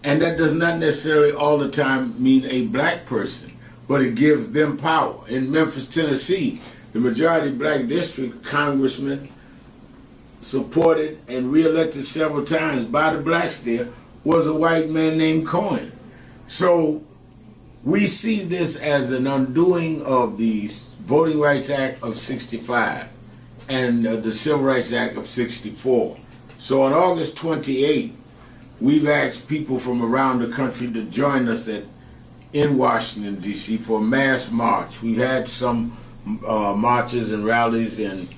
And that does not necessarily all the time mean a black person, but it gives them power. In Memphis, Tennessee, the majority black district congressman supported and reelected several times by the blacks there was a white man named Cohen. So we see this as an undoing of the Voting Rights Act of 65 and the Civil Rights Act of 64. So on August 28th, we've asked people from around the country to join us in Washington, D.C. for a mass march. We've had some marches and rallies in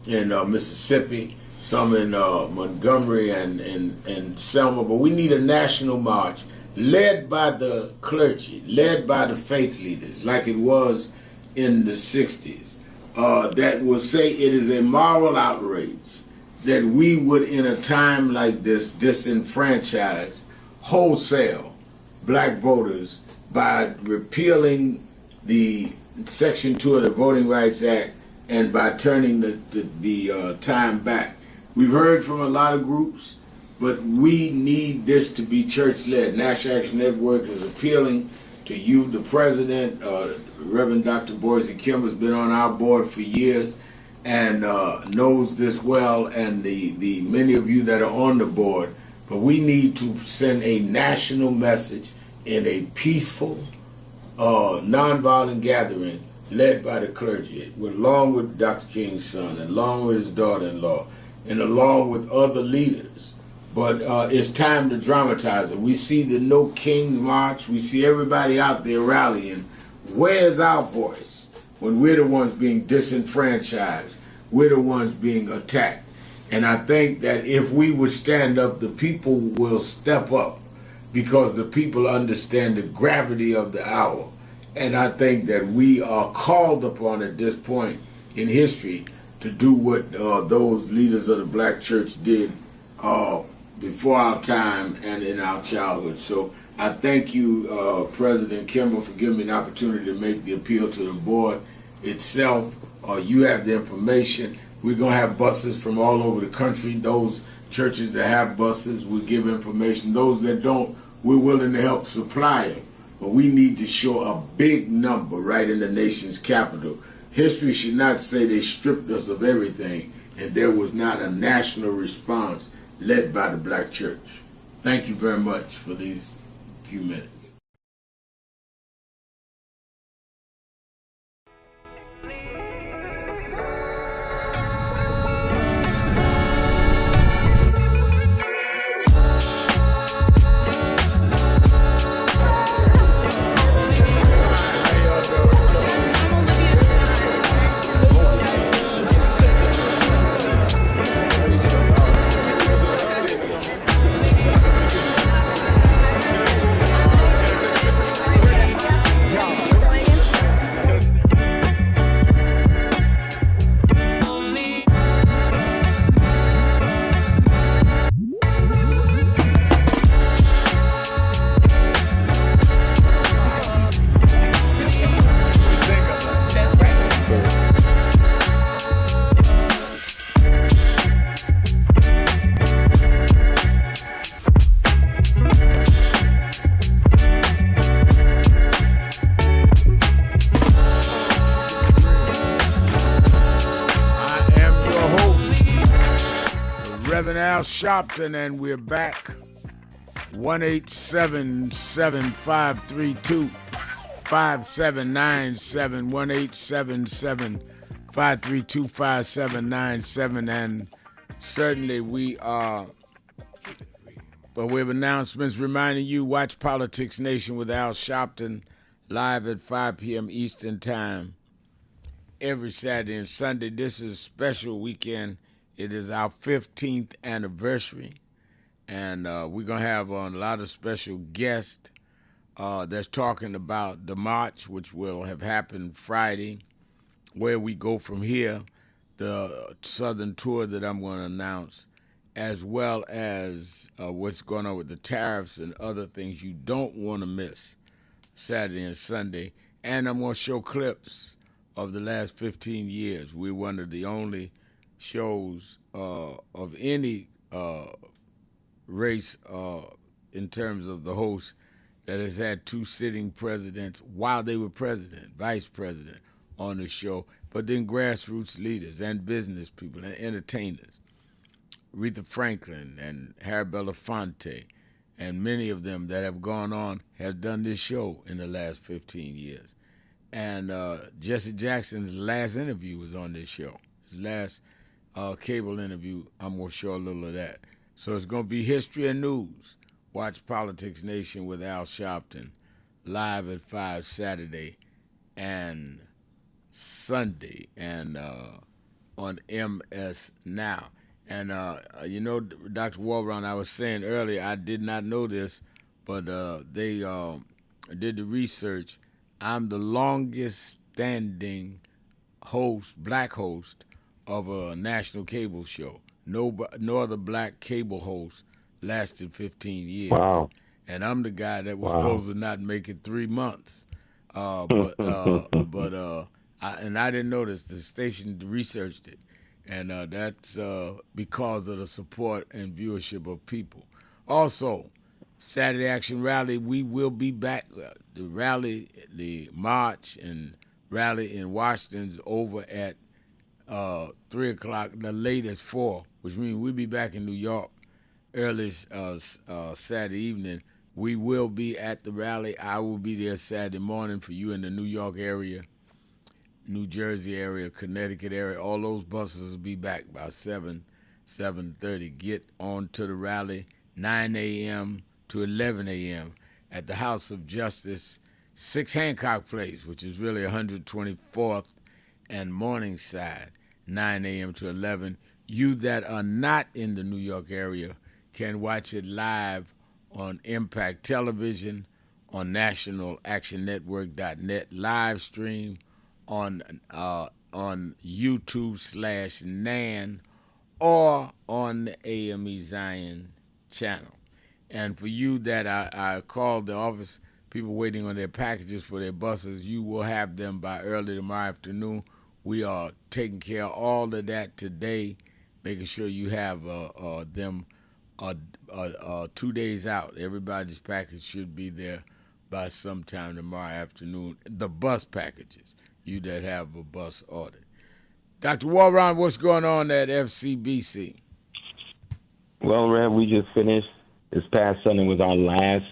Mississippi, some in Montgomery and Selma, but we need a national march led by the clergy, led by the faith leaders, like it was in the 60s, that will say it is a moral outrage that we would, in a time like this, disenfranchise wholesale black voters by repealing the Section 2 of the Voting Rights Act and by turning the time back. We've heard from a lot of groups, but we need this to be church-led. National Action Network is appealing to you, the president. Reverend Dr. Boise Kim has been on our board for years and knows this well, and the many of you that are on the board. But we need to send a national message in a peaceful, nonviolent gathering led by the clergy, along with Dr. King's son, and along with his daughter-in-law, and along with other leaders. But it's time to dramatize it. We see the No Kings March. We see everybody out there rallying. Where's our voice when we're the ones being disenfranchised? We're the ones being attacked. And I think that if we would stand up, the people will step up because the people understand the gravity of the hour. And I think that we are called upon at this point in history to do what those leaders of the black church did before our time and in our childhood. So I thank you, President Kimball, for giving me an opportunity to make the appeal to the board itself. You have the information. We're going to have buses from all over the country. Those churches that have buses, we give information. Those that don't, we're willing to help supply them. But we need to show a big number right in the nation's capital. History should not say they stripped us of everything and there was not a national response led by the black church. Thank you very much for these few minutes. Sharpton, and we're back. 1-877-532-5797, 1-877-532-5797, and certainly we are. But we have announcements reminding you, watch Politics Nation with Al Sharpton live at 5 p.m. Eastern Time every Saturday and Sunday. This is a special weekend. It is our 15th anniversary, and we're going to have on a lot of special guests that's talking about the march, which will have happened Friday, where we go from here, the Southern tour that I'm going to announce, as well as what's going on with the tariffs and other things you don't want to miss Saturday and Sunday. And I'm going to show clips of the last 15 years. We're one of the only shows of any race in terms of the host that has had two sitting presidents while they were president, vice president on the show, but then grassroots leaders and business people and entertainers. Aretha Franklin and Harry Belafonte and many of them that have gone on have done this show in the last 15 years. And Jesse Jackson's last interview was on this show. His last cable interview, I'm going to show a little of that. So it's going to be History and News. Watch Politics Nation with Al Sharpton live at 5 Saturday and Sunday and on MS Now. And, Dr. Walron, I was saying earlier, I did not know this, but they did the research. I'm the longest standing black host of a national cable show. No other black cable host lasted 15 years. Wow. And I'm the guy that was supposed to not make it 3 months. And I didn't know this. The station researched it. And that's because of the support and viewership of people. Also, Saturday Action Rally, we will be back. The rally, the march and rally in Washington's over at 3 o'clock, the latest 4, which means we'll be back in New York early Saturday evening. We will be at the rally. I will be there Saturday morning for you in the New York area, New Jersey area, Connecticut area. All those buses will be back by 7:30. Get on to the rally, 9 a.m. to 11 a.m. at the House of Justice, 6 Hancock Place, which is really 124th and Morningside, 9 a.m. to 11. You that are not in the New York area can watch it live on Impact Television, on nationalactionnetwork.net, live stream on YouTube/NAN or on the AME Zion channel. And for you that I called the office, people waiting on their packages for their buses, you will have them by early tomorrow afternoon. We are taking care of all of that today, making sure you have them 2 days out. Everybody's package should be there by sometime tomorrow afternoon. The bus packages, you that have a bus ordered. Dr. Walron, what's going on at FCBC? Well, Rev, we just finished. This past Sunday was our last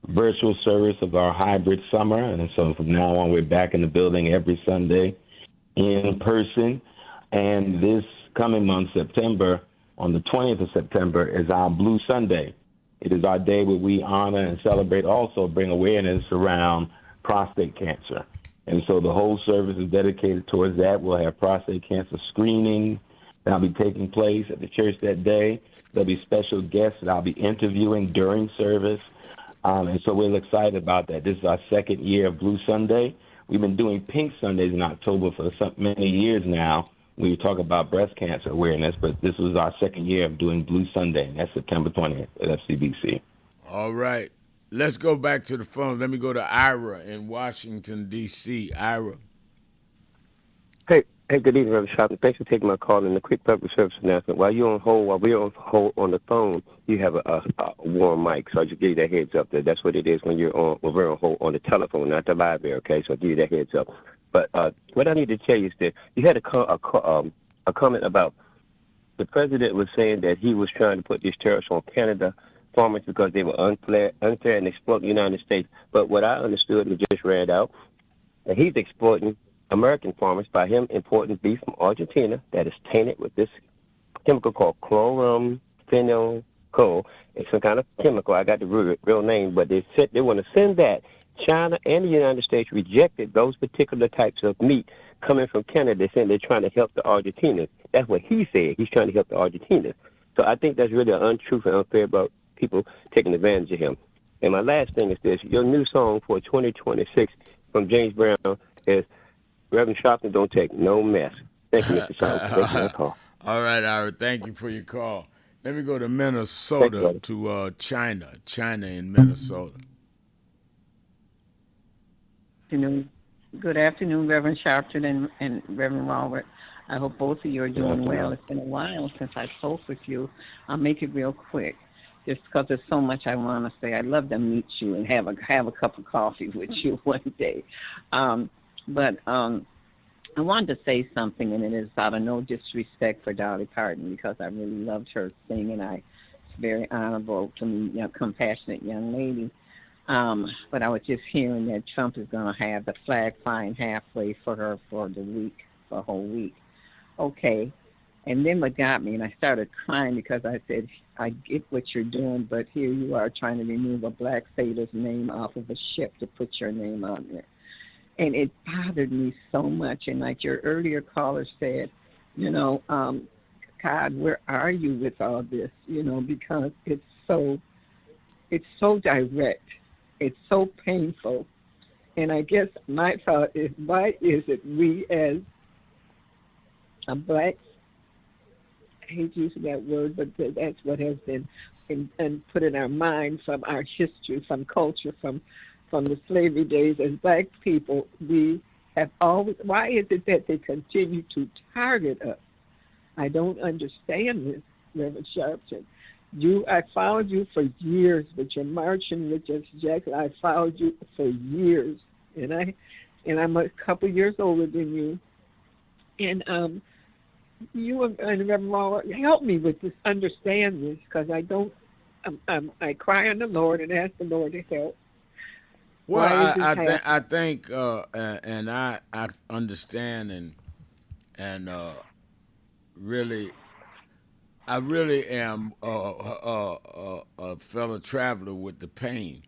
virtual service of our hybrid summer, and so from now on, we're back in the building every Sunday in person. And this coming month, September, on the 20th of September, is our Blue Sunday. It is our day where we honor and celebrate, also bring awareness around prostate cancer. And so the whole service is dedicated towards that. We'll have prostate cancer screening that'll be taking place at the church that day. There'll be special guests that I'll be interviewing during service. And so we're excited about that. This is our second year of Blue Sunday. We've been doing Pink Sundays in October for many years now. We talk about breast cancer awareness, but this was our second year of doing Blue Sunday, and that's September 20th at FCBC. All right. Let's go back to the phone. Let me go to Ira in Washington, D.C. Ira. Hey, good evening, Reverend Sharpton. Thanks for taking my call. And a quick public service announcement. While we're on hold on the phone, you have a warm mic. So I just give you that heads up. That's what it is when we're on hold on the telephone, not the library, okay? So I'll give you that heads up. But what I need to tell you is that you had a comment about the president was saying that he was trying to put these tariffs on Canada farmers because they were unfair and exploiting the United States. But what I understood and just read out, that he's exploiting American farmers by him importing beef from Argentina that is tainted with this chemical called chloramphenyl. It's some kind of chemical. I got the real name, but they said they want to send that. China and the United States rejected those particular types of meat coming from Canada. They said they're trying to help the Argentinians. That's what he said. He's trying to help the Argentinians. So I think that's really untruth and unfair about people taking advantage of him. And my last thing is this. Your new song for 2026 from James Brown is Reverend Sharpton, Don't Take No Mess. Thank you, Mr. Sharpton. Thank you for your call. All right, Ira. Thank you for your call. Let me go to Minnesota, to China in Minnesota. Good afternoon, Reverend Sharpton and Reverend Robert. I hope both of you are doing well. It's been a while since I spoke with you. I'll make it real quick, just because there's so much I want to say. I'd love to meet you and have a cup of coffee with you one day. But I wanted to say something, and it is out of no disrespect for Dolly Parton, because I really loved her singing. It's very honorable to me, compassionate young lady. But I was just hearing that Trump is going to have the flag flying halfway for her for the week, for a whole week. Okay. And then what got me, and I started crying because I said, I get what you're doing, but here you are trying to remove a black sailor's name off of a ship to put your name on there. And it bothered me so much. And like your earlier caller said, you know, God, where are you with all this? You know, because it's so direct. It's so painful. And I guess my thought is, why is it we as a black, I hate using that word, but that's what has been put in our mind from our history, from culture, from the slavery days as black people, we have always, why is it that they continue to target us? I don't understand this, Reverend Sharpton. I followed you for years, but you're marching with just Jackson. I followed you for years, and I'm a couple years older than you. And you and Reverend Waller, help me with this, understand this, because I cry on the Lord and ask the Lord to help. Well, I think, and I understand, and really, I really am a fellow traveler with the pain.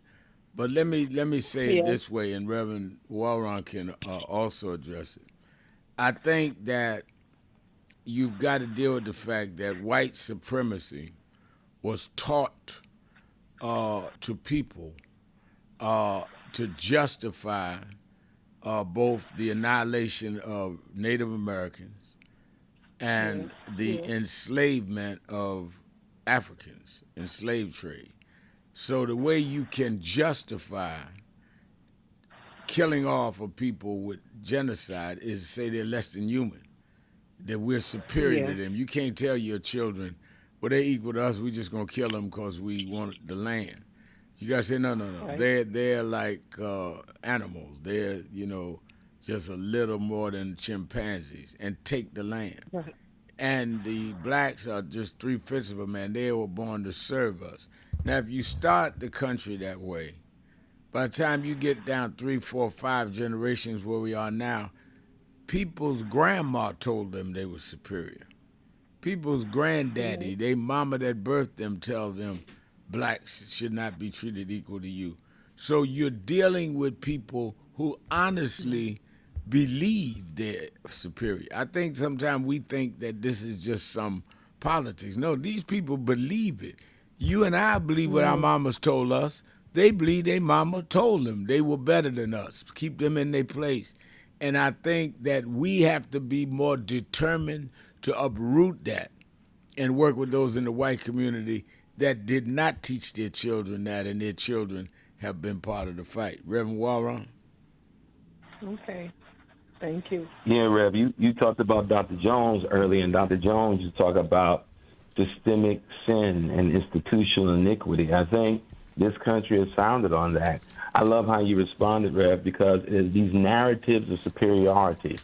But let me say it this way, and Reverend Warren can also address it. I think that you've got to deal with the fact that white supremacy was taught to people to justify both the annihilation of Native Americans and the enslavement of Africans in slave trade. So the way you can justify killing off of people with genocide is to say they're less than human, that we're superior to them. You can't tell your children, well, they're equal to us, we're just going to kill them because we want the land. You got to say, no. Right. They're like animals. They're, just a little more than chimpanzees, and take the land. Right. And the blacks are just 3/5 of a man. They were born to serve us. Now, if you start the country that way, by the time you get down 3, 4, 5 generations where we are now, people's grandma told them they were superior. People's granddaddy, they mama that birthed them, tell them blacks should not be treated equal to you. So you're dealing with people who honestly believe they're superior. I think sometimes we think that this is just some politics. No, these people believe it. You and I believe what our mamas told us. They believe their mama told them they were better than us. Keep them in their place. And I think that we have to be more determined to uproot that and work with those in the white community that did not teach their children that, and their children have been part of the fight. Reverend Warren? Okay. Thank you. Yeah, Rev, you talked about Dr. Jones earlier, and Dr. Jones, you talk about systemic sin and institutional iniquity. I think this country is founded on that. I love how you responded, Rev, because it is these narratives of superiority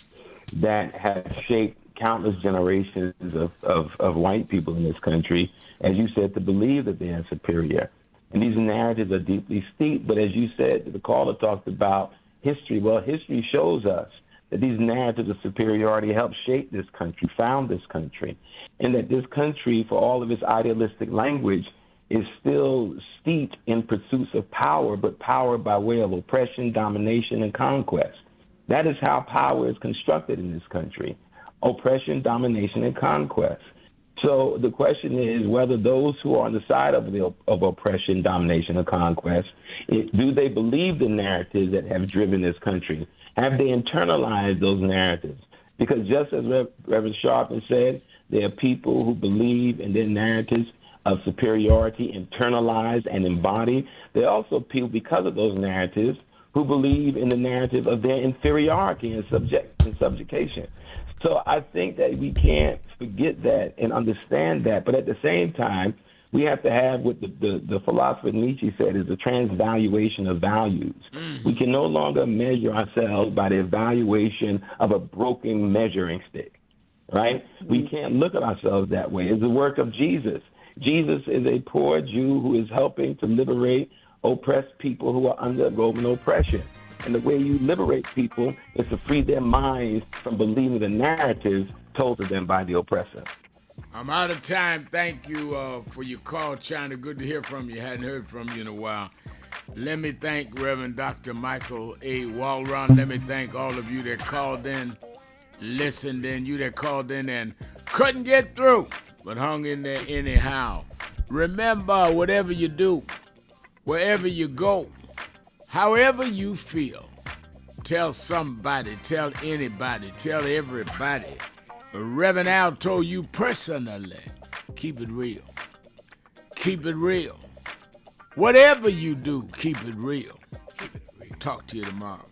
that have shaped countless generations of white people in this country, as you said, to believe that they are superior. And these narratives are deeply steeped, but as you said, the caller talked about history. Well, history shows us that these narratives of superiority helped shape this country, found this country, and that this country, for all of its idealistic language, is still steeped in pursuits of power, but power by way of oppression, domination, and conquest. That is how power is constructed in this country: oppression, domination, and conquest. So the question is whether those who are on the side of oppression, domination, and conquest, do they believe the narratives that have driven this country? Have they internalized those narratives? Because just as Reverend Sharpton said, there are people who believe in their narratives of superiority, internalized and embodied. There are also people, because of those narratives, who believe in the narrative of their inferiority and subjugation. So I think that we can't forget that and understand that. But at the same time, we have to have what the philosopher Nietzsche said is the transvaluation of values. Mm-hmm. We can no longer measure ourselves by the evaluation of a broken measuring stick, right? Mm-hmm. We can't look at ourselves that way. It's the work of Jesus. Jesus is a poor Jew who is helping to liberate oppressed people who are under Roman oppression. And the way you liberate people is to free their minds from believing the narratives told to them by the oppressor. I'm out of time. Thank you for your call, China. Good to hear from you. Hadn't heard from you in a while. Let me thank Reverend Dr. Michael A. Walron. Let me thank all of you that called in, listened in, you that called in and couldn't get through, but hung in there anyhow. Remember, whatever you do, wherever you go, however you feel, tell somebody, tell anybody, tell everybody. Reverend Al told you personally, keep it real. Keep it real. Whatever you do, keep it real. Talk to you tomorrow.